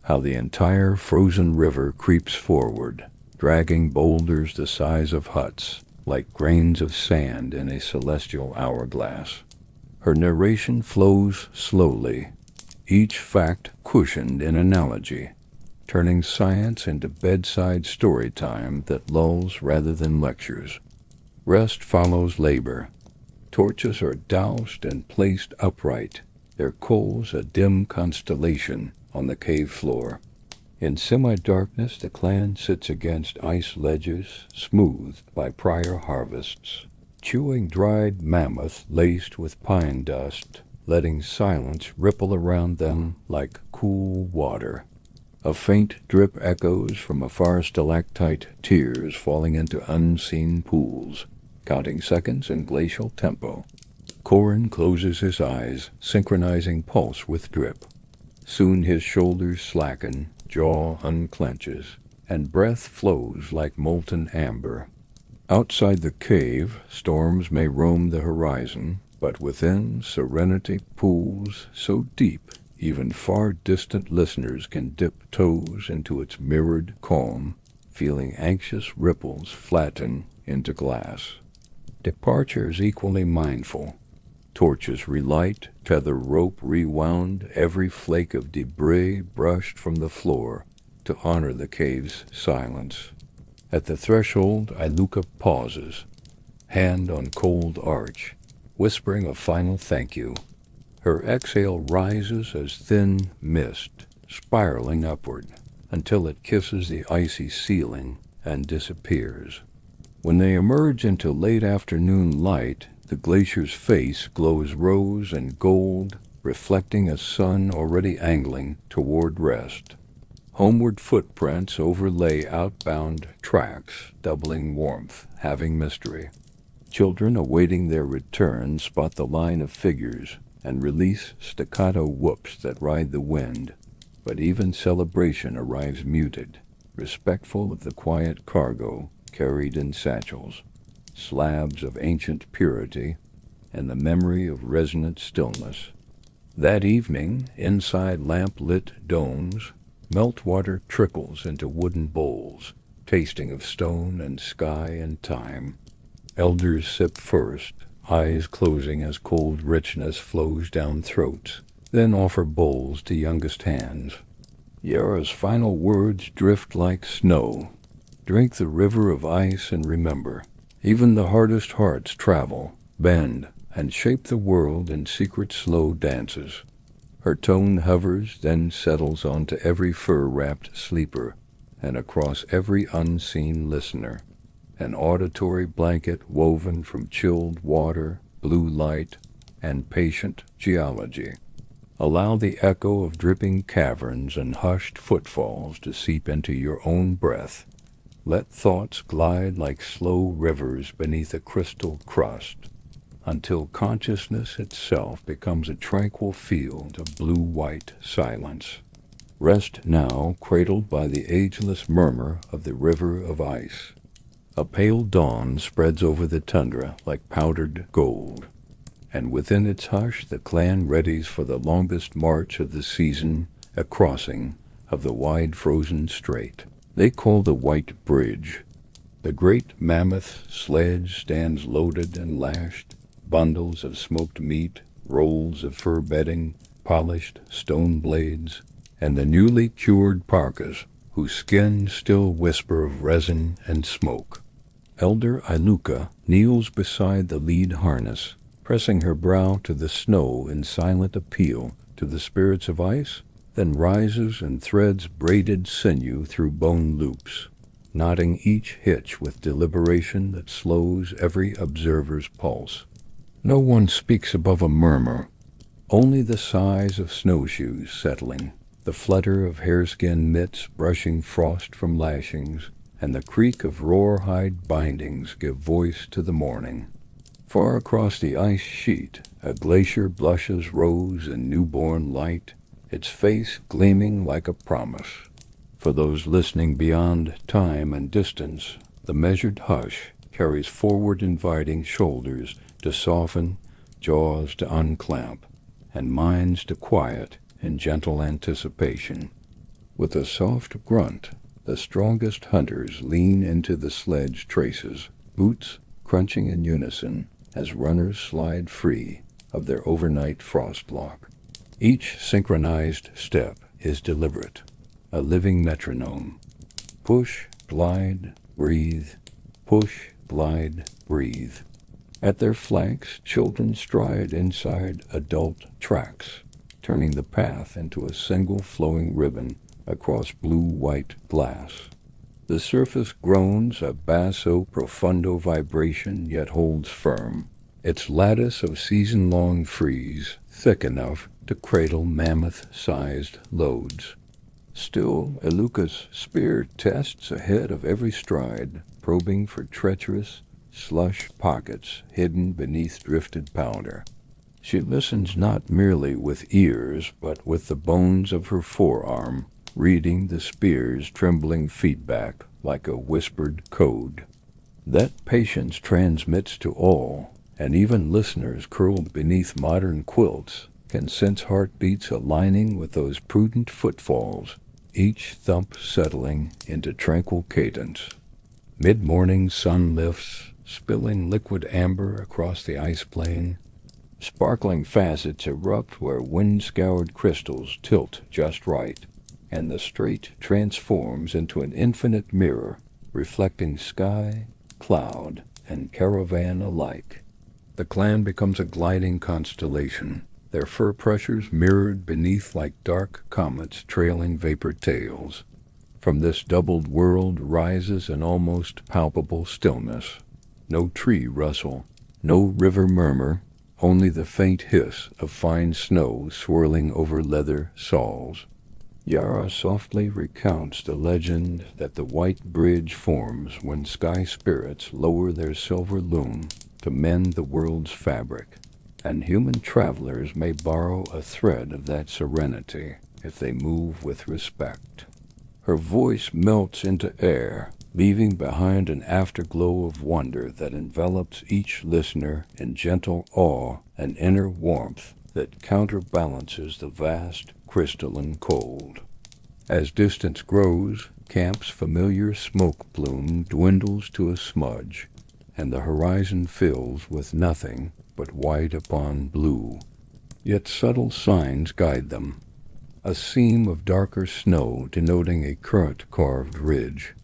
how the entire frozen river creeps forward, dragging boulders the size of huts, like grains of sand in a celestial hourglass. Her narration flows slowly, each fact cushioned in analogy, turning science into bedside story time that lulls rather than lectures. Rest follows labor. Torches are doused and placed upright, their coals a dim constellation on the cave floor. In semi-darkness, the clan sits against ice ledges smoothed by prior harvests, chewing dried mammoth laced with pine dust, letting silence ripple around them like cool water. A faint drip echoes from afar, stalactite tears falling into unseen pools, counting seconds in glacial tempo. Corin closes his eyes, synchronizing pulse with drip. Soon his shoulders slacken, jaw unclenches, and breath flows like molten amber. Outside the cave, storms may roam the horizon, but within, serenity pools so deep even far distant listeners can dip toes into its mirrored calm, feeling anxious ripples flatten into glass. Departure is equally mindful. Torches relight, tether rope rewound, every flake of debris brushed from the floor, to honor the cave's silence. At the threshold, Iluka pauses, hand on cold arch, whispering a final thank you. Her exhale rises as thin mist, spiraling upward, until it kisses the icy ceiling and disappears. When they emerge into late afternoon light, the glacier's face glows rose and gold, reflecting a sun already angling toward rest. Homeward footprints overlay outbound tracks, doubling warmth, having mystery. Children awaiting their return spot the line of figures and release staccato whoops that ride the wind, but even celebration arrives muted, respectful of the quiet cargo carried in satchels, slabs of ancient purity, and the memory of resonant stillness. That evening, inside lamp-lit domes, meltwater trickles into wooden bowls, tasting of stone and sky and time. Elders sip first, eyes closing as cold richness flows down throats, then offer bowls to youngest hands. Yara's final words drift like snow. Drink the river of ice and remember, even the hardest hearts travel, bend, and shape the world in secret slow dances. Her tone hovers, then settles onto every fur-wrapped sleeper and across every unseen listener. An auditory blanket woven from chilled water, blue light, and patient geology. Allow the echo of dripping caverns and hushed footfalls to seep into your own breath. Let thoughts glide like slow rivers beneath a crystal crust, until consciousness itself becomes a tranquil field of blue-white silence. Rest now, cradled by the ageless murmur of the river of ice. A pale dawn spreads over the tundra like powdered gold, and within its hush the clan readies for the longest march of the season, a crossing of the wide frozen strait they call the White Bridge. The great mammoth sledge stands loaded and lashed, bundles of smoked meat, rolls of fur bedding, polished stone blades, and the newly cured parkas, whose skins still whisper of resin and smoke. Elder Iluka kneels beside the lead harness, pressing her brow to the snow in silent appeal to the spirits of ice, then rises and threads braided sinew through bone loops, knotting each hitch with deliberation that slows every observer's pulse. No one speaks above a murmur, only the sighs of snowshoes settling, the flutter of hareskin mitts brushing frost from lashings, and the creak of rawhide bindings give voice to the morning. Far across the ice sheet, a glacier blushes rose in newborn light, its face gleaming like a promise. For those listening beyond time and distance, the measured hush carries forward inviting shoulders to soften, jaws to unclamp, and minds to quiet in gentle anticipation. With a soft grunt, the strongest hunters lean into the sledge traces, boots crunching in unison as runners slide free of their overnight frost lock. Each synchronized step is deliberate, a living metronome. Push, glide, breathe, push, glide, breathe. At their flanks, children stride inside adult tracks, turning the path into a single flowing ribbon across blue-white glass. The surface groans a basso profundo vibration yet holds firm, its lattice of season-long freeze thick enough to cradle mammoth-sized loads. Still, Iluka's spear tests ahead of every stride, probing for treacherous, slush pockets hidden beneath drifted powder. She listens not merely with ears, but with the bones of her forearm, reading the spear's trembling feedback like a whispered code. That patience transmits to all, and even listeners curled beneath modern quilts can sense heartbeats aligning with those prudent footfalls, each thump settling into tranquil cadence. Mid-morning sun lifts, spilling liquid amber across the ice plain. Sparkling facets erupt where wind-scoured crystals tilt just right, and the strait transforms into an infinite mirror, reflecting sky, cloud, and caravan alike. The clan becomes a gliding constellation, their fur pressures mirrored beneath like dark comets trailing vapor tails. From this doubled world rises an almost palpable stillness. No tree rustle, no river murmur, only the faint hiss of fine snow swirling over leather saws. Yara softly recounts the legend that the white bridge forms when sky spirits lower their silver loom to mend the world's fabric, and human travelers may borrow a thread of that serenity if they move with respect. Her voice melts into air, leaving behind an afterglow of wonder that envelops each listener in gentle awe and inner warmth that counterbalances the vast crystalline cold. As distance grows, camp's familiar smoke plume dwindles to a smudge, and the horizon fills with nothing but white upon blue. Yet subtle signs guide them. A seam of darker snow denoting a current-carved ridge.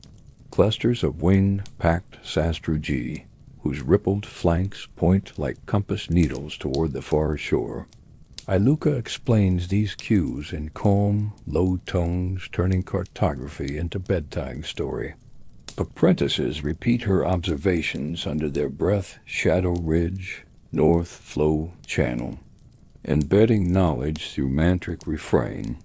Clusters of wind-packed sastrugi, whose rippled flanks point like compass needles toward the far shore. Iluka explains these cues in calm, low tones, turning cartography into bedtime story. Apprentices repeat her observations under their breath Shadow Ridge, North Flow Channel, embedding knowledge through mantric refrain.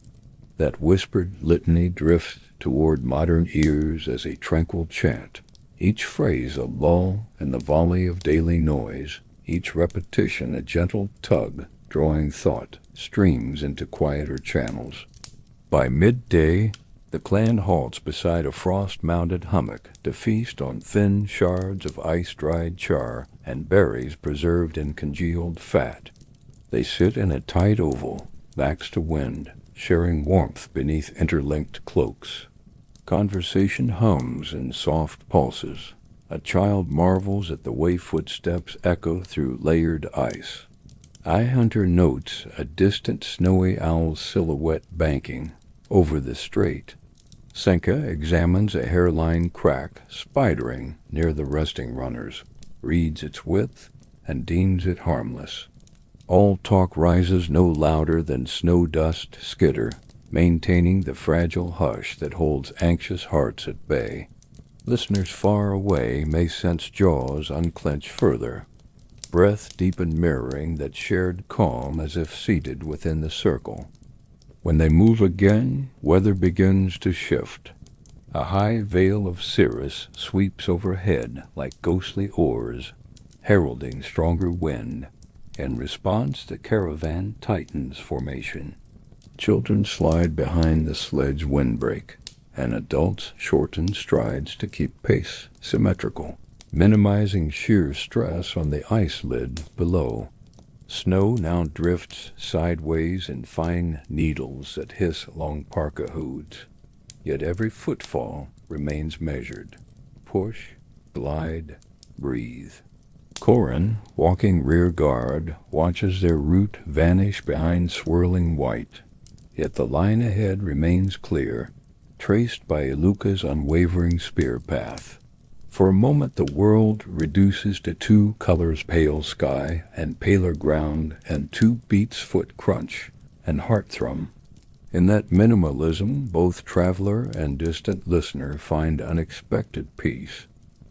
That whispered litany drifts toward modern ears as a tranquil chant, each phrase a lull in the volley of daily noise, each repetition a gentle tug drawing thought streams into quieter channels. By midday, the clan halts beside a frost-mounted hummock to feast on thin shards of ice-dried char and berries preserved in congealed fat. They sit in a tight oval, backs to wind, sharing warmth beneath interlinked cloaks. Conversation hums in soft pulses. A child marvels at the way footsteps echo through layered ice. Eye Hunter notes a distant snowy owl's silhouette banking over the strait. Senka examines a hairline crack spidering near the resting runners, reads its width, and deems it harmless. All talk rises no louder than snow dust skitter, maintaining the fragile hush that holds anxious hearts at bay. Listeners far away may sense jaws unclench further, breath deepen mirroring that shared calm as if seated within the circle. When they move again, weather begins to shift. A high veil of cirrus sweeps overhead like ghostly oars, heralding stronger wind. In response, the caravan tightens formation. Children slide behind the sledge windbreak, and adults shorten strides to keep pace symmetrical, minimizing sheer stress on the ice lid below. Snow now drifts sideways in fine needles that hiss along parka hoods, yet every footfall remains measured. Push, glide, breathe. Corin, walking rear guard, watches their route vanish behind swirling white, yet the line ahead remains clear, traced by Iluka's unwavering spear path. For a moment the world reduces to two colors, pale sky and paler ground, and two beats foot crunch and heart thrum. In that minimalism, both traveler and distant listener find unexpected peace.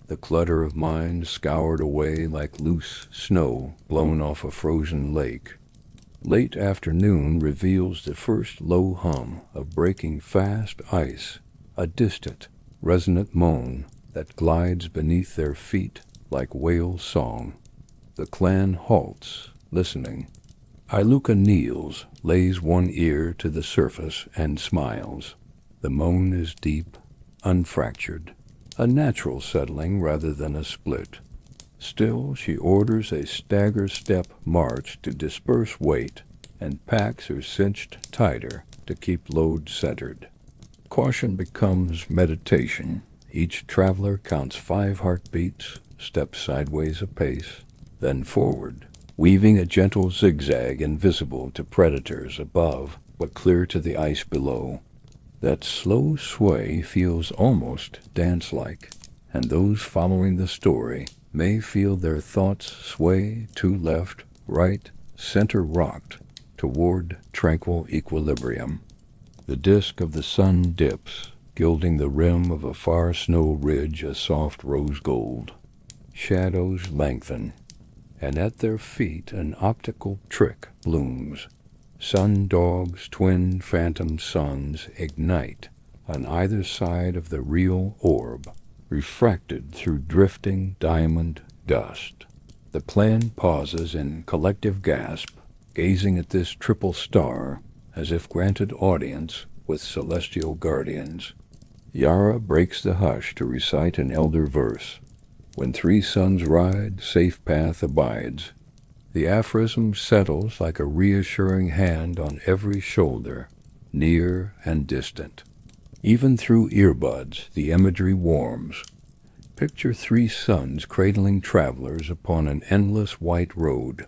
The clutter of mind scoured away like loose snow blown off a frozen lake. Late afternoon reveals the first low hum of breaking fast ice, a distant, resonant moan that glides beneath their feet like whale song. The clan halts, listening. Iluka kneels, lays one ear to the surface, and smiles. The moan is deep, unfractured, a natural settling rather than a split. Still, she orders a stagger-step march to disperse weight and packs her cinched tighter to keep load centered. Caution becomes meditation. Each traveler counts 5 heartbeats, steps sideways a pace, then forward, weaving a gentle zigzag invisible to predators above but clear to the ice below. That slow sway feels almost dance-like, and those following the story may feel their thoughts sway to left, right, center rocked toward tranquil equilibrium. The disk of the sun dips, gilding the rim of a far snow ridge a soft rose gold. Shadows lengthen, and at their feet an optical trick blooms. Sun-dogs, twin phantom suns, ignite on either side of the real orb, refracted through drifting diamond dust. The clan pauses in collective gasp, gazing at this triple star as if granted audience with celestial guardians. Yara breaks the hush to recite an elder verse. When three suns ride, safe path abides. The aphorism settles like a reassuring hand on every shoulder, near and distant. Even through earbuds, the imagery warms. Picture three suns cradling travelers upon an endless white road,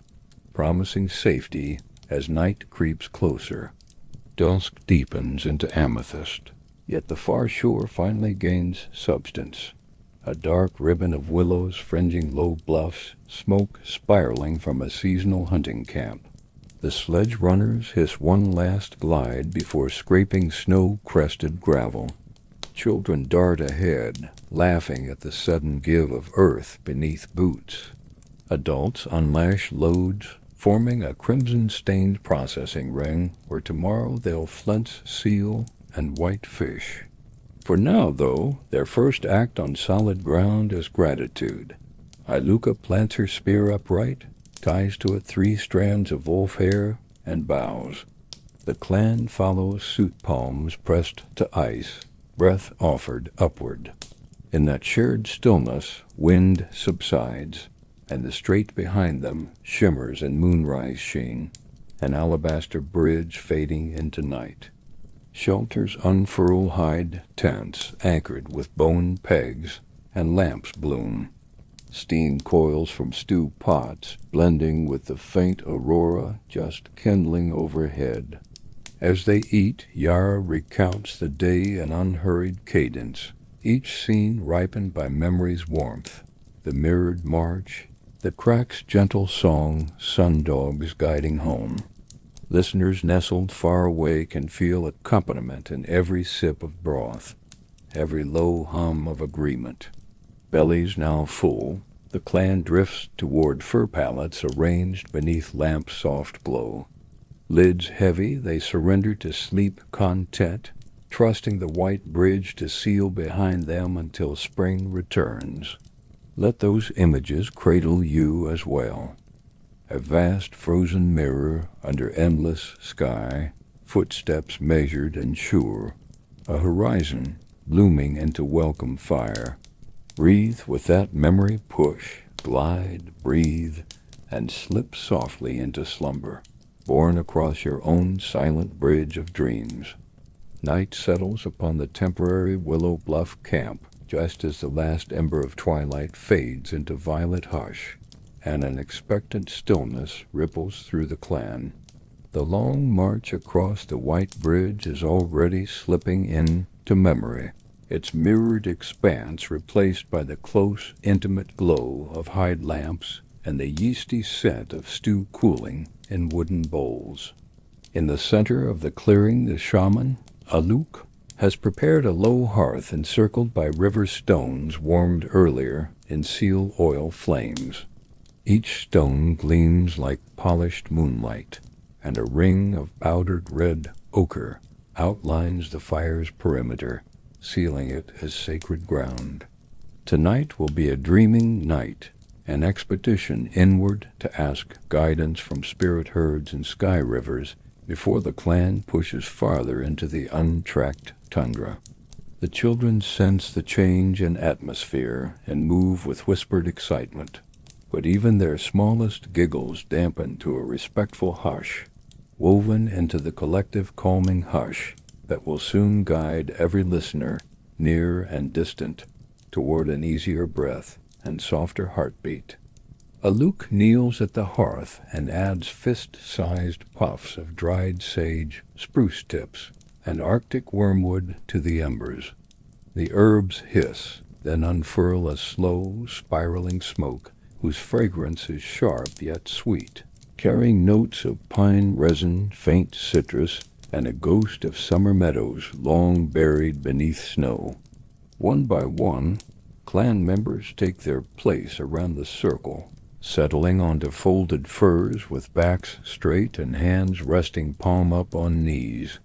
promising safety as night creeps closer. Dusk deepens into amethyst, yet the far shore finally gains substance. A dark ribbon of willows fringing low bluffs, smoke spiraling from a seasonal hunting camp. The sledge runners hiss one last glide before scraping snow-crested gravel. Children dart ahead, laughing at the sudden give of earth beneath boots. Adults unlash loads, forming a crimson-stained processing ring where tomorrow they'll flint seal and white fish. For now, though, their first act on solid ground is gratitude. Iluka plants her spear upright, ties to it 3 strands of wolf hair, and bows. The clan follows suit palms pressed to ice, breath offered upward. In that shared stillness, wind subsides, and the strait behind them shimmers in moonrise sheen, an alabaster bridge fading into night. Shelters unfurl hide tents anchored with bone pegs, and lamps bloom. Steam coils from stew pots, blending with the faint aurora just kindling overhead. As they eat, Yara recounts the day in unhurried cadence, each scene ripened by memory's warmth. The mirrored march, the crack's gentle song, sun-dogs guiding home. Listeners nestled far away can feel accompaniment in every sip of broth, every low hum of agreement. Bellies now full, the clan drifts toward fur pallets arranged beneath lamps' soft glow. Lids heavy, they surrender to sleep content, trusting the white bridge to seal behind them until spring returns. Let those images cradle you as well. A vast frozen mirror under endless sky, footsteps measured and sure, a horizon blooming into welcome fire. Breathe with that memory push, glide, breathe, and slip softly into slumber, borne across your own silent bridge of dreams. Night settles upon the temporary Willow Bluff camp just as the last ember of twilight fades into violet hush, and an expectant stillness ripples through the clan. The long march across the white bridge is already slipping into memory, its mirrored expanse replaced by the close, intimate glow of hide lamps and the yeasty scent of stew cooling in wooden bowls. In the center of the clearing, the shaman, Aluk, has prepared a low hearth encircled by river stones warmed earlier in seal oil flames. Each stone gleams like polished moonlight, and a ring of powdered red ochre outlines the fire's perimeter, sealing it as sacred ground. Tonight will be a dreaming night, an expedition inward to ask guidance from spirit herds and sky rivers before the clan pushes farther into the untracked tundra. The children sense the change in atmosphere and move with whispered excitement, but even their smallest giggles dampen to a respectful hush, woven into the collective calming hush that will soon guide every listener, near and distant, toward an easier breath and softer heartbeat. Aluk kneels at the hearth and adds fist-sized puffs of dried sage spruce tips and Arctic wormwood to the embers. The herbs hiss, then unfurl a slow, spiraling smoke whose fragrance is sharp yet sweet, carrying notes of pine resin, faint citrus, and a ghost of summer meadows long buried beneath snow. One by one, clan members take their place around the circle, settling onto folded furs with backs straight and hands resting palm up on knees.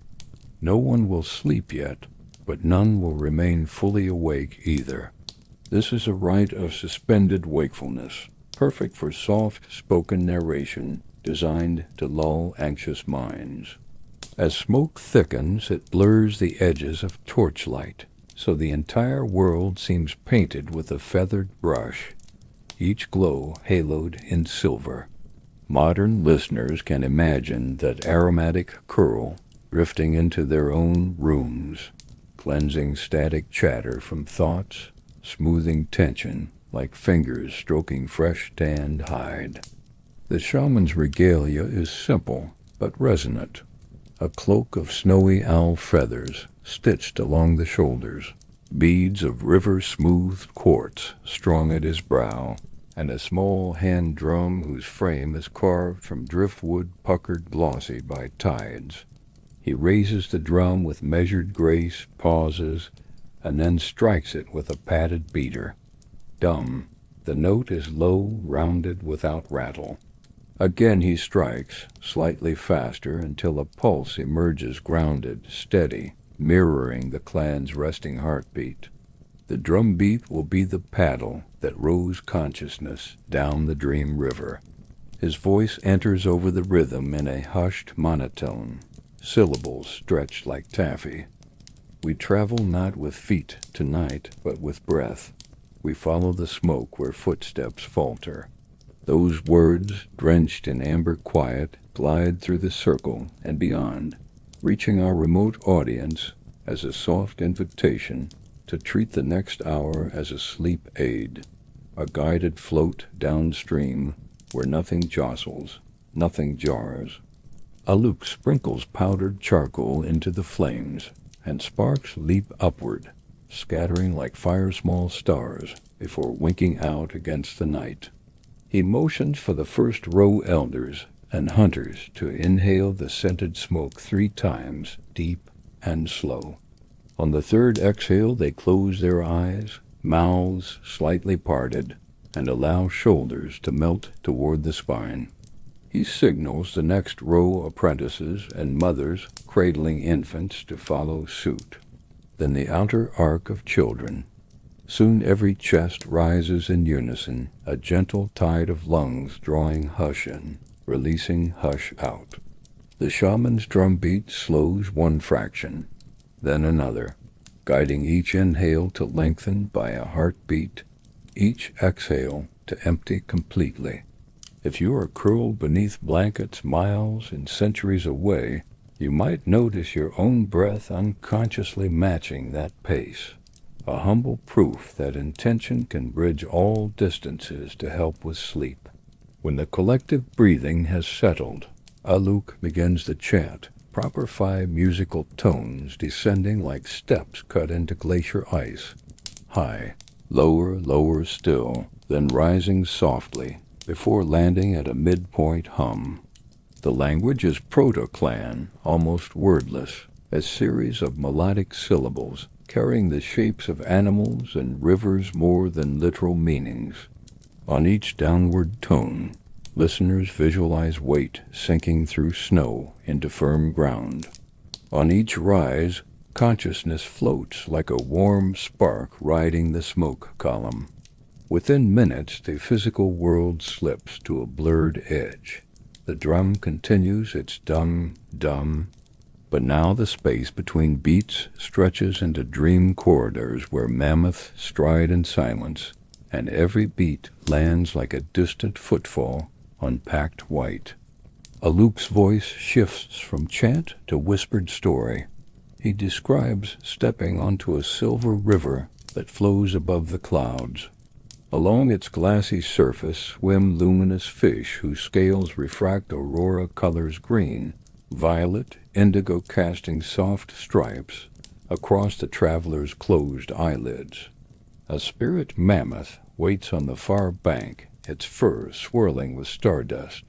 No one will sleep yet, but none will remain fully awake either. This is a rite of suspended wakefulness, perfect for soft-spoken narration designed to lull anxious minds. As smoke thickens, it blurs the edges of torchlight, so the entire world seems painted with a feathered brush, each glow haloed in silver. Modern listeners can imagine that aromatic curl drifting into their own rooms, cleansing static chatter from thoughts, smoothing tension like fingers stroking fresh tanned hide. The shaman's regalia is simple but resonant. A cloak of snowy owl feathers stitched along the shoulders, beads of river-smoothed quartz strung at his brow, and a small hand drum whose frame is carved from driftwood puckered glossy by tides. He raises the drum with measured grace, pauses, and then strikes it with a padded beater. Dumb, the note is low, rounded, without rattle. Again he strikes, slightly faster, until a pulse emerges grounded, steady, mirroring the clan's resting heartbeat. The drum beat will be the paddle that rows consciousness down the dream river. His voice enters over the rhythm in a hushed monotone, syllables stretched like taffy. We travel not with feet tonight, but with breath. We follow the smoke where footsteps falter. Those words, drenched in amber quiet, glide through the circle and beyond, reaching our remote audience as a soft invitation to treat the next hour as a sleep aid, a guided float downstream where nothing jostles, nothing jars. Aluk sprinkles powdered charcoal into the flames, and sparks leap upward, scattering like fire-small stars before winking out against the night. He motions for the first row elders and hunters to inhale the scented smoke 3 times, deep and slow. On the third exhale they close their eyes, mouths slightly parted, and allow shoulders to melt toward the spine. He signals the next row apprentices and mothers cradling infants to follow suit. Then the outer arc of children. Soon every chest rises in unison, a gentle tide of lungs drawing hush in, releasing hush out. The shaman's drumbeat slows 1 fraction, then another, guiding each inhale to lengthen by a heartbeat, each exhale to empty completely. If you are curled beneath blankets miles and centuries away, you might notice your own breath unconsciously matching that pace. A humble proof that intention can bridge all distances to help with sleep. When the collective breathing has settled, Aluk begins the chant, proper 5 musical tones descending like steps cut into glacier ice. High, lower, lower still, then rising softly, before landing at a midpoint hum. The language is proto-clan, almost wordless, a series of melodic syllables, carrying the shapes of animals and rivers more than literal meanings. On each downward tone, listeners visualize weight sinking through snow into firm ground. On each rise, consciousness floats like a warm spark riding the smoke column. Within minutes, the physical world slips to a blurred edge. The drum continues its dum-dum, but now the space between beats stretches into dream corridors where mammoths stride in silence, and every beat lands like a distant footfall on packed white. Aluk's voice shifts from chant to whispered story. He describes stepping onto a silver river that flows above the clouds. Along its glassy surface swim luminous fish whose scales refract aurora colors green, violet indigo casting soft stripes across the traveler's closed eyelids. A spirit mammoth waits on the far bank, its fur swirling with stardust.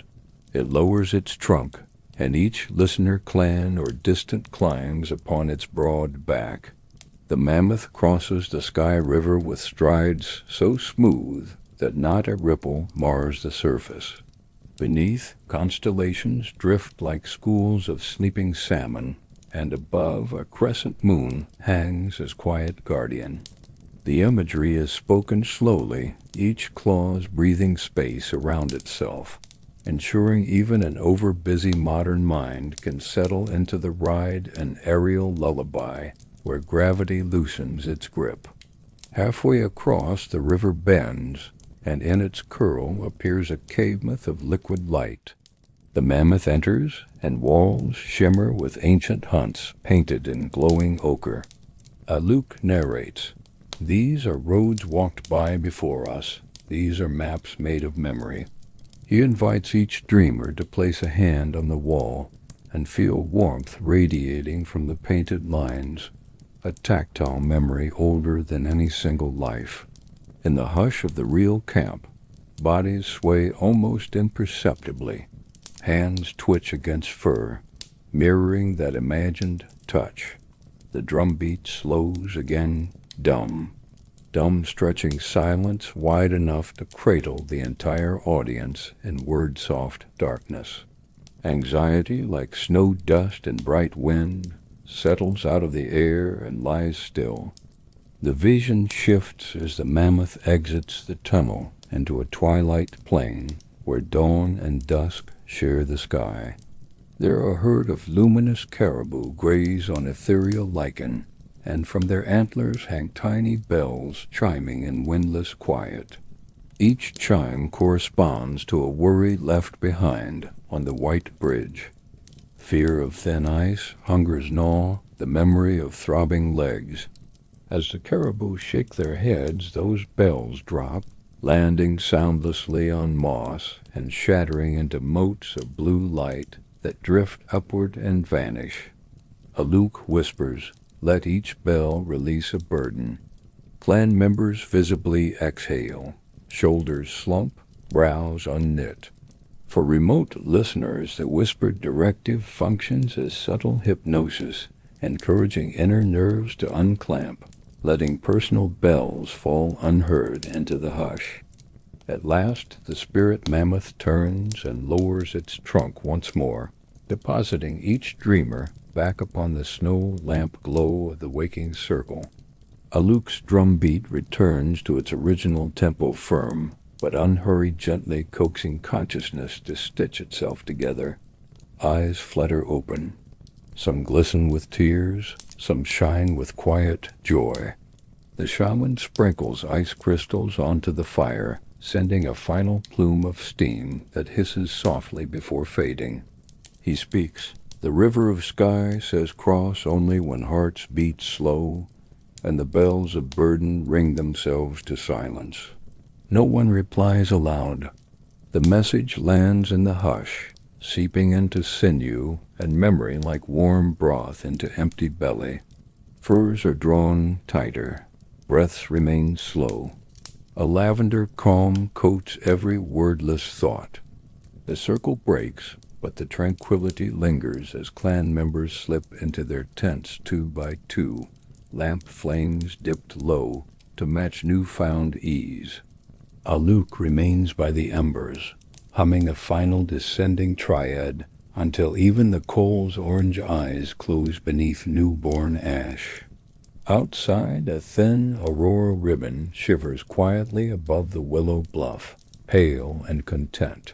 It lowers its trunk, and each listener clan or distant climbs upon its broad back. The mammoth crosses the sky river with strides so smooth that not a ripple mars the surface. Beneath, constellations drift like schools of sleeping salmon, and above, a crescent moon hangs as quiet guardian. The imagery is spoken slowly, each claw's breathing space around itself, ensuring even an over-busy modern mind can settle into the ride an aerial lullaby where gravity loosens its grip. Halfway across, the river bends, and in its curl appears a cavemouth of liquid light. The mammoth enters, and walls shimmer with ancient hunts painted in glowing ochre. Aluk narrates, "These are roads walked by before us. These are maps made of memory." He invites each dreamer to place a hand on the wall and feel warmth radiating from the painted lines, a tactile memory older than any single life. In the hush of the real camp, bodies sway almost imperceptibly. Hands twitch against fur, mirroring that imagined touch. The drumbeat slows again, dumb stretching silence wide enough to cradle the entire audience in word-soft darkness. Anxiety, like snow dust and bright wind, settles out of the air and lies still. The vision shifts as the mammoth exits the tunnel into a twilight plain where dawn and dusk share the sky. There a herd of luminous caribou graze on ethereal lichen, and from their antlers hang tiny bells chiming in windless quiet. Each chime corresponds to a worry left behind on the white bridge. Fear of thin ice, hunger's gnaw, the memory of throbbing legs. As the caribou shake their heads, those bells drop, landing soundlessly on moss and shattering into motes of blue light that drift upward and vanish. Aluk whispers, "Let each bell release a burden." Clan members visibly exhale, shoulders slump, brows unknit. For remote listeners, the whispered directive functions as subtle hypnosis, encouraging inner nerves to unclamp, letting personal bells fall unheard into the hush. At last, the spirit mammoth turns and lowers its trunk once more, depositing each dreamer back upon the snow lamp glow of the waking circle. Aluk's drumbeat returns to its original tempo, firm, but unhurried, gently coaxing consciousness to stitch itself together. Eyes flutter open. Some glisten with tears, some shine with quiet joy. The shaman sprinkles ice crystals onto the fire, sending a final plume of steam that hisses softly before fading. He speaks. "The river of sky says cross only when hearts beat slow, and the bells of burden ring themselves to silence." No one replies aloud. The message lands in the hush, seeping into sinew and memory like warm broth into empty belly. Furs are drawn tighter. Breaths remain slow. A lavender calm coats every wordless thought. The circle breaks, but the tranquility lingers as clan members slip into their tents 2 by 2, lamp flames dipped low to match newfound ease. Aluk remains by the embers, humming a final descending triad until even the coal's orange eyes close beneath newborn ash. Outside, a thin aurora ribbon shivers quietly above the willow bluff, pale and content.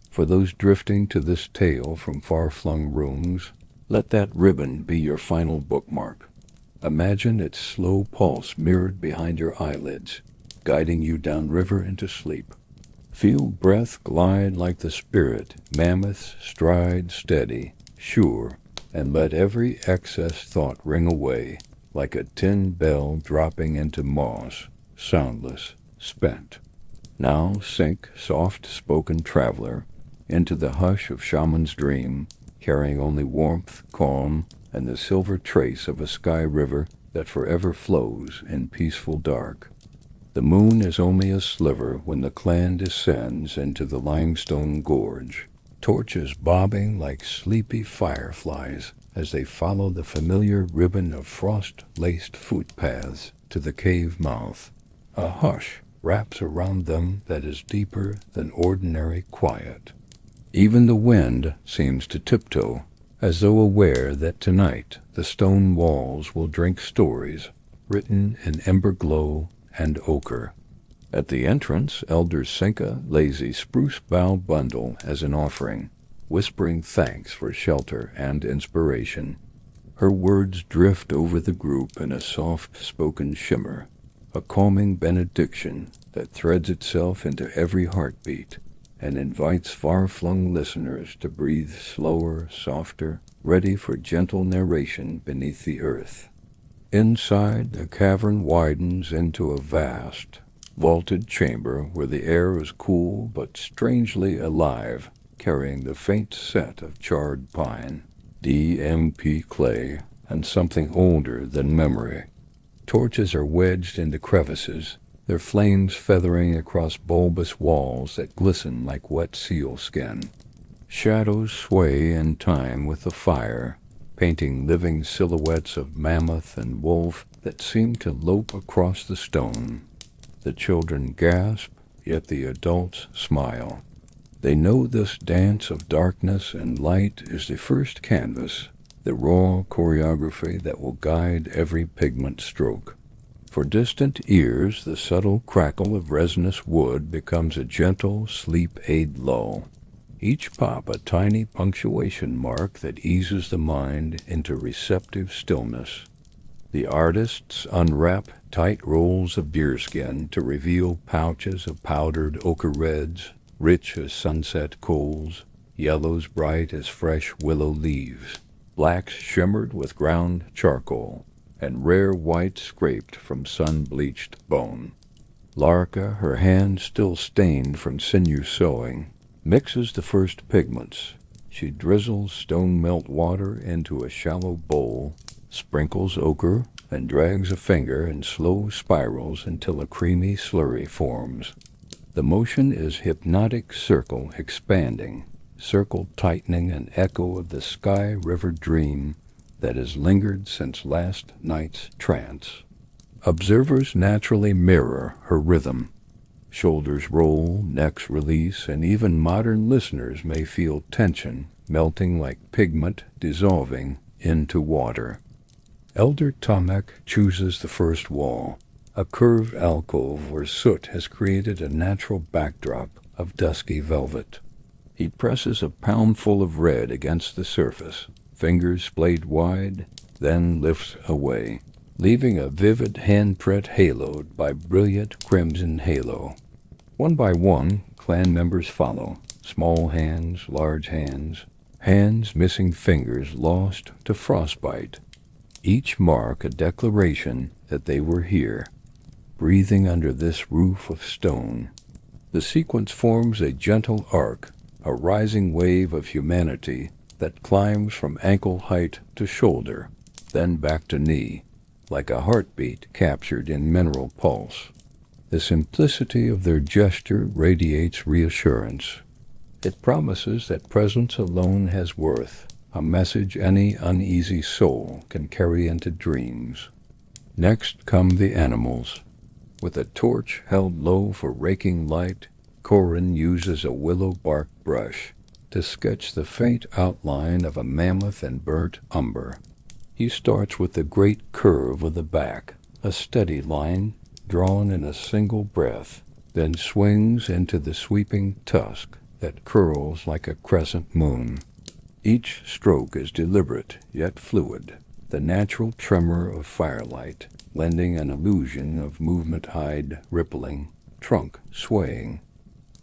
For those drifting to this tale from far-flung rooms, let that ribbon be your final bookmark. Imagine its slow pulse mirrored behind your eyelids, guiding you downriver into sleep. Feel breath glide like the spirit, mammoths stride steady, sure, and let every excess thought ring away, like a tin bell dropping into moss, soundless, spent. Now sink, soft-spoken traveler, into the hush of shaman's dream, carrying only warmth, calm, and the silver trace of a sky river that forever flows in peaceful dark. The moon is only a sliver when the clan descends into the limestone gorge, torches bobbing like sleepy fireflies as they follow the familiar ribbon of frost-laced footpaths to the cave mouth. A hush wraps around them that is deeper than ordinary quiet. Even the wind seems to tiptoe, as though aware that tonight the stone walls will drink stories written in ember glow and ochre. At the entrance, elders Cinca lays a spruce bough bundle as an offering, whispering thanks for shelter and inspiration. Her words drift over the group in a soft-spoken shimmer, a calming benediction that threads itself into every heartbeat and invites far-flung listeners to breathe slower, softer, ready for gentle narration beneath the earth. Inside, the cavern widens into a vast, vaulted chamber where the air is cool but strangely alive, carrying the faint scent of charred pine, DMP clay, and something older than memory. Torches are wedged into crevices, their flames feathering across bulbous walls that glisten like wet seal skin. Shadows sway in time with the fire, painting living silhouettes of mammoth and wolf that seem to lope across the stone. The children gasp, yet the adults smile. They know this dance of darkness and light is the first canvas, the raw choreography that will guide every pigment stroke. For distant ears, the subtle crackle of resinous wood becomes a gentle sleep-aid lull, each pop a tiny punctuation mark that eases the mind into receptive stillness. The artists unwrap tight rolls of deerskin to reveal pouches of powdered ochre reds, rich as sunset coals, yellows bright as fresh willow leaves, blacks shimmered with ground charcoal, and rare white scraped from sun-bleached bone. Larka, her hands still stained from sinew sewing, mixes the first pigments. She drizzles stone melt water into a shallow bowl, sprinkles ochre, and drags a finger in slow spirals until a creamy slurry forms. The motion is hypnotic circle expanding, circle tightening an echo of the sky river dream that has lingered since last night's trance. Observers naturally mirror her rhythm. Shoulders roll, necks release, and even modern listeners may feel tension melting like pigment dissolving into water. Elder Tomek chooses the first wall, a curved alcove where soot has created a natural backdrop of dusky velvet. He presses a poundful of red against the surface, fingers splayed wide, then lifts away, leaving a vivid handprint haloed by brilliant crimson halo. One by one, clan members follow, small hands, large hands, hands missing fingers lost to frostbite. Each mark a declaration that they were here, breathing under this roof of stone. The sequence forms a gentle arc, a rising wave of humanity that climbs from ankle height to shoulder, then back to knee, like a heartbeat captured in mineral pulse. The simplicity of their gesture radiates reassurance. It promises that presence alone has worth, a message any uneasy soul can carry into dreams. Next come the animals. With a torch held low for raking light, Corin uses a willow bark brush to sketch the faint outline of a mammoth in burnt umber. He starts with the great curve of the back, a steady line drawn in a single breath, then swings into the sweeping tusk that curls like a crescent moon. Each stroke is deliberate yet fluid, the natural tremor of firelight, lending an illusion of movement-hide rippling, trunk swaying.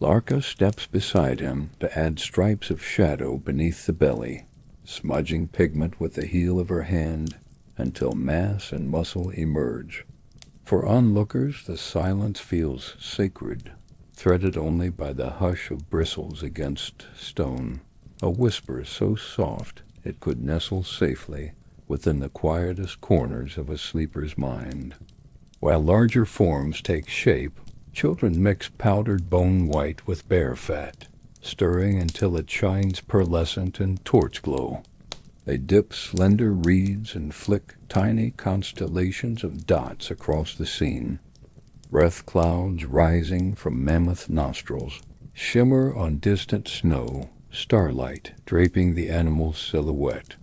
Larka steps beside him to add stripes of shadow beneath the belly, smudging pigment with the heel of her hand until mass and muscle emerge. For onlookers, the silence feels sacred, threaded only by the hush of bristles against stone, a whisper so soft it could nestle safely within the quietest corners of a sleeper's mind. While larger forms take shape, children mix powdered bone white with bear fat, stirring until it shines pearlescent in torch glow. They dip slender reeds and flick tiny constellations of dots across the scene. Breath clouds rising from mammoth nostrils shimmer on distant snow, starlight draping the animal's silhouette.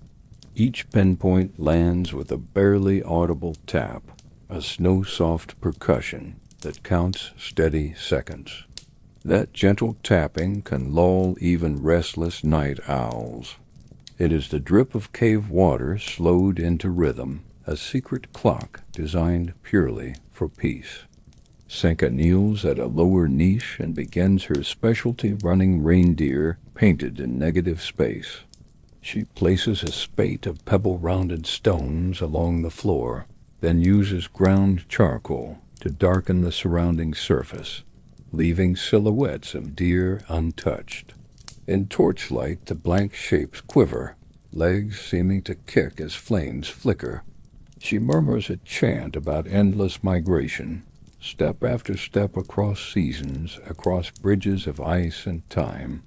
Each pinpoint lands with a barely audible tap, a snow-soft percussion that counts steady seconds. That gentle tapping can lull even restless night owls. It is the drip of cave water slowed into rhythm, a secret clock designed purely for peace. Senka kneels at a lower niche and begins her specialty running reindeer painted in negative space. She places a spate of pebble-rounded stones along the floor, then uses ground charcoal to darken the surrounding surface, leaving silhouettes of deer untouched. In torchlight, the blank shapes quiver, legs seeming to kick as flames flicker. She murmurs a chant about endless migration, step after step across seasons, across bridges of ice and time.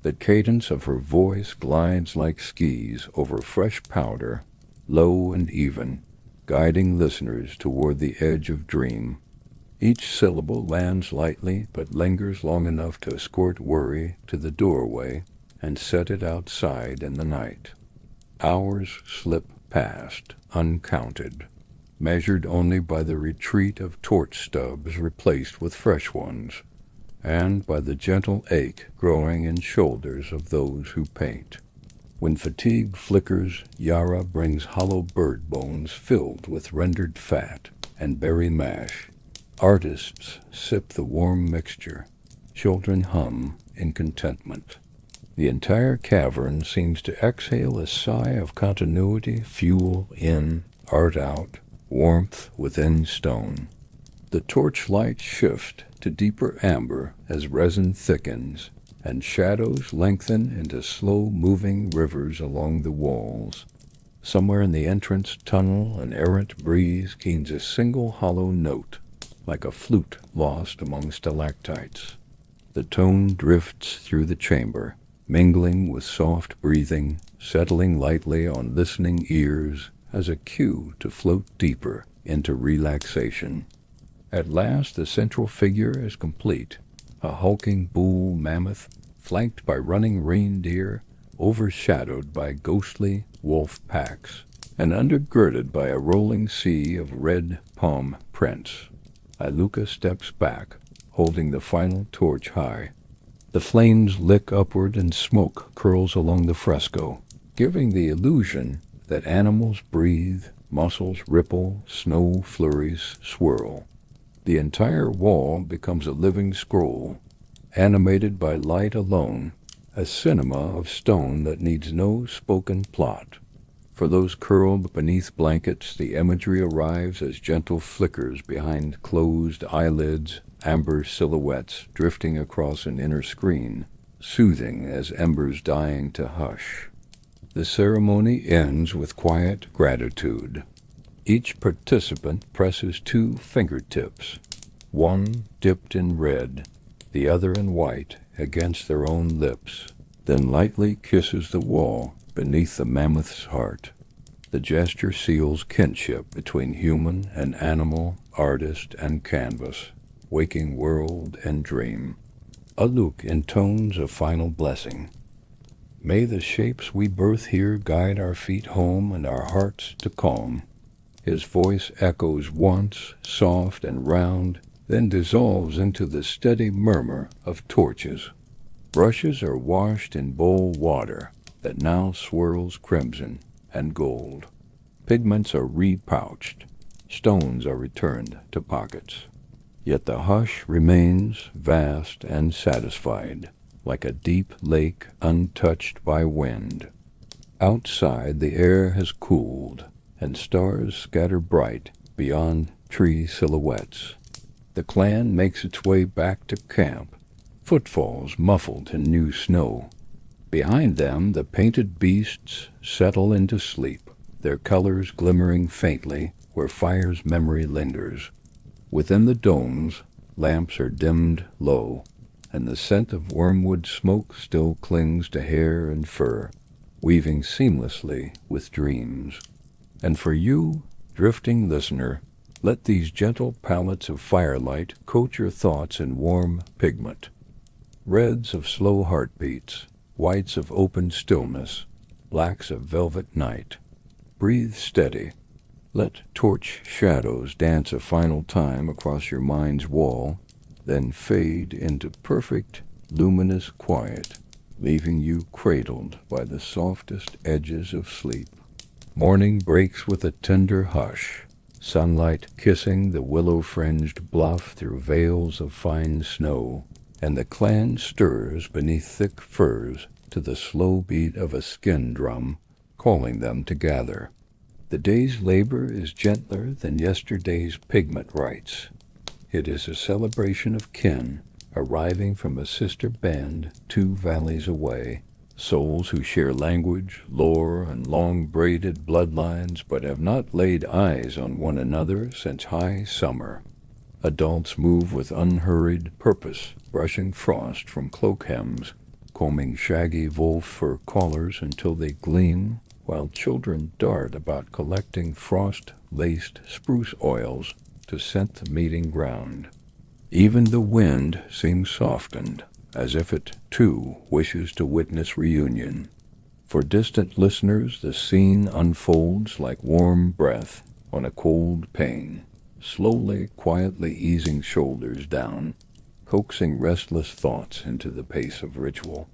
The cadence of her voice glides like skis over fresh powder, low and even, guiding listeners toward the edge of dream. Each syllable lands lightly but lingers long enough to escort worry to the doorway and set it outside in the night. Hours slip past, uncounted, measured only by the retreat of torch stubs replaced with fresh ones, and by the gentle ache growing in shoulders of those who paint. When fatigue flickers, Yara brings hollow bird bones filled with rendered fat and berry mash. Artists sip the warm mixture. Children hum in contentment. The entire cavern seems to exhale a sigh of continuity, fuel in, art out, warmth within stone. The torchlight shift to deeper amber as resin thickens, and shadows lengthen into slow-moving rivers along the walls. Somewhere in the entrance tunnel, an errant breeze keens a single hollow note, like a flute lost among stalactites. The tone drifts through the chamber, mingling with soft breathing, settling lightly on listening ears as a cue to float deeper into relaxation. At last the central figure is complete, a hulking bull mammoth, flanked by running reindeer, overshadowed by ghostly wolf packs, and undergirded by a rolling sea of red palm prints. Iluka steps back, holding the final torch high. The flames lick upward and smoke curls along the fresco, giving the illusion that animals breathe, muscles ripple, snow flurries swirl. The entire wall becomes a living scroll, animated by light alone, a cinema of stone that needs no spoken plot. For those curled beneath blankets, the imagery arrives as gentle flickers behind closed eyelids, amber silhouettes drifting across an inner screen, soothing as embers dying to hush. The ceremony ends with quiet gratitude. Each participant presses two fingertips, one dipped in red, the other in white, against their own lips, then lightly kisses the wall beneath the mammoth's heart. The gesture seals kinship between human and animal, artist and canvas, waking world and dream. Aluk intones a final blessing. May the shapes we birth here guide our feet home and our hearts to calm. His voice echoes once, soft and round, then dissolves into the steady murmur of torches. Brushes are washed in bowl water that now swirls crimson and gold. Pigments are repouched. Stones are returned to pockets. Yet the hush remains vast and satisfied, like a deep lake untouched by wind. Outside the air has cooled, and stars scatter bright beyond tree silhouettes. The clan makes its way back to camp, footfalls muffled in new snow. Behind them, the painted beasts settle into sleep, their colors glimmering faintly where fire's memory lingers. Within the domes, lamps are dimmed low, and the scent of wormwood smoke still clings to hair and fur, weaving seamlessly with dreams. And for you, drifting listener, let these gentle palettes of firelight coat your thoughts in warm pigment. Reds of slow heartbeats, whites of open stillness, blacks of velvet night. Breathe steady. Let torch shadows dance a final time across your mind's wall, then fade into perfect, luminous quiet, leaving you cradled by the softest edges of sleep. Morning breaks with a tender hush, sunlight kissing the willow-fringed bluff through veils of fine snow, and the clan stirs beneath thick furs to the slow beat of a skin drum, calling them to gather. The day's labor is gentler than yesterday's pigment rites. It is a celebration of kin, arriving from a sister band 2 valleys away, souls who share language, lore, and long-braided bloodlines but have not laid eyes on one another since high summer. Adults move with unhurried purpose, brushing frost from cloak hems, combing shaggy wolf fur collars until they gleam, while children dart about collecting frost-laced spruce oils to scent the meeting ground. Even the wind seems softened, as if it, too, wishes to witness reunion. For distant listeners, the scene unfolds like warm breath on a cold pane, slowly, quietly easing shoulders down, coaxing restless thoughts into the pace of ritual.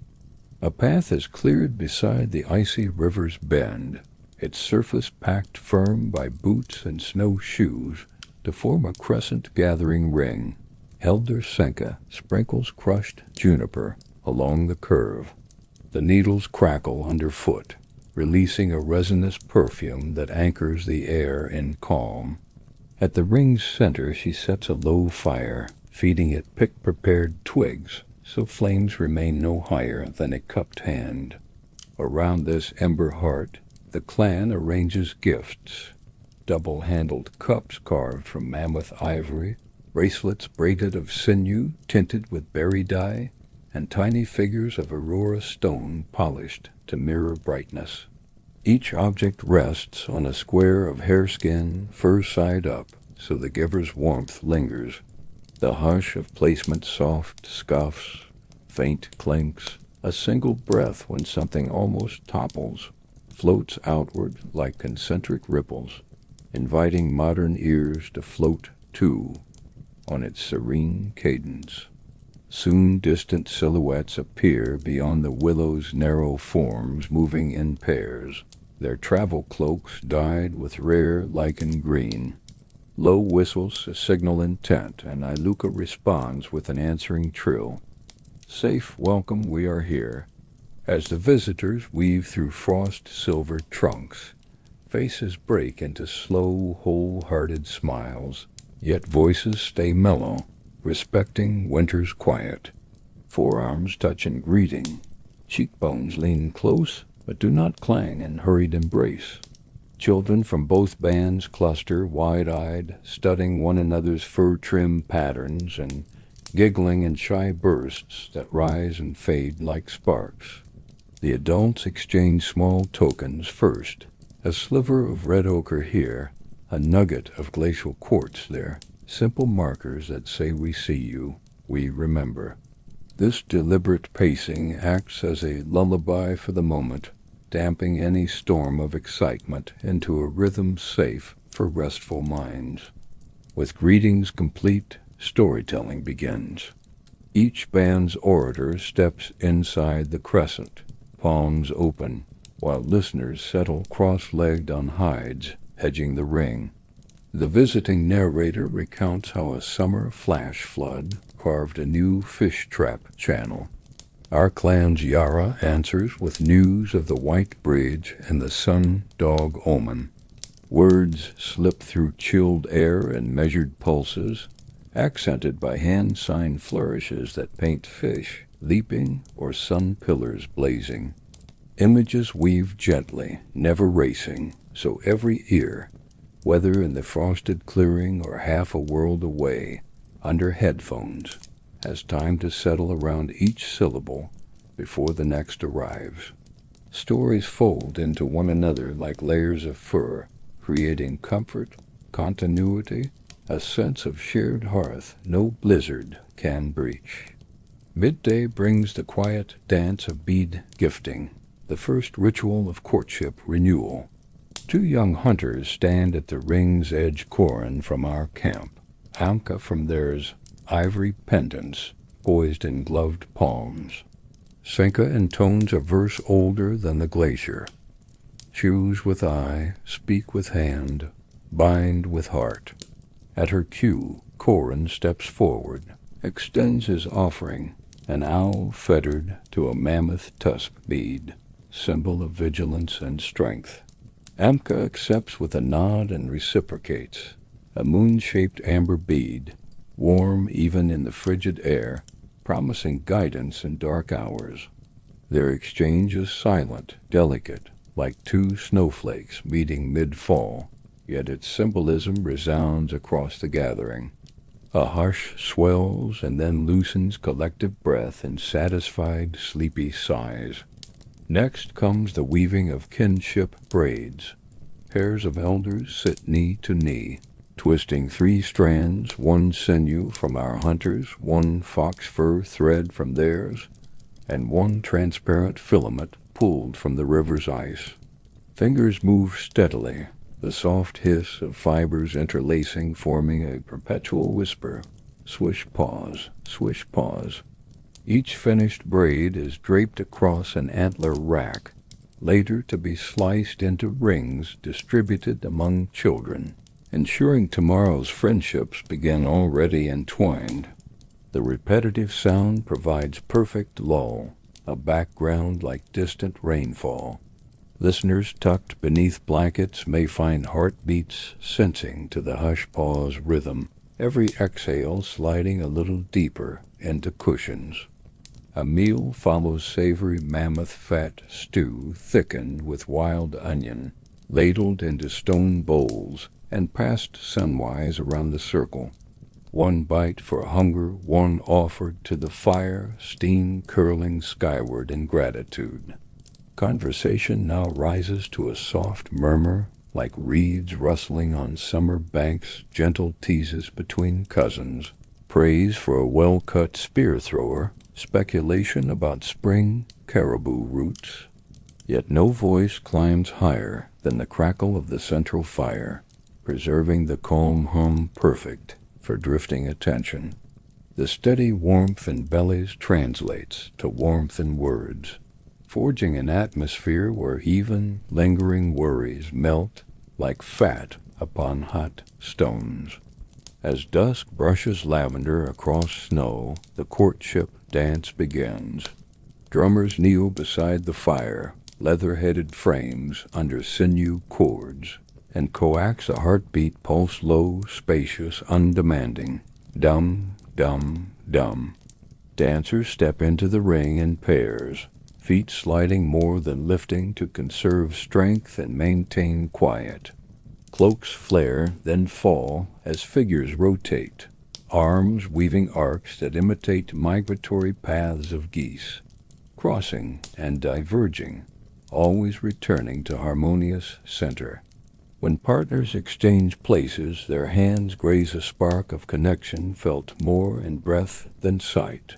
A path is cleared beside the icy river's bend, its surface packed firm by boots and snowshoes to form a crescent gathering ring. Elder Senka sprinkles crushed juniper along the curve. The needles crackle underfoot, releasing a resinous perfume that anchors the air in calm. At the ring's center she sets a low fire, feeding it pick-prepared twigs, so flames remain no higher than a cupped hand. Around this ember heart, the clan arranges gifts. Double-handled cups carved from mammoth ivory, bracelets braided of sinew tinted with berry dye, and tiny figures of aurora stone polished to mirror brightness. Each object rests on a square of hareskin, fur side up, so the giver's warmth lingers. The hush of placement soft scuffs, faint clinks, a single breath when something almost topples, floats outward like concentric ripples, inviting modern ears to float too on its serene cadence. Soon distant silhouettes appear beyond the willow's narrow forms moving in pairs, their travel cloaks dyed with rare lichen green. Low whistles signal intent, and Iluka responds with an answering trill. Safe welcome we are here. As the visitors weave through frost-silvered trunks, faces break into slow, wholehearted smiles, yet voices stay mellow, respecting winter's quiet. Forearms touch in greeting, cheekbones lean close, but do not clang in hurried embrace. Children from both bands cluster wide-eyed, studying one another's fur-trim patterns and giggling in shy bursts that rise and fade like sparks. The adults exchange small tokens first, a sliver of red ochre here, a nugget of glacial quartz there, simple markers that say we see you, we remember. This deliberate pacing acts as a lullaby for the moment, damping any storm of excitement into a rhythm safe for restful minds. With greetings complete, storytelling begins. Each band's orator steps inside the crescent, palms open, while listeners settle cross-legged on hides, hedging the ring. The visiting narrator recounts how a summer flash flood carved a new fish trap channel. Our clan's Yara answers with news of the white bridge and the sun-dog omen. Words slip through chilled air and measured pulses, accented by hand-sign flourishes that paint fish leaping or sun pillars blazing. Images weave gently, never racing, so every ear, whether in the frosted clearing or half a world away, under headphones, has time to settle around each syllable before the next arrives. Stories fold into one another like layers of fur, creating comfort, continuity, a sense of shared hearth no blizzard can breach. Midday brings the quiet dance of bead gifting, the first ritual of courtship renewal. Two young hunters stand at the ring's edge corrin from our camp, Amka from theirs, ivory pendants poised in gloved palms. Senka intones a verse older than the glacier. Choose with eye, speak with hand, bind with heart. At her cue, Corin steps forward, extends his offering, an owl fettered to a mammoth tusk bead, symbol of vigilance and strength. Amka accepts with a nod and reciprocates, a moon-shaped amber bead, warm even in the frigid air, promising guidance in dark hours. Their exchange is silent, delicate, like two snowflakes meeting mid-fall, yet its symbolism resounds across the gathering. A hush swells and then loosens collective breath in satisfied, sleepy sighs. Next comes the weaving of kinship braids. Pairs of elders sit knee to knee, twisting 3 strands, 1 sinew from our hunters, 1 fox fur thread from theirs, and 1 transparent filament pulled from the river's ice. Fingers move steadily, the soft hiss of fibers interlacing, forming a perpetual whisper. Swish pause, swish pause. Each finished braid is draped across an antler rack, later to be sliced into rings distributed among children, ensuring tomorrow's friendships begin already entwined. The repetitive sound provides perfect lull, a background like distant rainfall. Listeners tucked beneath blankets may find heartbeats sensing to the hush pause rhythm, every exhale sliding a little deeper into cushions. A meal follows savory mammoth fat stew thickened with wild onion, ladled into stone bowls, and passed sunwise around the circle. 1 bite for hunger, 1 offered to the fire, steam curling skyward in gratitude. Conversation now rises to a soft murmur, like reeds rustling on summer banks, gentle teases between cousins, praise for a well-cut spear thrower, speculation about spring caribou roots. Yet no voice climbs higher than the crackle of the central fire, preserving the calm hum perfect for drifting attention. The steady warmth in bellies translates to warmth in words, forging an atmosphere where even lingering worries melt like fat upon hot stones. As dusk brushes lavender across snow, the courtship dance begins. Drummers kneel beside the fire, leather-headed frames under sinew cords, and coax a heartbeat pulse low, spacious, undemanding. Dum, dum, dum. Dancers step into the ring in pairs, feet sliding more than lifting to conserve strength and maintain quiet. Cloaks flare, then fall as figures rotate, arms weaving arcs that imitate migratory paths of geese, crossing and diverging, always returning to harmonious center. When partners exchange places, their hands graze a spark of connection felt more in breath than sight.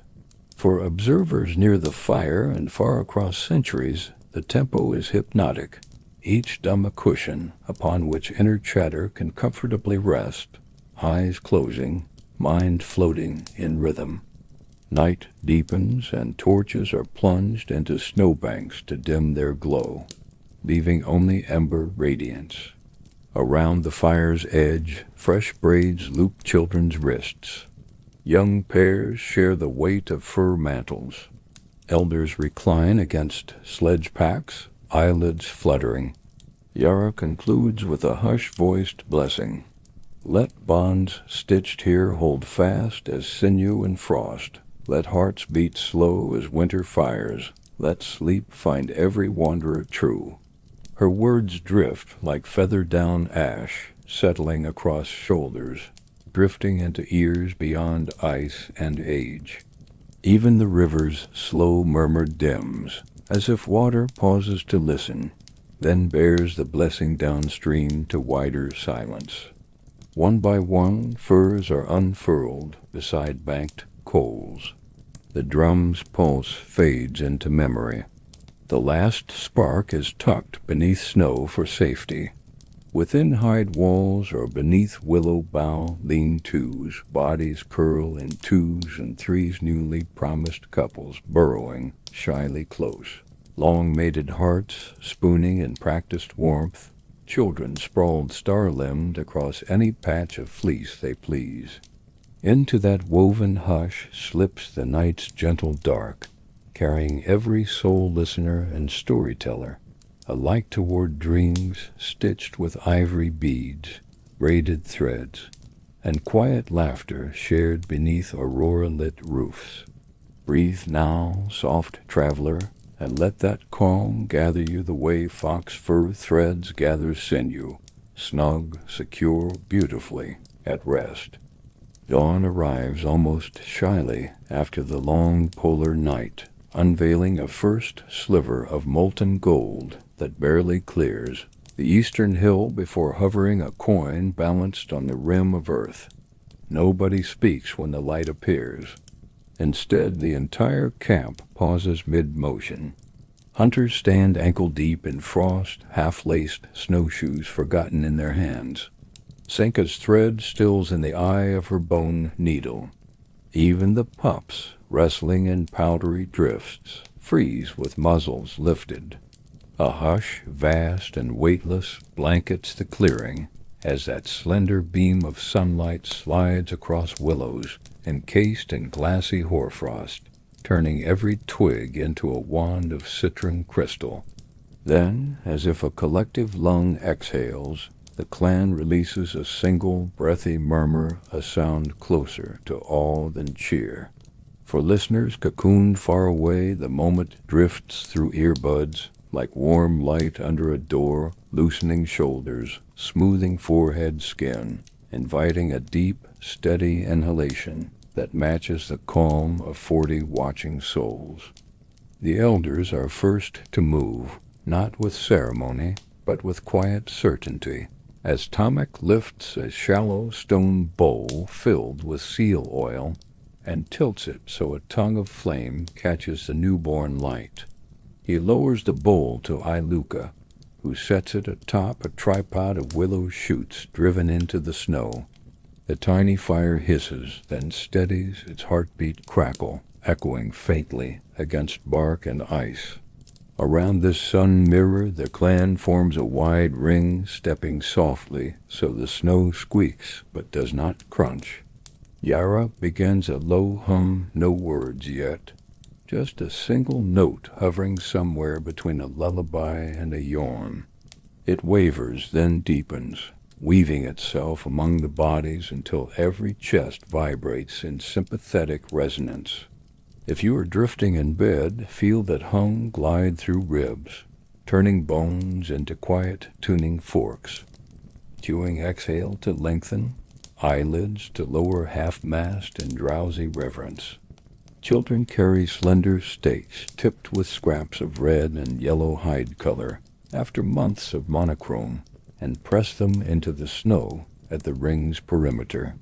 For observers near the fire and far across centuries, the tempo is hypnotic, each dumb a cushion upon which inner chatter can comfortably rest, eyes closing, mind floating in rhythm. Night deepens and torches are plunged into snowbanks to dim their glow, leaving only ember radiance. Around the fire's edge, fresh braids loop children's wrists. Young pairs share the weight of fur mantles. Elders recline against sledge packs, eyelids fluttering. Yara concludes with a hush-voiced blessing. Let bonds stitched here hold fast as sinew and frost, Let hearts beat slow as winter fires. Let sleep find every wanderer true. Her words drift like feather-down ash, settling across shoulders, drifting into ears beyond ice and age. Even the river's slow murmur dims, as if water pauses to listen, then bears the blessing downstream to wider silence. One by one, furs are unfurled beside banked coals. The drum's pulse fades into memory. The last spark is tucked beneath snow for safety. Within hide walls or beneath willow bough lean-tos, bodies curl in twos and threes, newly promised couples burrowing shyly close. Long-mated hearts spooning in practiced warmth, children sprawled star-limbed across any patch of fleece they please. Into that woven hush slips the night's gentle dark, carrying every soul listener and storyteller alike toward dreams stitched with ivory beads, braided threads, and quiet laughter shared beneath aurora-lit roofs. Breathe now, soft traveler, and let that calm gather you the way fox fur threads gather sinew, snug, secure, beautifully at rest. Dawn arrives almost shyly after the long polar night, unveiling a first sliver of molten gold that barely clears the eastern hill before hovering a coin balanced on the rim of earth. Nobody speaks when the light appears. Instead, the entire camp pauses mid-motion. Hunters stand ankle-deep in frost, half-laced snowshoes forgotten in their hands. Senka's thread stills in the eye of her bone needle. Even the pups, wrestling in powdery drifts, freeze with muzzles lifted. A hush, vast and weightless, blankets the clearing as that slender beam of sunlight slides across willows encased in glassy hoarfrost, turning every twig into a wand of citron crystal. Then, as if a collective lung exhales, the clan releases a single breathy murmur, a sound closer to awe than cheer. For listeners cocooned far away, the moment drifts through earbuds, like warm light under a door, loosening shoulders, smoothing forehead skin, inviting a deep, steady inhalation that matches the calm of 40 watching souls. The elders are first to move, not with ceremony, but with quiet certainty, as Tomek lifts a shallow stone bowl filled with seal oil and tilts it so a tongue of flame catches the newborn light. He lowers the bowl to Iluka, who sets it atop a tripod of willow shoots driven into the snow. The tiny fire hisses, then steadies, its heartbeat crackle, echoing faintly against bark and ice. Around this sun mirror, the clan forms a wide ring, stepping softly so the snow squeaks but does not crunch. Yara begins a low hum, no words yet. Just a single note hovering somewhere between a lullaby and a yawn. It wavers, then deepens, weaving itself among the bodies until every chest vibrates in sympathetic resonance. If you are drifting in bed, feel that hum glide through ribs, turning bones into quiet tuning forks. Chewing exhale to lengthen, eyelids to lower half-mast in drowsy reverence. Children carry slender stakes tipped with scraps of red and yellow hide color after months of monochrome and press them into the snow at the ring's perimeter.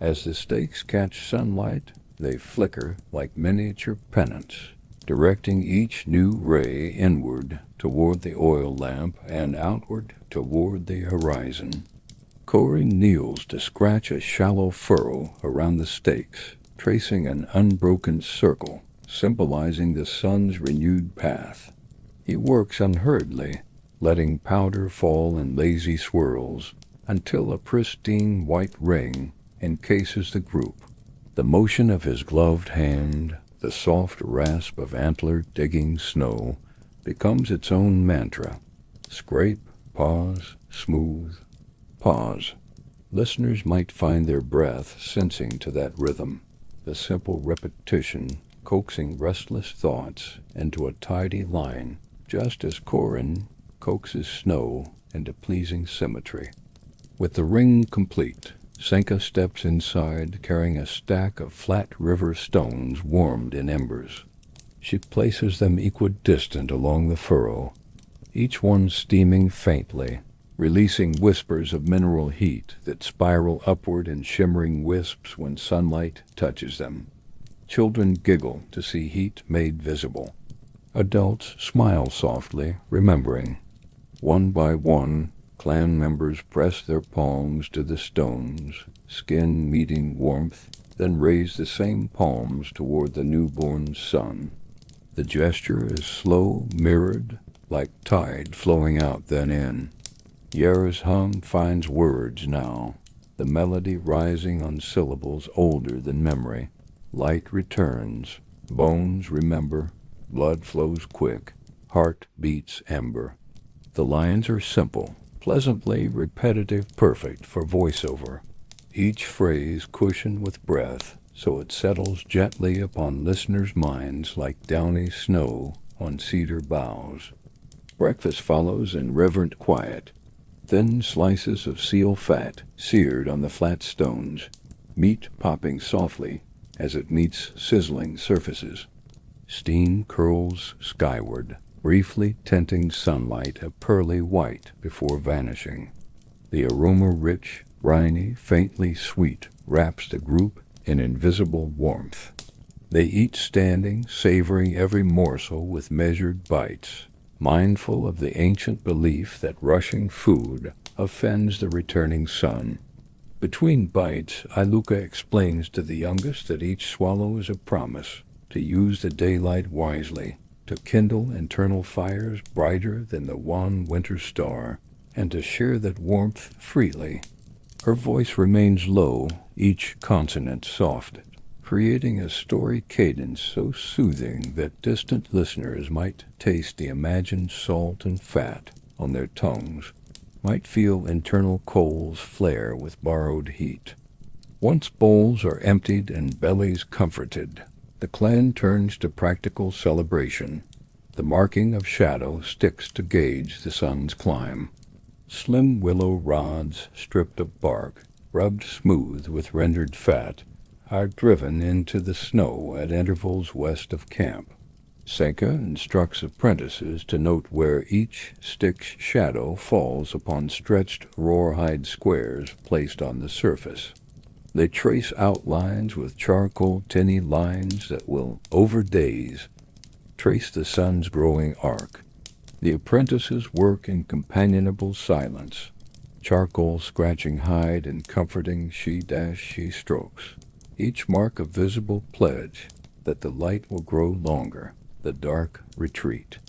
As the stakes catch sunlight, they flicker like miniature pennants, directing each new ray inward toward the oil lamp and outward toward the horizon. Corey kneels to scratch a shallow furrow around the stakes, tracing an unbroken circle, symbolizing the sun's renewed path. He works unhurriedly, letting powder fall in lazy swirls until a pristine white ring encases the group. The motion of his gloved hand, the soft rasp of antler digging snow, becomes its own mantra. Scrape, pause, smooth, pause. Listeners might find their breath sensing to that rhythm. the simple repetition coaxing restless thoughts into a tidy line, just as Corin coaxes snow into pleasing symmetry. With the ring complete, Senka steps inside carrying a stack of flat river stones warmed in embers. She places them equidistant along the furrow, each one steaming faintly, releasing whispers of mineral heat that spiral upward in shimmering wisps when sunlight touches them. Children giggle to see heat made visible. Adults smile softly, remembering. One by one, clan members press their palms to the stones, skin meeting warmth, then raise the same palms toward the newborn sun. The gesture is slow, mirrored, like tide flowing out then in. Yara's hum finds words now, the melody rising on syllables older than memory. Light returns, bones remember, blood flows quick, heart beats ember. The lines are simple, pleasantly repetitive, perfect for voiceover. Each phrase cushioned with breath, so it settles gently upon listeners' minds like downy snow on cedar boughs. Breakfast follows in reverent quiet. Thin slices of seal fat seared on the flat stones, meat popping softly as it meets sizzling surfaces. Steam curls skyward, briefly tinting sunlight a pearly white before vanishing. The aroma rich, briny, faintly sweet wraps the group in invisible warmth. They eat standing, savoring every morsel with measured bites, mindful of the ancient belief that rushing food offends the returning sun. Between bites, Iluka explains to the youngest that each swallow is a promise to use the daylight wisely, to kindle internal fires brighter than the one winter star, and to share that warmth freely. Her voice remains low, each consonant soft, creating a story cadence so soothing that distant listeners might taste the imagined salt and fat on their tongues, might feel internal coals flare with borrowed heat. Once bowls are emptied and bellies comforted, the clan turns to practical celebration. The marking of shadow sticks to gauge the sun's climb. Slim willow rods, stripped of bark, rubbed smooth with rendered fat, are driven into the snow at intervals west of camp. Senka instructs apprentices to note where each stick's shadow falls upon stretched rawhide squares placed on the surface. They trace outlines with charcoal tinny lines that will, over days, trace the sun's growing arc. The apprentices work in companionable silence, charcoal scratching hide and comforting she strokes, each mark a visible pledge that the light will grow longer, the dark retreat.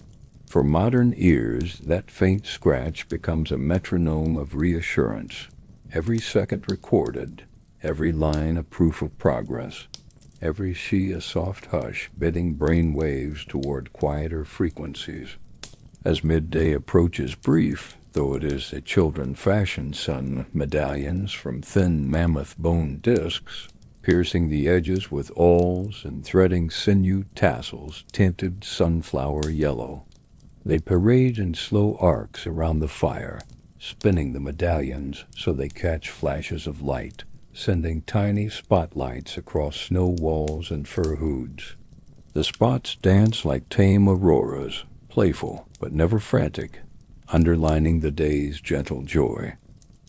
For modern ears, that faint scratch becomes a metronome of reassurance, every second recorded, every line a proof of progress, every she a soft hush bidding brain waves toward quieter frequencies. As midday approaches brief, though it is the children fashion sun medallions from thin mammoth bone discs, piercing the edges with awls and threading sinew tassels tinted sunflower yellow. They parade in slow arcs around the fire, spinning the medallions so they catch flashes of light, sending tiny spotlights across snow walls and fir hoods. The spots dance like tame auroras, playful but never frantic, underlining the day's gentle joy.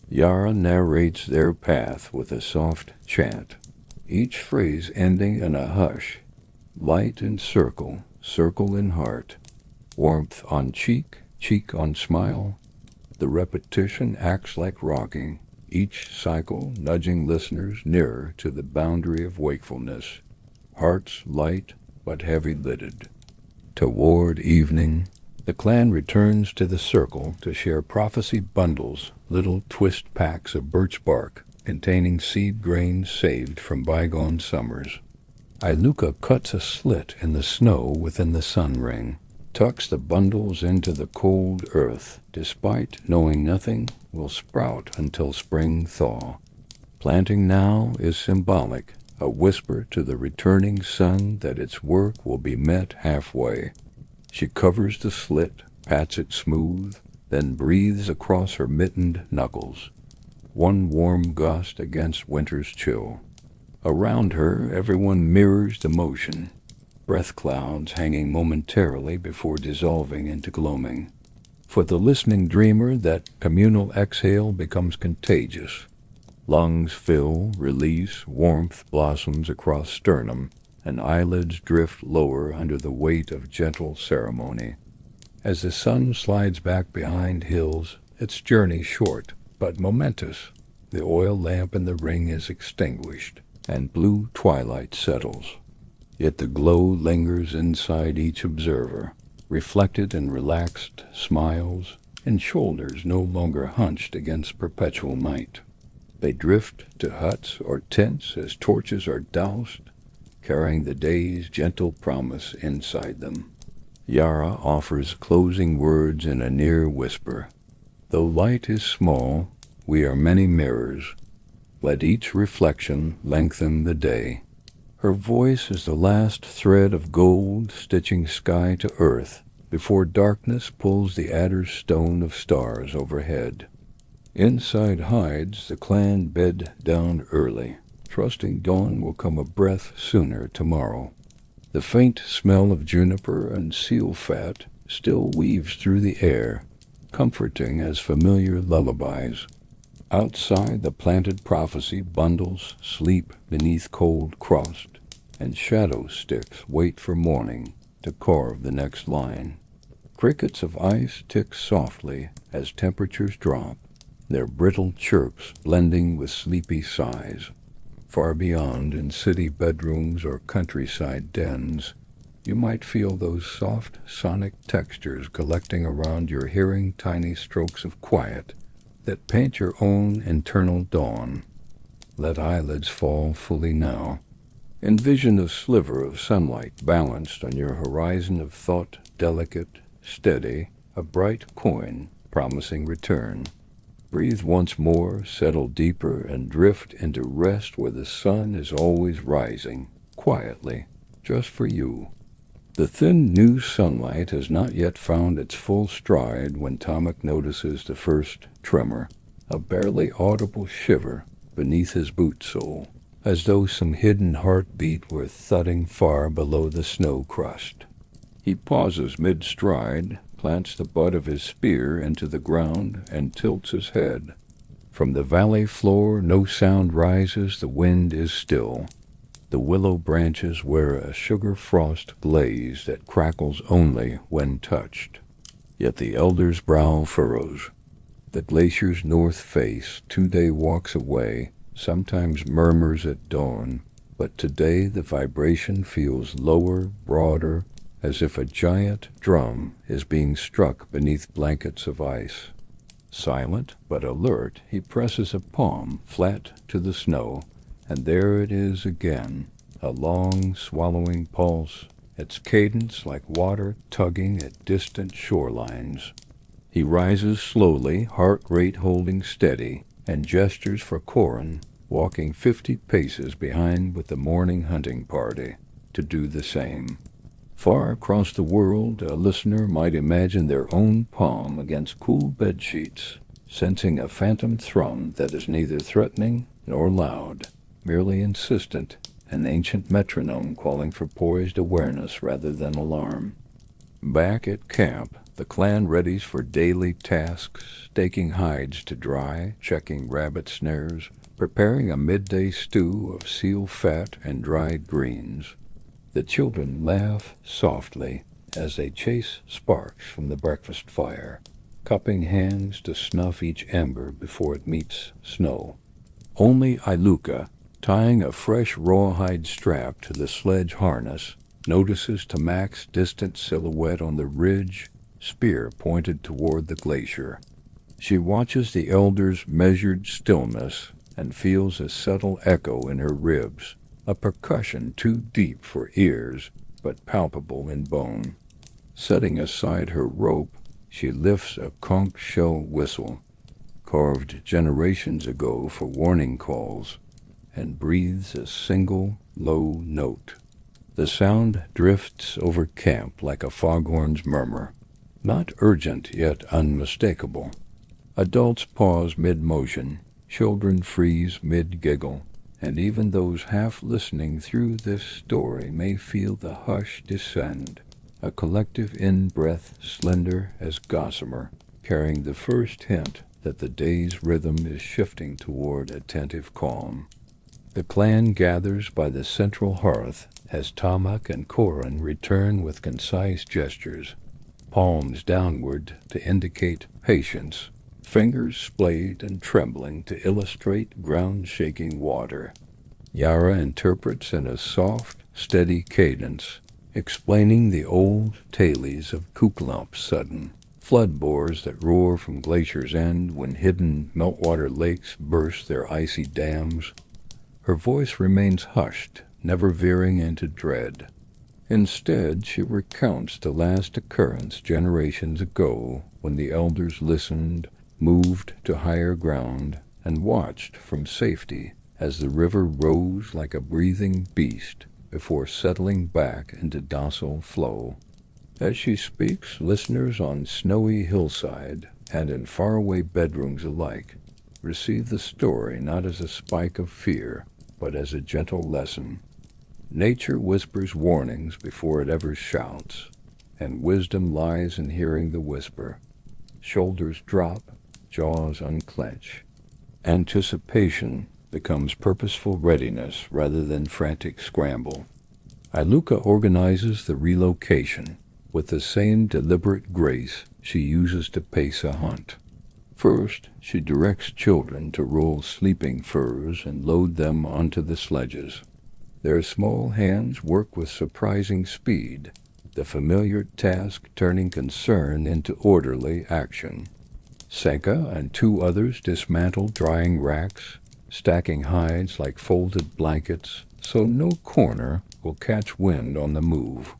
Yara narrates their path with a soft chant, each phrase ending in a hush, light in circle, circle in heart, warmth on cheek, cheek on smile. The repetition acts like rocking, each cycle nudging listeners nearer to the boundary of wakefulness, hearts light but heavy-lidded. Toward evening, the clan returns to the circle to share prophecy bundles, little twist packs of birch bark containing seed grains saved from bygone summers. Iluka cuts a slit in the snow within the sun ring, tucks the bundles into the cold earth, despite knowing nothing will sprout until spring thaw. Planting now is symbolic, a whisper to the returning sun that its work will be met halfway. She covers the slit, pats it smooth, then breathes across her mittened knuckles, one warm gust against winter's chill. Around her, everyone mirrors the motion, breath clouds hanging momentarily before dissolving into gloaming. For the listening dreamer, that communal exhale becomes contagious. Lungs fill, release, warmth blossoms across sternum, and eyelids drift lower under the weight of gentle ceremony. As the sun slides back behind hills, its journey short, but momentous. The oil lamp in the ring is extinguished, and blue twilight settles. Yet the glow lingers inside each observer, reflected in relaxed smiles and shoulders no longer hunched against perpetual night. They drift to huts or tents as torches are doused, carrying the day's gentle promise inside them. Yara offers closing words in a near whisper. Though light is small, we are many mirrors. Let each reflection lengthen the day. Her voice is the last thread of gold stitching sky to earth before darkness pulls the adder's stone of stars overhead. Inside hides, the clan bed down early, trusting dawn will come a breath sooner tomorrow. The faint smell of juniper and seal fat still weaves through the air, comforting as familiar lullabies. Outside, the planted prophecy bundles sleep beneath cold crust, and shadow sticks wait for morning to carve the next line. Crickets of ice tick softly as temperatures drop, their brittle chirps blending with sleepy sighs. Far beyond, in city bedrooms or countryside dens, you might feel those soft sonic textures collecting around your, hearing tiny strokes of quiet that paint your own internal dawn. Let eyelids fall fully now. Envision a sliver of sunlight balanced on your horizon of thought, delicate, steady, a bright coin promising return. Breathe once more, settle deeper, and drift into rest where the sun is always rising, quietly, just for you. The thin new sunlight has not yet found its full stride when Tomek notices the first tremor, a barely audible shiver beneath his boot sole, as though some hidden heartbeat were thudding far below the snow crust. He pauses mid-stride, plants the butt of his spear into the ground, and tilts his head. From the valley floor no sound rises, the wind is still. The willow branches wear a sugar frost glaze that crackles only when touched. Yet the elder's brow furrows. The glacier's north face, 2-day walks away, sometimes murmurs at dawn, but today the vibration feels lower, broader, as if a giant drum is being struck beneath blankets of ice. Silent but alert, he presses a palm flat to the snow, and there it is again, a long, swallowing pulse, its cadence like water tugging at distant shorelines. He rises slowly, heart rate holding steady, and gestures for Corin, walking 50 paces behind with the morning hunting party, to do the same. Far across the world, a listener might imagine their own palm against cool bedsheets, sensing a phantom thrum that is neither threatening nor loud, merely insistent, an ancient metronome calling for poised awareness rather than alarm. Back at camp, the clan readies for daily tasks, staking hides to dry, checking rabbit snares, preparing a midday stew of seal fat and dried greens. The children laugh softly as they chase sparks from the breakfast fire, cupping hands to snuff each ember before it meets snow. Only Iluka, tying a fresh rawhide strap to the sledge harness, notices Tamak's distant silhouette on the ridge, spear pointed toward the glacier. She watches the elder's measured stillness and feels a subtle echo in her ribs, a percussion too deep for ears, but palpable in bone. Setting aside her rope, she lifts a conch shell whistle, carved generations ago for warning calls, and breathes a single low note. The sound drifts over camp like a foghorn's murmur, not urgent yet unmistakable. Adults pause mid-motion, children freeze mid-giggle, and even those half listening through this story may feel the hush descend, a collective in-breath slender as gossamer, carrying the first hint that the day's rhythm is shifting toward attentive calm. The clan gathers by the central hearth as Tamak and Koran return with concise gestures, palms downward to indicate patience, fingers splayed and trembling to illustrate ground-shaking water. Yara interprets in a soft, steady cadence, explaining the old tales of Kuklamp's sudden flood bores that roar from glacier's end when hidden meltwater lakes burst their icy dams. Her voice remains hushed, never veering into dread. Instead, she recounts the last occurrence generations ago when the elders listened, moved to higher ground, and watched from safety as the river rose like a breathing beast before settling back into docile flow. As she speaks, listeners on snowy hillside and in faraway bedrooms alike receive the story not as a spike of fear, but as a gentle lesson. Nature whispers warnings before it ever shouts, and wisdom lies in hearing the whisper. Shoulders drop, jaws unclench. Anticipation becomes purposeful readiness rather than frantic scramble. Iluka organizes the relocation with the same deliberate grace she uses to pace a hunt. First, she directs children to roll sleeping furs and load them onto the sledges. Their small hands work with surprising speed, the familiar task turning concern into orderly action. Senka and two others dismantle drying racks, stacking hides like folded blankets so no corner will catch wind on the move.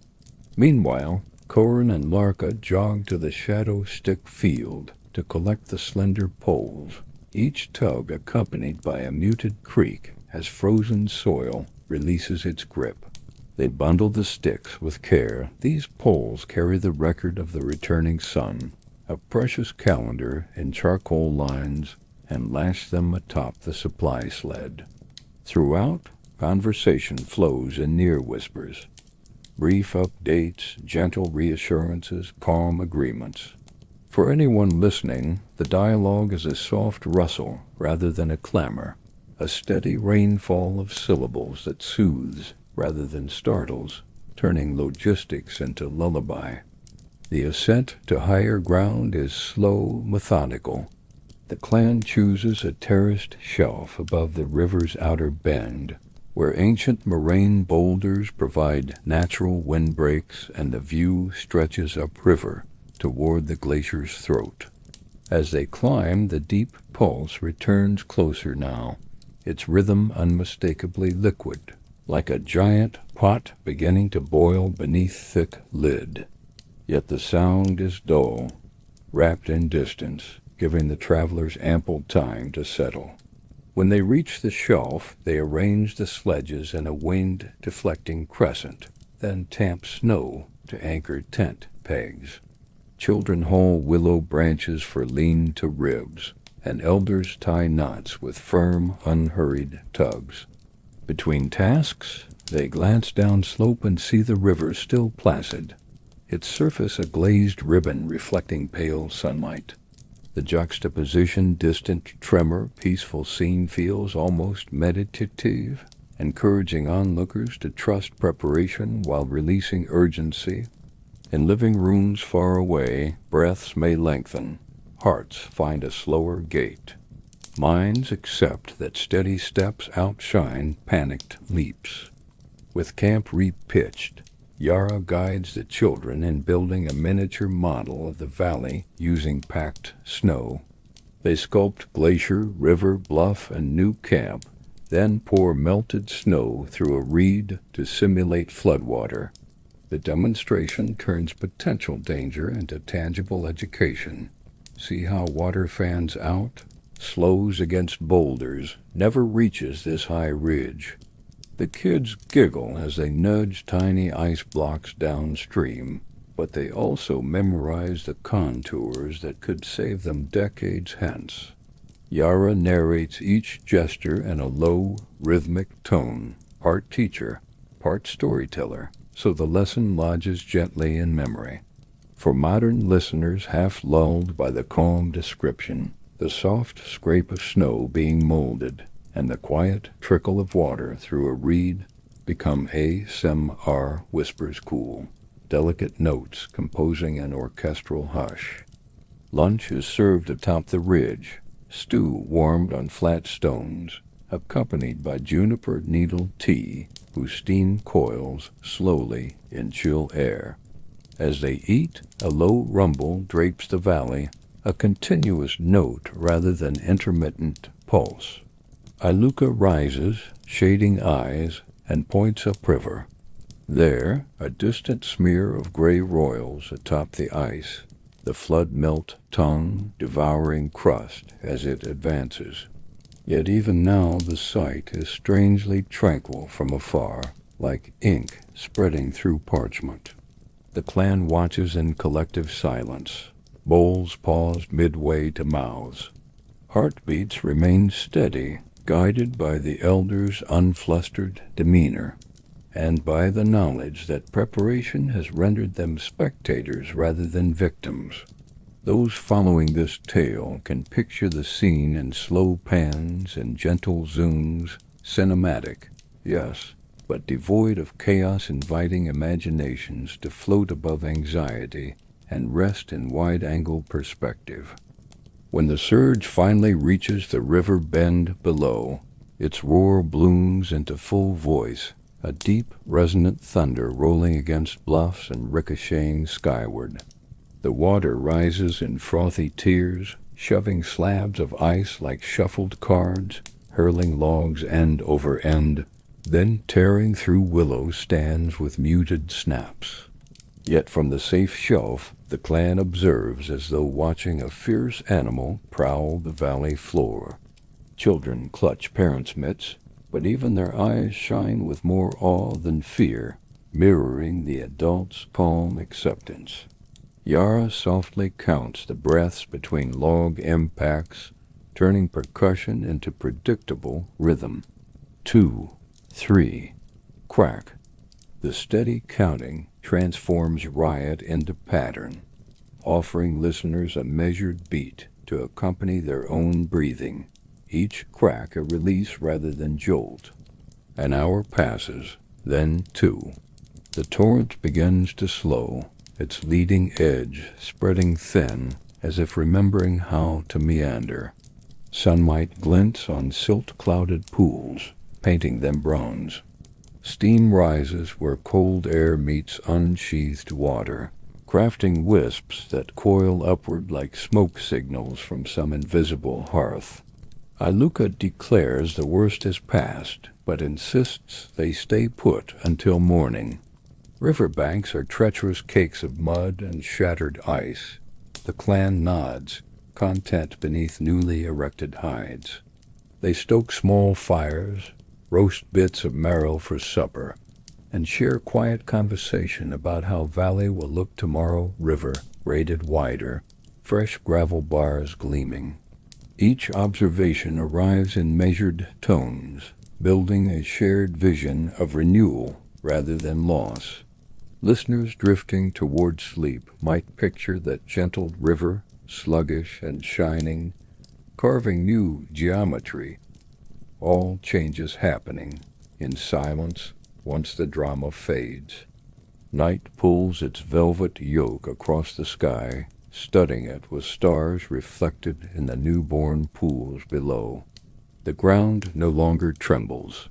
Meanwhile, Koran and Larka jog to the shadow stick field to collect the slender poles, each tug accompanied by a muted creak as frozen soil releases its grip. They bundle the sticks with care. These poles carry the record of the returning sun, a precious calendar in charcoal lines, and lash them atop the supply sled. Throughout, conversation flows in near whispers. Brief updates, gentle reassurances, calm agreements. For anyone listening, the dialogue is a soft rustle rather than a clamor, a steady rainfall of syllables that soothes rather than startles, turning logistics into lullaby. The ascent to higher ground is slow, methodical. The clan chooses a terraced shelf above the river's outer bend, where ancient moraine boulders provide natural windbreaks and the view stretches upriver toward the glacier's throat. As they climb, the deep pulse returns closer now, its rhythm unmistakably liquid, like a giant pot beginning to boil beneath thick lid. Yet the sound is dull, wrapped in distance, giving the travelers ample time to settle. When they reach the shelf, they arrange the sledges in a wind-deflecting crescent, then tamp snow to anchor tent pegs. Children haul willow branches for lean-to-ribs, and elders tie knots with firm, unhurried tugs. Between tasks, they glance down slope and see the river still placid, its surface a glazed ribbon reflecting pale sunlight. The juxtaposition, distant tremor, peaceful scene feels almost meditative, encouraging onlookers to trust preparation while releasing urgency. In living rooms far away, breaths may lengthen, hearts find a slower gait. Minds accept that steady steps outshine panicked leaps. With camp repitched, Yara guides the children in building a miniature model of the valley using packed snow. They sculpt glacier, river, bluff, and new camp, then pour melted snow through a reed to simulate floodwater. The demonstration turns potential danger into tangible education. See how water fans out, slows against boulders, never reaches this high ridge. The kids giggle as they nudge tiny ice blocks downstream, but they also memorize the contours that could save them decades hence. Yara narrates each gesture in a low, rhythmic tone, part teacher, part storyteller, so the lesson lodges gently in memory. For modern listeners half lulled by the calm description, the soft scrape of snow being molded, and the quiet trickle of water through a reed become ASMR whispers cool, delicate notes composing an orchestral hush. Lunch is served atop the ridge, stew warmed on flat stones, accompanied by juniper needle tea, whose steam coils slowly in chill air. As they eat, a low rumble drapes the valley, a continuous note rather than intermittent pulse. Iluka rises, shading eyes, and points upriver. There, a distant smear of gray royals atop the ice, the flood-melt tongue devouring crust as it advances. Yet even now the sight is strangely tranquil from afar, like ink spreading through parchment. The clan watches in collective silence, bowls paused midway to mouths. Heartbeats remain steady, guided by the elders' unflustered demeanor, and by the knowledge that preparation has rendered them spectators rather than victims. Those following this tale can picture the scene in slow pans and gentle zooms, cinematic, yes, but devoid of chaos-inviting imaginations to float above anxiety and rest in wide-angle perspective. When the surge finally reaches the river bend below, its roar blooms into full voice, a deep, resonant thunder rolling against bluffs and ricocheting skyward. The water rises in frothy tears, shoving slabs of ice like shuffled cards, hurling logs end over end, then tearing through willow stands with muted snaps. Yet from the safe shelf, the clan observes as though watching a fierce animal prowl the valley floor. Children clutch parents' mitts, but even their eyes shine with more awe than fear, mirroring the adults' calm acceptance. Yara softly counts the breaths between log impacts, turning percussion into predictable rhythm. 2, 3, crack. The steady counting transforms riot into pattern, offering listeners a measured beat to accompany their own breathing, each crack a release rather than jolt. An hour passes, then 2. The torrent begins to slow, its leading edge spreading thin as if remembering how to meander. Sunlight glints on silt-clouded pools, painting them bronze. Steam rises where cold air meets unsheathed water, crafting wisps that coil upward like smoke signals from some invisible hearth. Iluka declares the worst is past, but insists they stay put until morning. Riverbanks are treacherous cakes of mud and shattered ice. The clan nods, content beneath newly erected hides. They stoke small fires, roast bits of marrow for supper, and share quiet conversation about how valley will look tomorrow, river raided wider, fresh gravel bars gleaming. Each observation arrives in measured tones, building a shared vision of renewal rather than loss. Listeners drifting toward sleep might picture that gentle river, sluggish and shining, carving new geometry. All changes happening in silence once the drama fades. Night pulls its velvet yoke across the sky, studding it with stars reflected in the newborn pools below. The ground no longer trembles.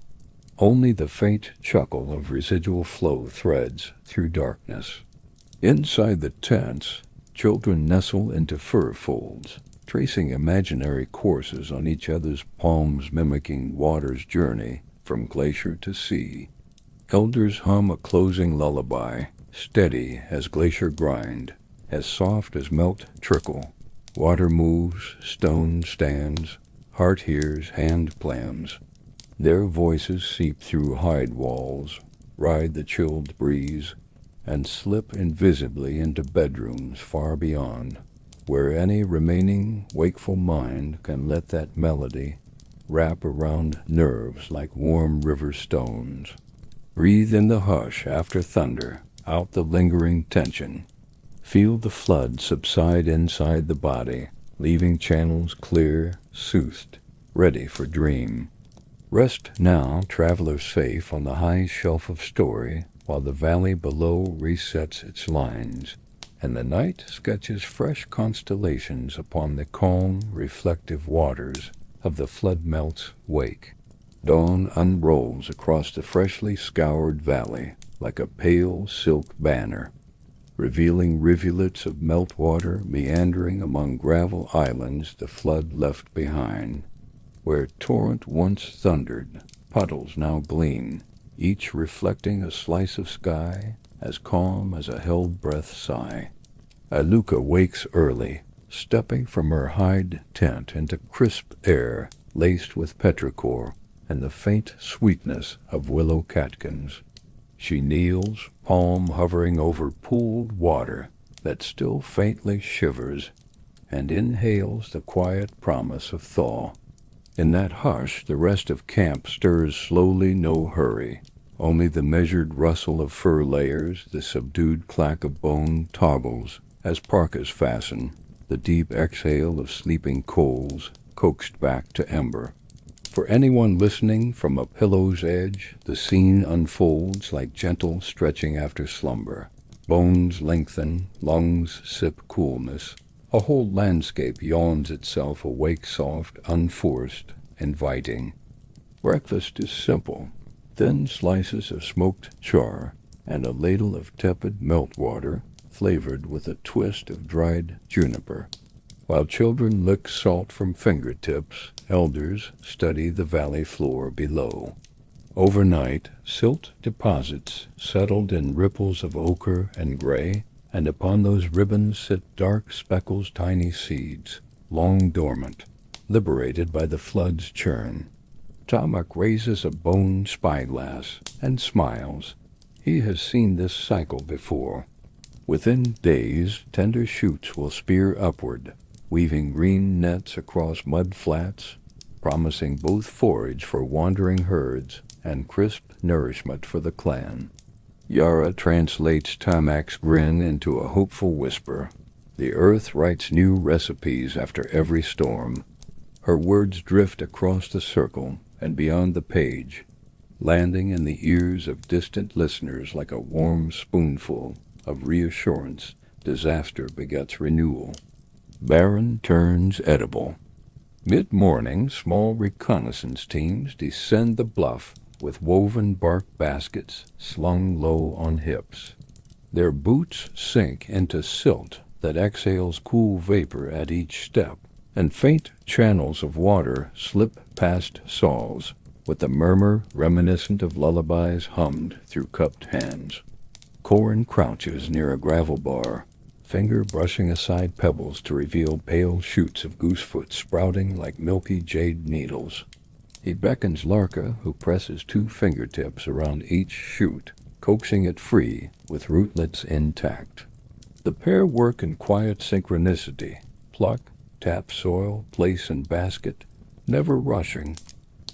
Only the faint chuckle of residual flow threads through darkness. Inside the tents, children nestle into fur folds, tracing imaginary courses on each other's palms mimicking water's journey from glacier to sea. Elders hum a closing lullaby, steady as glacier grind, as soft as melt trickle. Water moves, stone stands, Heart hears hand plans. Their voices seep through hide walls, ride the chilled breeze, and slip invisibly into bedrooms far beyond, where any remaining wakeful mind can let that melody wrap around nerves like warm river stones. Breathe in the hush after thunder, out the lingering tension. Feel the flood subside inside the body, leaving channels clear, soothed, ready for dream. Rest now, traveler safe, on the high shelf of story, while the valley below resets its lines, and the night sketches fresh constellations upon the calm, reflective waters of the flood melt's wake. Dawn unrolls across the freshly scoured valley like a pale silk banner, revealing rivulets of meltwater meandering among gravel islands the flood left behind. Where torrent once thundered, puddles now gleam, each reflecting a slice of sky as calm as a held-breath sigh. Aluka wakes early, stepping from her hide tent into crisp air laced with petrichor and the faint sweetness of willow catkins. She kneels, palm hovering over pooled water that still faintly shivers, and inhales the quiet promise of thaw. In that hush, the rest of camp stirs slowly, no hurry. Only the measured rustle of fur layers, the subdued clack of bone toggles as parkas fasten, the deep exhale of sleeping coals coaxed back to ember. For anyone listening from a pillow's edge, the scene unfolds like gentle stretching after slumber. Bones lengthen, lungs sip coolness. A whole landscape yawns itself awake soft, unforced, inviting. Breakfast is simple. Thin slices of smoked char and a ladle of tepid meltwater flavored with a twist of dried juniper. While children lick salt from fingertips, elders study the valley floor below. Overnight, silt deposits settled in ripples of ochre and gray, and upon those ribbons sit dark speckles, tiny seeds, long dormant, liberated by the flood's churn. Tamak raises a bone spyglass and smiles. He has seen this cycle before. Within days, tender shoots will spear upward, weaving green nets across mud flats, promising both forage for wandering herds and crisp nourishment for the clan. Yara translates Tamak's grin into a hopeful whisper. The earth writes new recipes after every storm. Her words drift across the circle and beyond the page, landing in the ears of distant listeners like a warm spoonful of reassurance. Disaster begets renewal. Barren turns edible. Mid-morning, small reconnaissance teams descend the bluff with woven bark baskets slung low on hips. Their boots sink into silt that exhales cool vapor at each step, and faint channels of water slip past saws with a murmur reminiscent of lullabies hummed through cupped hands. Corin crouches near a gravel bar, finger brushing aside pebbles to reveal pale shoots of goosefoot sprouting like milky jade needles. He beckons Larka, who presses 2 fingertips around each shoot, coaxing it free with rootlets intact. The pair work in quiet synchronicity, pluck, tap soil, place in basket, never rushing,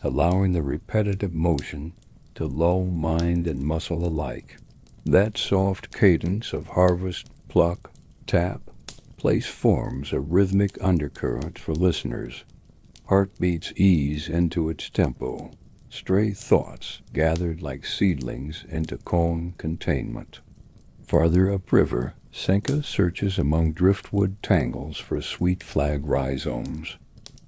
allowing the repetitive motion to lull mind and muscle alike. That soft cadence of harvest, pluck, tap, place forms a rhythmic undercurrent for listeners. Heartbeats ease into its tempo, stray thoughts gathered like seedlings into calm containment. Farther upriver, Senka searches among driftwood tangles for sweet flag rhizomes.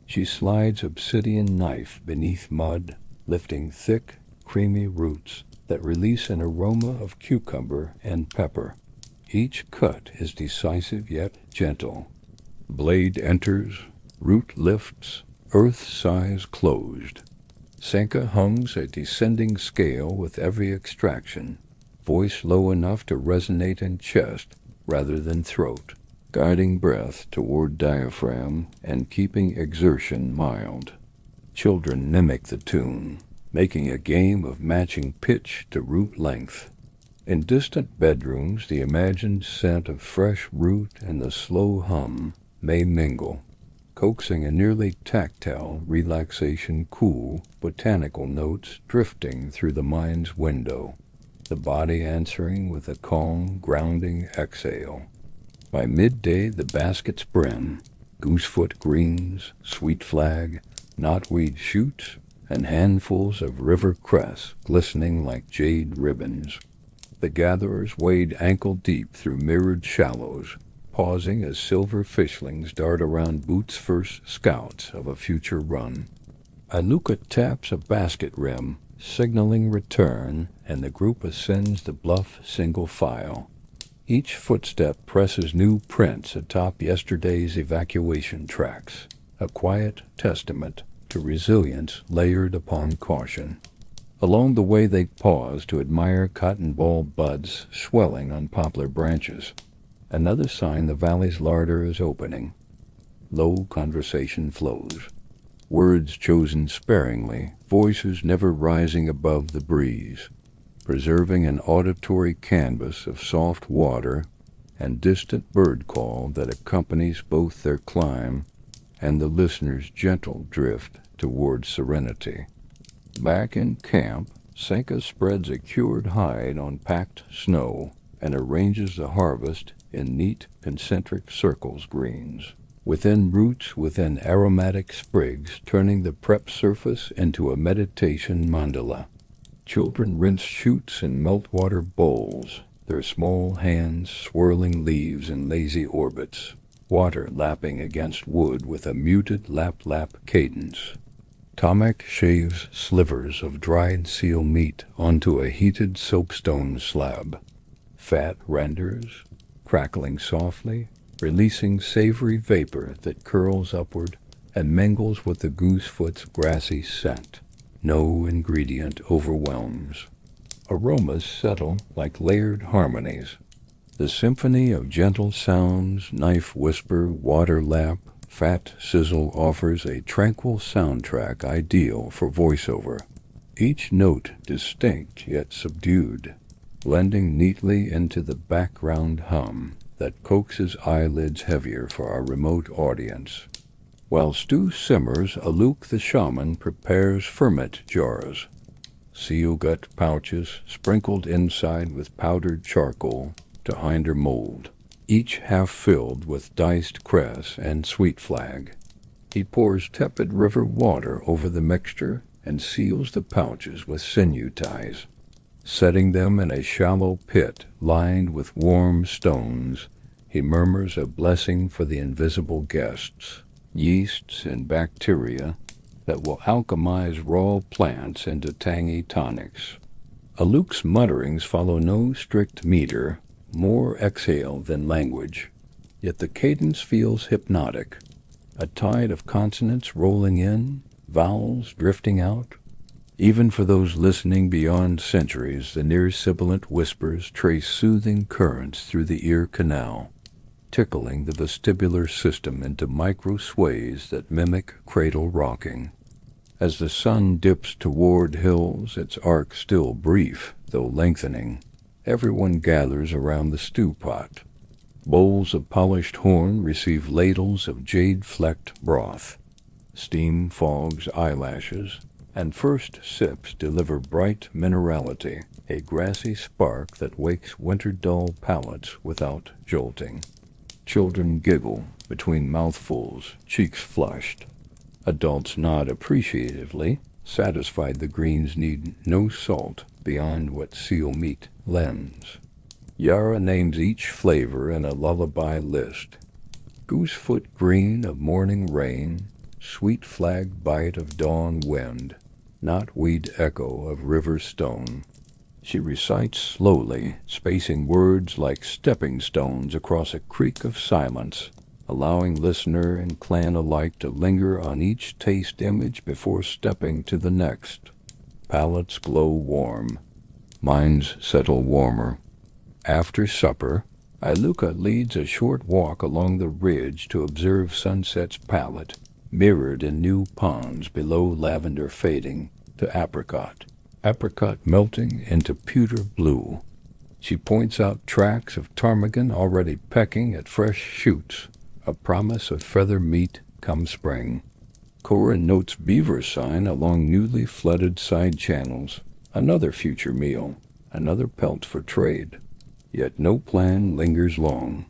She slides obsidian knife beneath mud, lifting thick, creamy roots that release an aroma of cucumber and pepper. Each cut is decisive yet gentle. Blade enters, root lifts, earth sighs closed. Senka hums a descending scale with every extraction, voice low enough to resonate in chest rather than throat, guiding breath toward diaphragm and keeping exertion mild. Children mimic the tune, making a game of matching pitch to root length. In distant bedrooms, the imagined scent of fresh root and the slow hum may mingle, coaxing a nearly tactile relaxation, cool, botanical notes drifting through the mind's window, the body answering with a calm, grounding exhale. By midday, the baskets brim, goosefoot greens, sweet flag, knotweed shoots, and handfuls of river cress glistening like jade ribbons. The gatherers wade ankle-deep through mirrored shallows, pausing as silver fishlings dart around boots' first scouts of a future run. Iluka taps a basket rim, signaling return, and the group ascends the bluff single file. Each footstep presses new prints atop yesterday's evacuation tracks, a quiet testament to resilience layered upon caution. Along the way they pause to admire cotton ball buds swelling on poplar branches, another sign the valley's larder is opening. Low conversation flows, words chosen sparingly, voices never rising above the breeze, preserving an auditory canvas of soft water and distant bird call that accompanies both their climb and the listener's gentle drift toward serenity. Back in camp, Senka spreads a cured hide on packed snow and arranges the harvest in neat concentric circles greens, within roots within aromatic sprigs, turning the prep surface into a meditation mandala. Children rinse shoots in meltwater bowls, their small hands swirling leaves in lazy orbits, water lapping against wood with a muted lap-lap cadence. Tomek shaves slivers of dried seal meat onto a heated soapstone slab. Fat renders, crackling softly, releasing savory vapor that curls upward and mingles with the goosefoot's grassy scent. No ingredient overwhelms. Aromas settle like layered harmonies. The symphony of gentle sounds, knife whisper, water lap, fat sizzle offers a tranquil soundtrack ideal for voiceover. Each note distinct yet subdued, blending neatly into the background hum that coaxes eyelids heavier for our remote audience. While stew simmers, Aluk the shaman prepares ferment jars, seal gut pouches sprinkled inside with powdered charcoal to hinder mold, each half filled with diced cress and sweet flag. He pours tepid river water over the mixture and seals the pouches with sinew ties. Setting them in a shallow pit lined with warm stones, he murmurs a blessing for the invisible guests, yeasts and bacteria that will alchemize raw plants into tangy tonics. Aluk's mutterings follow no strict meter, more exhale than language, yet the cadence feels hypnotic, a tide of consonants rolling in, vowels drifting out. Even for those listening beyond centuries, the near sibilant whispers trace soothing currents through the ear canal, tickling the vestibular system into micro-sways that mimic cradle rocking. As the sun dips toward hills, its arc still brief, though lengthening, everyone gathers around the stew pot. Bowls of polished horn receive ladles of jade-flecked broth. Steam fogs eyelashes, and first sips deliver bright minerality, a grassy spark that wakes winter-dull palates without jolting. Children giggle between mouthfuls, cheeks flushed. Adults nod appreciatively, satisfied the greens need no salt beyond what seal meat lends. Yara names each flavor in a lullaby list. Goosefoot green of morning rain, sweet flag bite of dawn wind, knotweed echo of river stone. She recites slowly, spacing words like stepping stones across a creek of silence, allowing listener and clan alike to linger on each taste image before stepping to the next. Palates glow warm, minds settle warmer. After supper, Iluka leads a short walk along the ridge to observe sunset's palette, mirrored in new ponds below lavender fading to apricot melting into pewter blue. She points out tracks of ptarmigan already pecking at fresh shoots, a promise of feather meat come spring. Cora notes beaver sign along newly flooded side channels, another future meal, another pelt for trade. Yet no plan lingers long.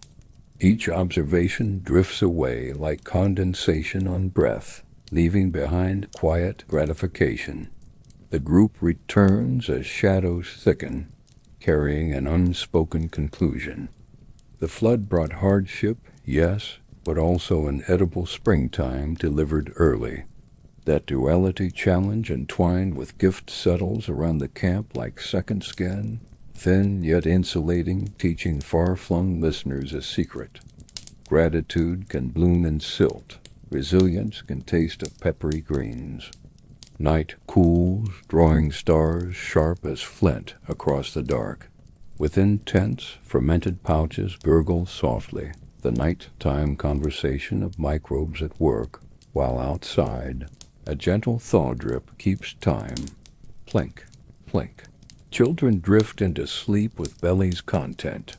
Each observation drifts away like condensation on breath, leaving behind quiet gratification. The group returns as shadows thicken, carrying an unspoken conclusion. The flood brought hardship, yes, but also an edible springtime delivered early. That duality challenge entwined with gift settles around the camp like second skin, thin yet insulating, teaching far-flung listeners a secret. Gratitude can bloom in silt. Resilience can taste of peppery greens. Night cools, drawing stars sharp as flint across the dark. Within tents, fermented pouches gurgle softly, the nighttime conversation of microbes at work, while outside, a gentle thaw drip keeps time. Plink, plink. Children drift into sleep with bellies content.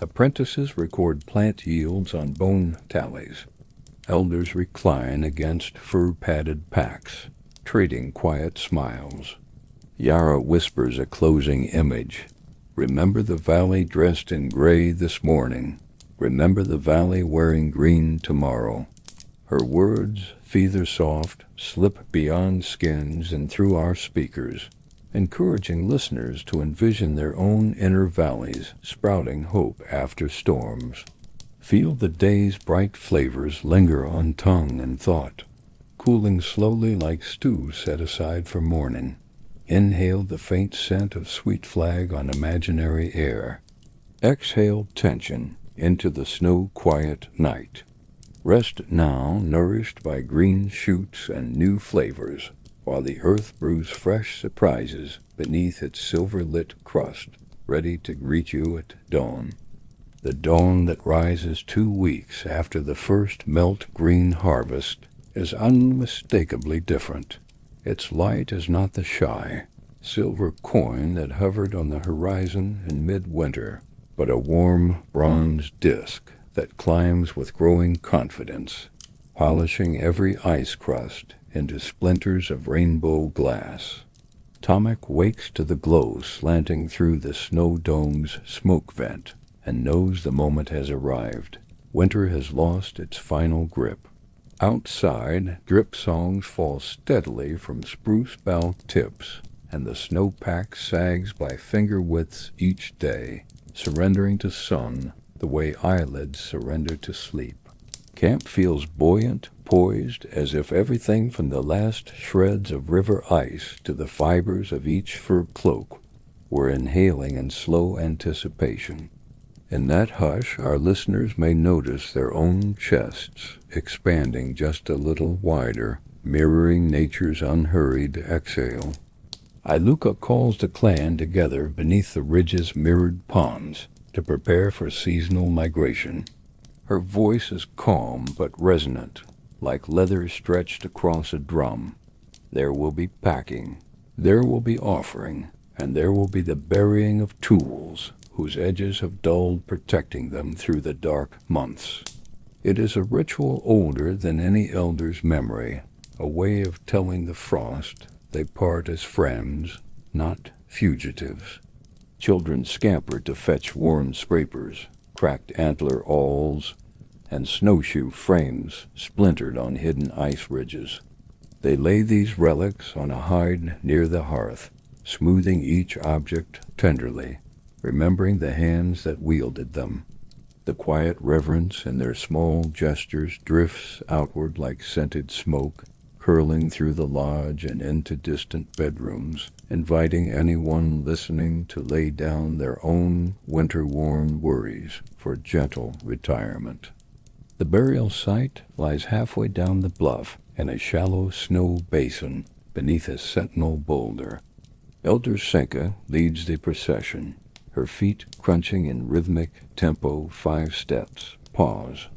Apprentices record plant yields on bone tallies. Elders recline against fur-padded packs, trading quiet smiles. Yara whispers a closing image. Remember the valley dressed in gray this morning. Remember the valley wearing green tomorrow. Her words, feather soft, slip beyond skins and through our speakers, encouraging listeners to envision their own inner valleys sprouting hope after storms. Feel the day's bright flavors linger on tongue and thought, cooling slowly like stew set aside for morning. Inhale the faint scent of sweet flag on imaginary air. Exhale tension into the snow-quiet night. Rest now, nourished by green shoots and new flavors, while the earth brews fresh surprises beneath its silver-lit crust, ready to greet you at dawn. The dawn that rises 2 weeks after the first melt-green harvest is unmistakably different. Its light is not the shy, silver coin that hovered on the horizon in midwinter, but a warm bronze disk that climbs with growing confidence, polishing every ice crust into splinters of rainbow glass. Tomek wakes to the glow slanting through the snow dome's smoke vent and knows the moment has arrived. Winter has lost its final grip. Outside, drip songs fall steadily from spruce bough tips, and the snowpack sags by finger widths each day, surrendering to sun the way eyelids surrender to sleep. Camp feels buoyant, poised, as if everything from the last shreds of river ice to the fibers of each fur cloak were inhaling in slow anticipation. In that hush, our listeners may notice their own chests expanding just a little wider, mirroring nature's unhurried exhale. Iluka calls the clan together beneath the ridge's mirrored ponds to prepare for seasonal migration. Her voice is calm but resonant, like leather stretched across a drum. There will be packing, there will be offering, and there will be the burying of tools whose edges have dulled protecting them through the dark months. It is a ritual older than any elder's memory, a way of telling the frost they part as friends, not fugitives. Children scamper to fetch worn scrapers, cracked antler awls, and snowshoe frames splintered on hidden ice ridges. They lay these relics on a hide near the hearth, smoothing each object tenderly, remembering the hands that wielded them. The quiet reverence in their small gestures drifts outward like scented smoke, curling through the lodge and into distant bedrooms, inviting anyone listening to lay down their own winter-worn worries for gentle retirement. The burial site lies halfway down the bluff in a shallow snow basin beneath a sentinel boulder. Elder Senka leads the procession, her feet crunching in rhythmic tempo 5 steps, pause.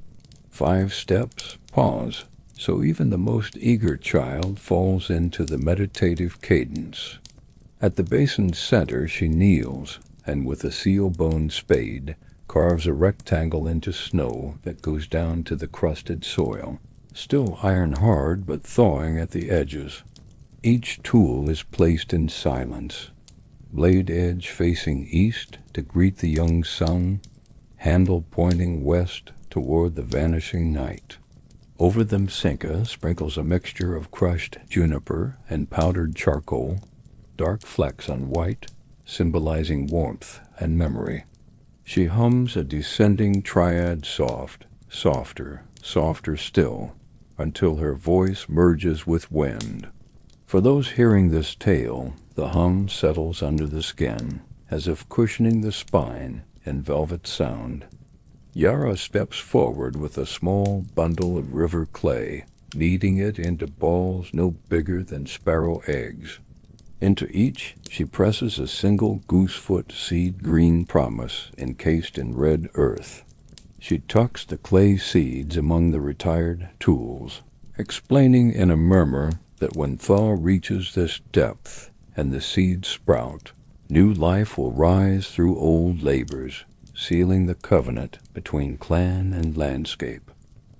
5 steps, pause. so even the most eager child falls into the meditative cadence. At the basin's center she kneels, and with a seal-bone spade carves a rectangle into snow that goes down to the crusted soil, still iron-hard but thawing at the edges. Each tool is placed in silence, blade edge facing east to greet the young sun, handle pointing west toward the vanishing night. Over them Cinca sprinkles a mixture of crushed juniper and powdered charcoal, dark flecks on white, symbolizing warmth and memory. She hums a descending triad soft, softer, softer still, until her voice merges with wind. For those hearing this tale, the hum settles under the skin, as if cushioning the spine in velvet sound. Yara steps forward with a small bundle of river clay, kneading it into balls no bigger than sparrow eggs. Into each she presses a single goosefoot seed green promise encased in red earth. She tucks the clay seeds among the retired tools, explaining in a murmur that when thaw reaches this depth and the seeds sprout, new life will rise through old labors, sealing the covenant between clan and landscape.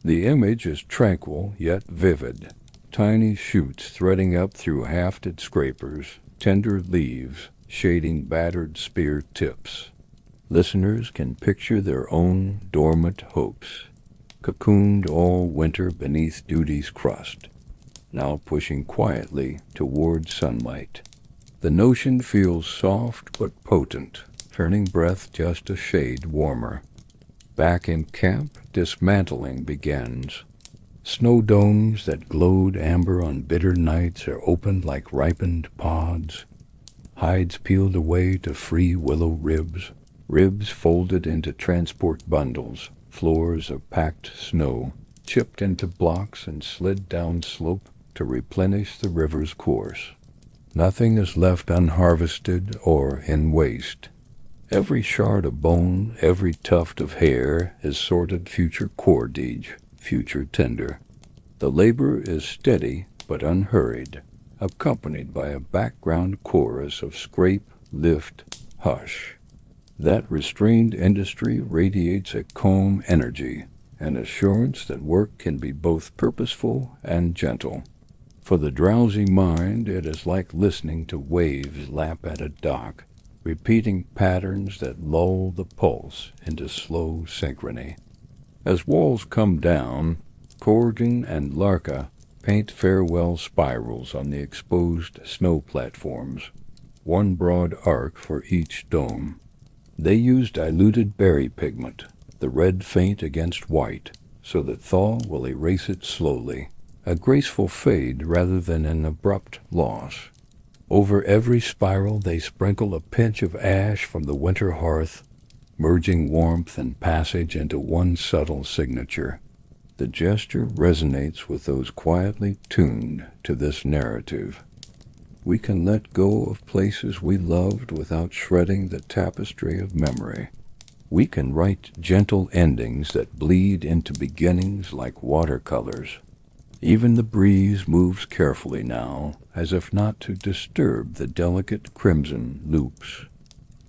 The image is tranquil yet vivid, tiny shoots threading up through hafted scrapers, tender leaves shading battered spear tips. Listeners can picture their own dormant hopes, cocooned all winter beneath duty's crust, now pushing quietly toward sunlight. The notion feels soft but potent, turning breath just a shade warmer. Back in camp, dismantling begins. Snow domes that glowed amber on bitter nights are opened like ripened pods. Hides peeled away to free willow ribs, ribs folded into transport bundles, floors of packed snow, chipped into blocks and slid down slope to replenish the river's course. Nothing is left unharvested or in waste. Every shard of bone, every tuft of hair is sorted future cordage, future tender. The labor is steady but unhurried, accompanied by a background chorus of scrape, lift, hush. That restrained industry radiates a calm energy, an assurance that work can be both purposeful and gentle. For the drowsy mind, it is like listening to waves lap at a dock, repeating patterns that lull the pulse into slow synchrony. As walls come down, Corrigan and Larka paint farewell spirals on the exposed snow platforms, one broad arc for each dome. They use diluted berry pigment, the red faint against white, so that thaw will erase it slowly, a graceful fade rather than an abrupt loss. Over every spiral they sprinkle a pinch of ash from the winter hearth, merging warmth and passage into one subtle signature. The gesture resonates with those quietly tuned to this narrative. We can let go of places we loved without shredding the tapestry of memory. We can write gentle endings that bleed into beginnings like watercolors. Even the breeze moves carefully now, as if not to disturb the delicate crimson loops.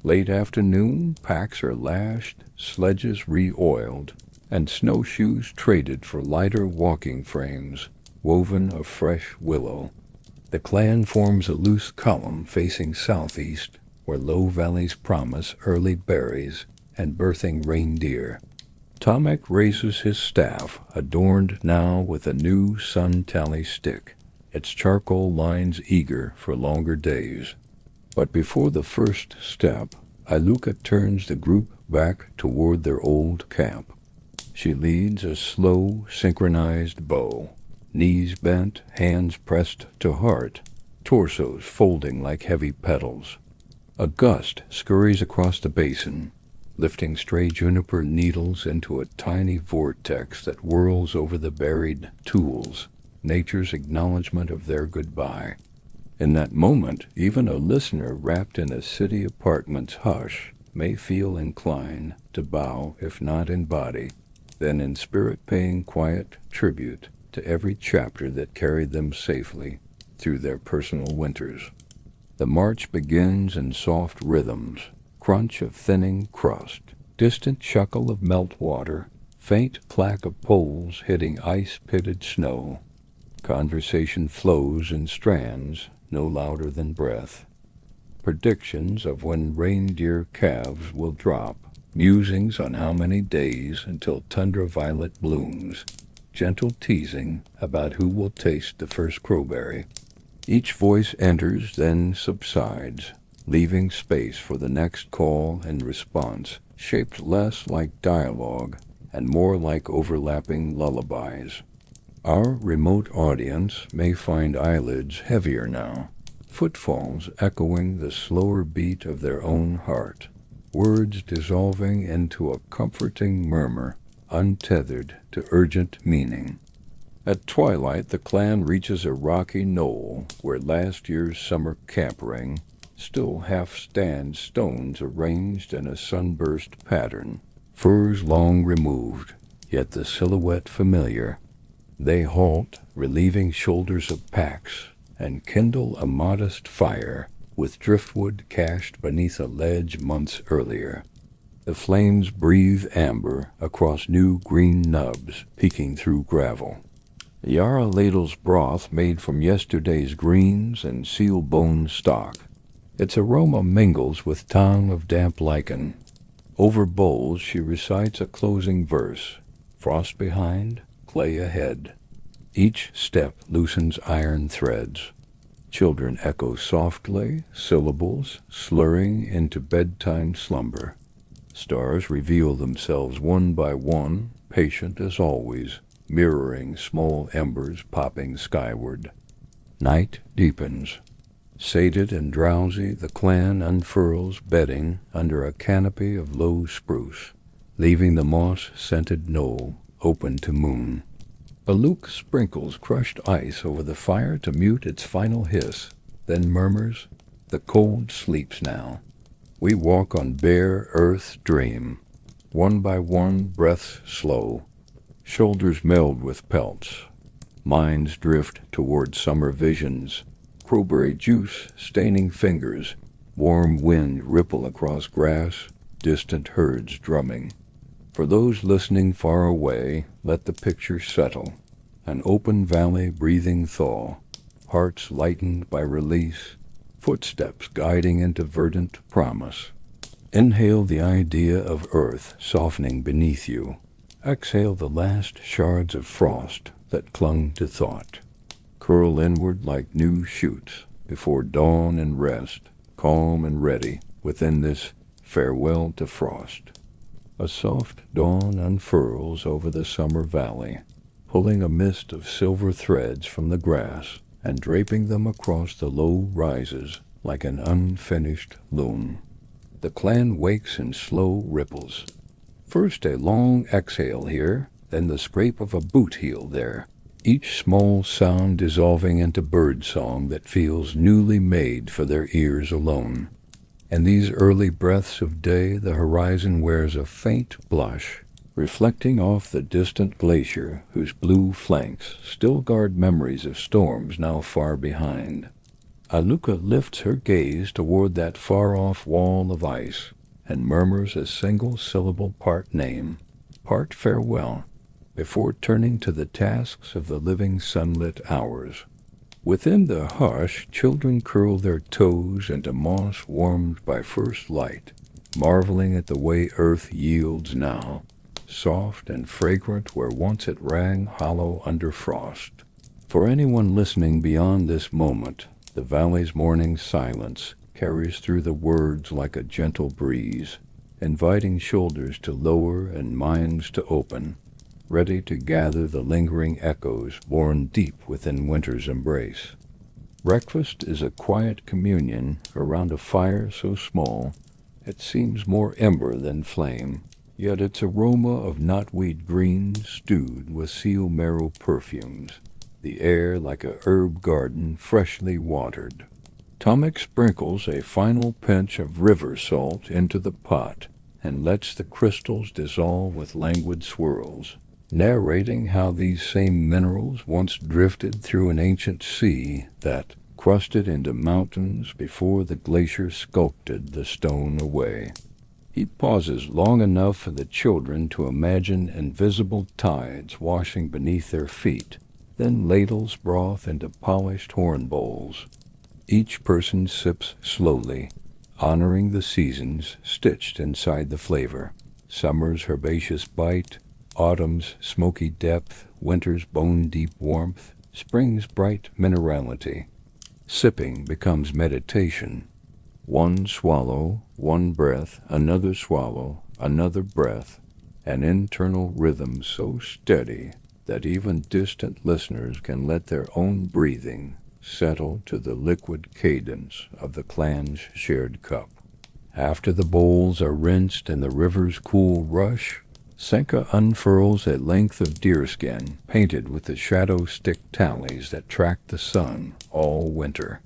Late afternoon, packs are lashed, sledges re-oiled, and snowshoes traded for lighter walking frames, woven of fresh willow. The clan forms a loose column facing southeast, where low valleys promise early berries and birthing reindeer. Tomek raises his staff, adorned now with a new sun-tally stick, its charcoal lines eager for longer days. But before the first step, Iluka turns the group back toward their old camp. She leads a slow, synchronized bow, knees bent, hands pressed to heart, torsos folding like heavy petals. A gust scurries across the basin, lifting stray juniper needles into a tiny vortex that whirls over the buried tools, nature's acknowledgement of their goodbye. In that moment, even a listener wrapped in a city apartment's hush may feel inclined to bow, if not in body, then in spirit paying quiet tribute to every chapter that carried them safely through their personal winters. The march begins in soft rhythms, crunch of thinning crust, distant chuckle of meltwater, faint clack of poles hitting ice-pitted snow. Conversation flows in strands no louder than breath. Predictions of when reindeer calves will drop, musings on how many days until tundra violet blooms, gentle teasing about who will taste the first crowberry. Each voice enters, then subsides, leaving space for the next call and response, shaped less like dialogue and more like overlapping lullabies. Our remote audience may find eyelids heavier now, footfalls echoing the slower beat of their own heart, words dissolving into a comforting murmur, untethered to urgent meaning. At twilight, the clan reaches a rocky knoll where last year's summer camp ring still half stands, stones arranged in a sunburst pattern, furs long removed, yet the silhouette familiar. They halt, relieving shoulders of packs, and kindle a modest fire with driftwood cached beneath a ledge months earlier. The flames breathe amber across new green nubs peeking through gravel. Yara ladles broth made from yesterday's greens and seal bone stock. Its aroma mingles with tongue of damp lichen. Over bowls she recites a closing verse, frost behind, clay ahead. Each step loosens iron threads. Children echo softly, syllables slurring into bedtime slumber. Stars reveal themselves one by one, patient as always, mirroring small embers popping skyward. Night deepens. Sated and drowsy, the clan unfurls bedding under a canopy of low spruce, leaving the moss-scented knoll open to moon. Aluk sprinkles crushed ice over the fire to mute its final hiss, then murmurs, "The cold sleeps now. We walk on bare earth's dream, one by one, breaths slow. Shoulders meld with pelts. Minds drift toward summer visions. Crowberry juice staining fingers. Warm wind ripple across grass. Distant herds drumming. For those listening far away, let the picture settle. An open valley breathing thaw. Hearts lightened by release. Footsteps guiding into verdant promise. Inhale the idea of earth softening beneath you. Exhale the last shards of frost that clung to thought. Curl inward like new shoots before dawn and rest, calm and ready within this farewell to frost. A soft dawn unfurls over the summer valley, pulling a mist of silver threads from the grass and draping them across the low rises like an unfinished loom. The clan wakes in slow ripples. First a long exhale here, then the scrape of a boot heel there, each small sound dissolving into bird song that feels newly made for their ears alone. In these early breaths of day the horizon wears a faint blush, reflecting off the distant glacier whose blue flanks still guard memories of storms now far behind. Aluka lifts her gaze toward that far-off wall of ice and murmurs a single-syllable part name, part farewell, before turning to the tasks of the living sunlit hours. Within the hush, children curl their toes into moss warmed by first light, marveling at the way earth yields now, soft and fragrant where once it rang hollow under frost. For anyone listening beyond this moment, the valley's morning silence carries through the words like a gentle breeze, inviting shoulders to lower and minds to open, ready to gather the lingering echoes born deep within winter's embrace. Breakfast is a quiet communion around a fire so small it seems more ember than flame, yet its aroma of knotweed green stewed with seal marrow perfumes, the air like a herb garden freshly watered. Tomek sprinkles a final pinch of river salt into the pot and lets the crystals dissolve with languid swirls, narrating how these same minerals once drifted through an ancient sea that crusted into mountains before the glacier sculpted the stone away. He pauses long enough for the children to imagine invisible tides washing beneath their feet, then ladles broth into polished horn bowls. Each person sips slowly, honoring the seasons stitched inside the flavor. Summer's herbaceous bite, autumn's smoky depth, winter's bone-deep warmth, spring's bright minerality. Sipping becomes meditation. One swallow, one breath, another swallow, another breath, an internal rhythm so steady that even distant listeners can let their own breathing settle to the liquid cadence of the clan's shared cup. After the bowls are rinsed in the river's cool rush, Senka unfurls a length of deerskin painted with the shadow stick tallies that track the sun all winter.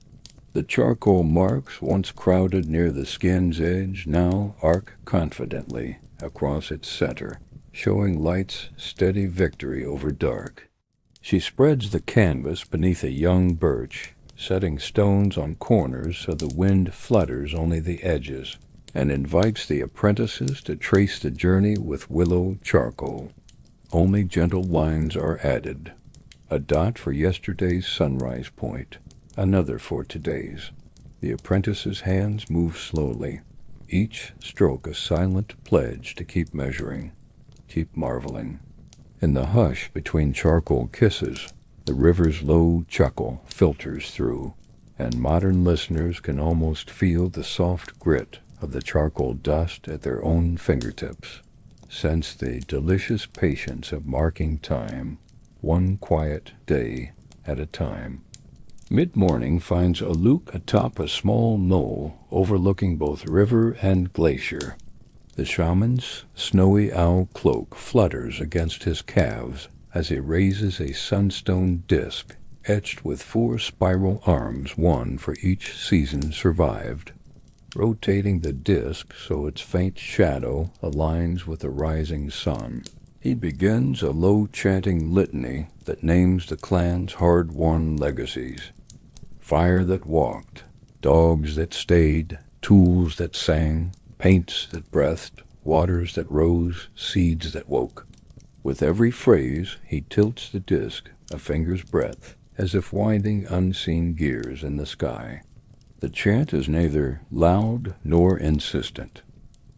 The charcoal marks, once crowded near the skin's edge, now arc confidently across its center, showing light's steady victory over dark. She spreads the canvas beneath a young birch, setting stones on corners so the wind flutters only the edges, and invites the apprentices to trace the journey with willow charcoal. Only gentle lines are added, a dot for yesterday's sunrise point, another for today's. The apprentice's hands move slowly, each stroke a silent pledge to keep measuring, keep marveling. In the hush between charcoal kisses, the river's low chuckle filters through, and modern listeners can almost feel the soft grit of the charcoal dust at their own fingertips. Sense the delicious patience of marking time, one quiet day at a time. Mid-morning finds Aluk atop a small knoll overlooking both river and glacier. The shaman's snowy owl cloak flutters against his calves as he raises a sunstone disk etched with 4 spiral arms, one for each season survived. Rotating the disk so its faint shadow aligns with the rising sun, he begins a low-chanting litany that names the clan's hard-won legacies. Fire that walked, dogs that stayed, tools that sang, paints that breathed, waters that rose, seeds that woke. With every phrase, he tilts the disk a finger's breadth, as if winding unseen gears in the sky. The chant is neither loud nor insistent.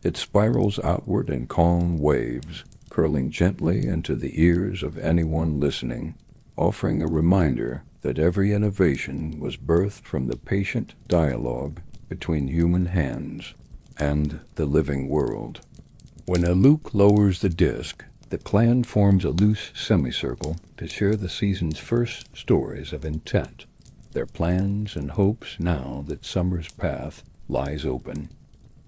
It spirals outward in calm waves, curling gently into the ears of anyone listening, offering a reminder that every innovation was birthed from the patient dialogue between human hands and the living world. When Aluk lowers the disk, the clan forms a loose semicircle to share the season's first stories of intent, their plans and hopes now that summer's path lies open.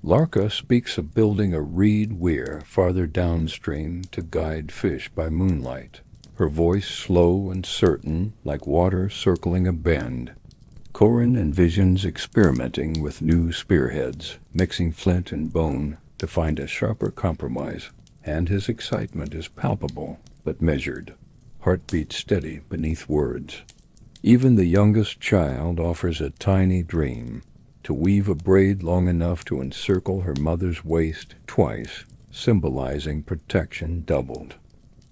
Larka speaks of building a reed weir farther downstream to guide fish by moonlight, her voice slow and certain like water circling a bend. Corin envisions experimenting with new spearheads, mixing flint and bone to find a sharper compromise, and his excitement is palpable but measured, heartbeat steady beneath words. Even the youngest child offers a tiny dream, to weave a braid long enough to encircle her mother's waist twice, symbolizing protection doubled.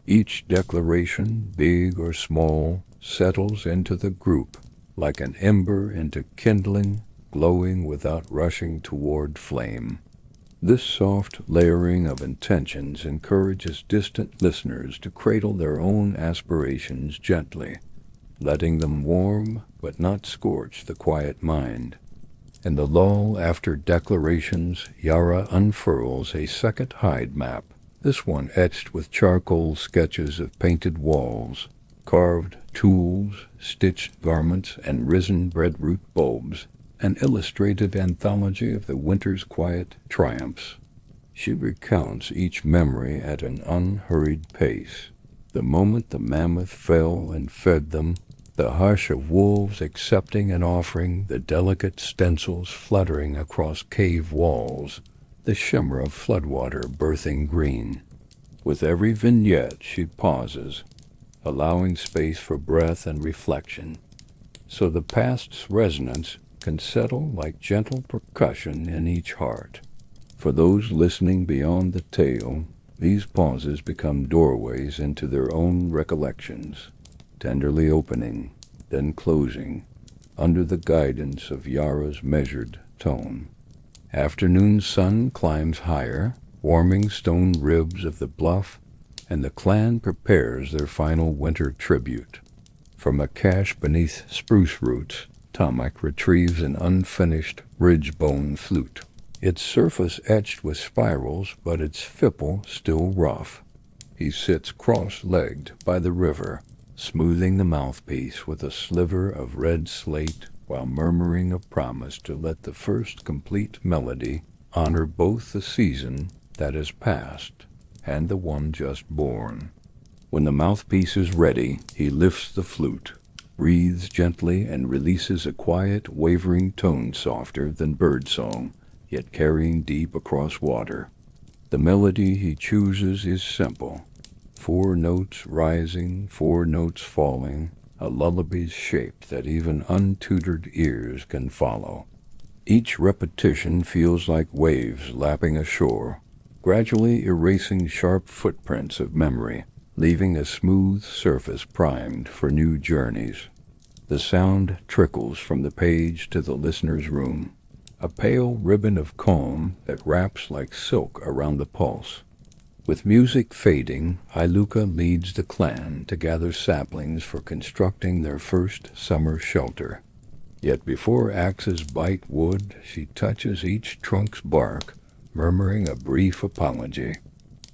Each declaration, big or small, settles into the group, like an ember into kindling, glowing without rushing toward flame. This soft layering of intentions encourages distant listeners to cradle their own aspirations gently, letting them warm but not scorch the quiet mind. In the lull after declarations, Yara unfurls a second hide map, this one etched with charcoal sketches of painted walls, carved tools, stitched garments, and risen breadroot bulbs, an illustrated anthology of the winter's quiet triumphs. She recounts each memory at an unhurried pace. The moment the mammoth fell and fed them, the hush of wolves accepting an offering, the delicate stencils fluttering across cave walls, the shimmer of floodwater birthing green. With every vignette she pauses, allowing space for breath and reflection, so the past's resonance can settle like gentle percussion in each heart. For those listening beyond the tale, these pauses become doorways into their own recollections, tenderly opening, then closing, under the guidance of Yara's measured tone. Afternoon sun climbs higher, warming stone ribs of the bluff, and the clan prepares their final winter tribute. From a cache beneath spruce roots, Tamak retrieves an unfinished ridge-bone flute, its surface etched with spirals, but its fipple still rough. He sits cross-legged by the river, smoothing the mouthpiece with a sliver of red slate while murmuring a promise to let the first complete melody honor both the season that is past and the one just born. When the mouthpiece is ready, he lifts the flute, breathes gently, and releases a quiet, wavering tone softer than birdsong, yet carrying deep across water. The melody he chooses is simple. 4 notes rising, 4 notes falling, a lullaby's shape that even untutored ears can follow. Each repetition feels like waves lapping ashore, gradually erasing sharp footprints of memory, leaving a smooth surface primed for new journeys. The sound trickles from the page to the listener's room, a pale ribbon of calm that wraps like silk around the pulse. With music fading, Iluka leads the clan to gather saplings for constructing their first summer shelter. Yet before axes bite wood, she touches each trunk's bark, murmuring a brief apology.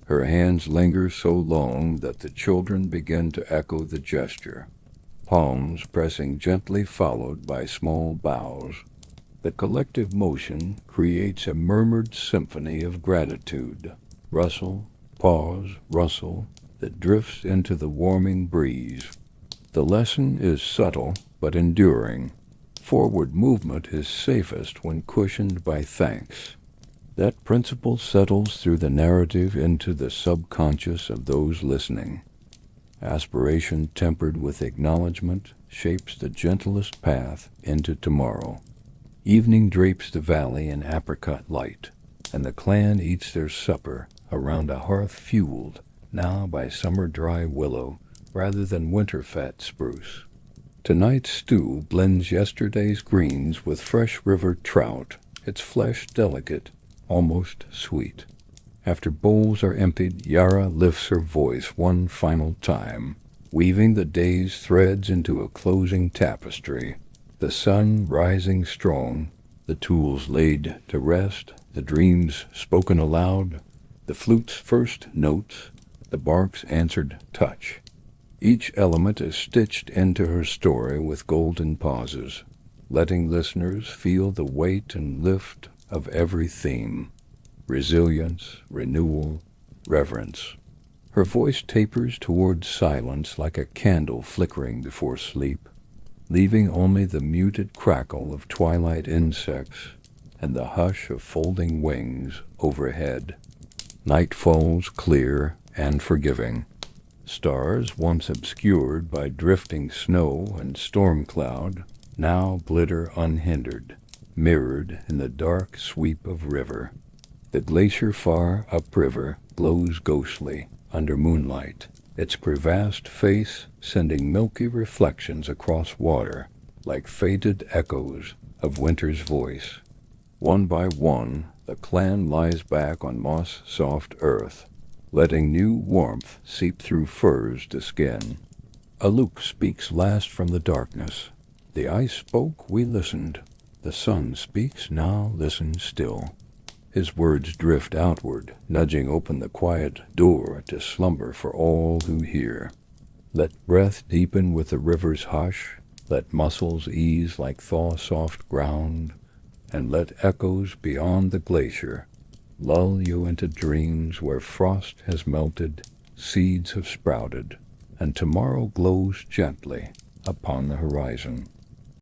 Her hands linger so long that the children begin to echo the gesture, palms pressing gently followed by small bows. The collective motion creates a murmured symphony of gratitude. Rustle, pause, rustle, that drifts into the warming breeze. The lesson is subtle but enduring. Forward movement is safest when cushioned by thanks. That principle settles through the narrative into the subconscious of those listening. Aspiration tempered with acknowledgement shapes the gentlest path into tomorrow. Evening drapes the valley in apricot light, and the clan eats their supper around a hearth fueled now by summer dry willow rather than winter fat spruce. Tonight's stew blends yesterday's greens with fresh river trout, its flesh delicate, almost sweet. After bowls are emptied, Yara lifts her voice one final time, weaving the day's threads into a closing tapestry. The sun rising strong, the tools laid to rest, the dreams spoken aloud, the flute's first notes, the bark's answered touch. Each element is stitched into her story with golden pauses, letting listeners feel the weight and lift of every theme. Resilience, renewal, reverence. Her voice tapers towards silence like a candle flickering before sleep, leaving only the muted crackle of twilight insects and the hush of folding wings overhead. Night falls clear and forgiving. Stars, once obscured by drifting snow and storm cloud, now glitter unhindered, mirrored in the dark sweep of river. The glacier far upriver glows ghostly under moonlight, its crevassed face sending milky reflections across water like faded echoes of winter's voice. One by one, the clan lies back on moss-soft earth, letting new warmth seep through furs to skin. Aluk speaks last from the darkness. The ice spoke, we listened. The sun speaks, now listen still. His words drift outward, nudging open the quiet door to slumber for all who hear. Let breath deepen with the river's hush, let muscles ease like thaw-soft ground, and let echoes beyond the glacier lull you into dreams where frost has melted, seeds have sprouted, and tomorrow glows gently upon the horizon.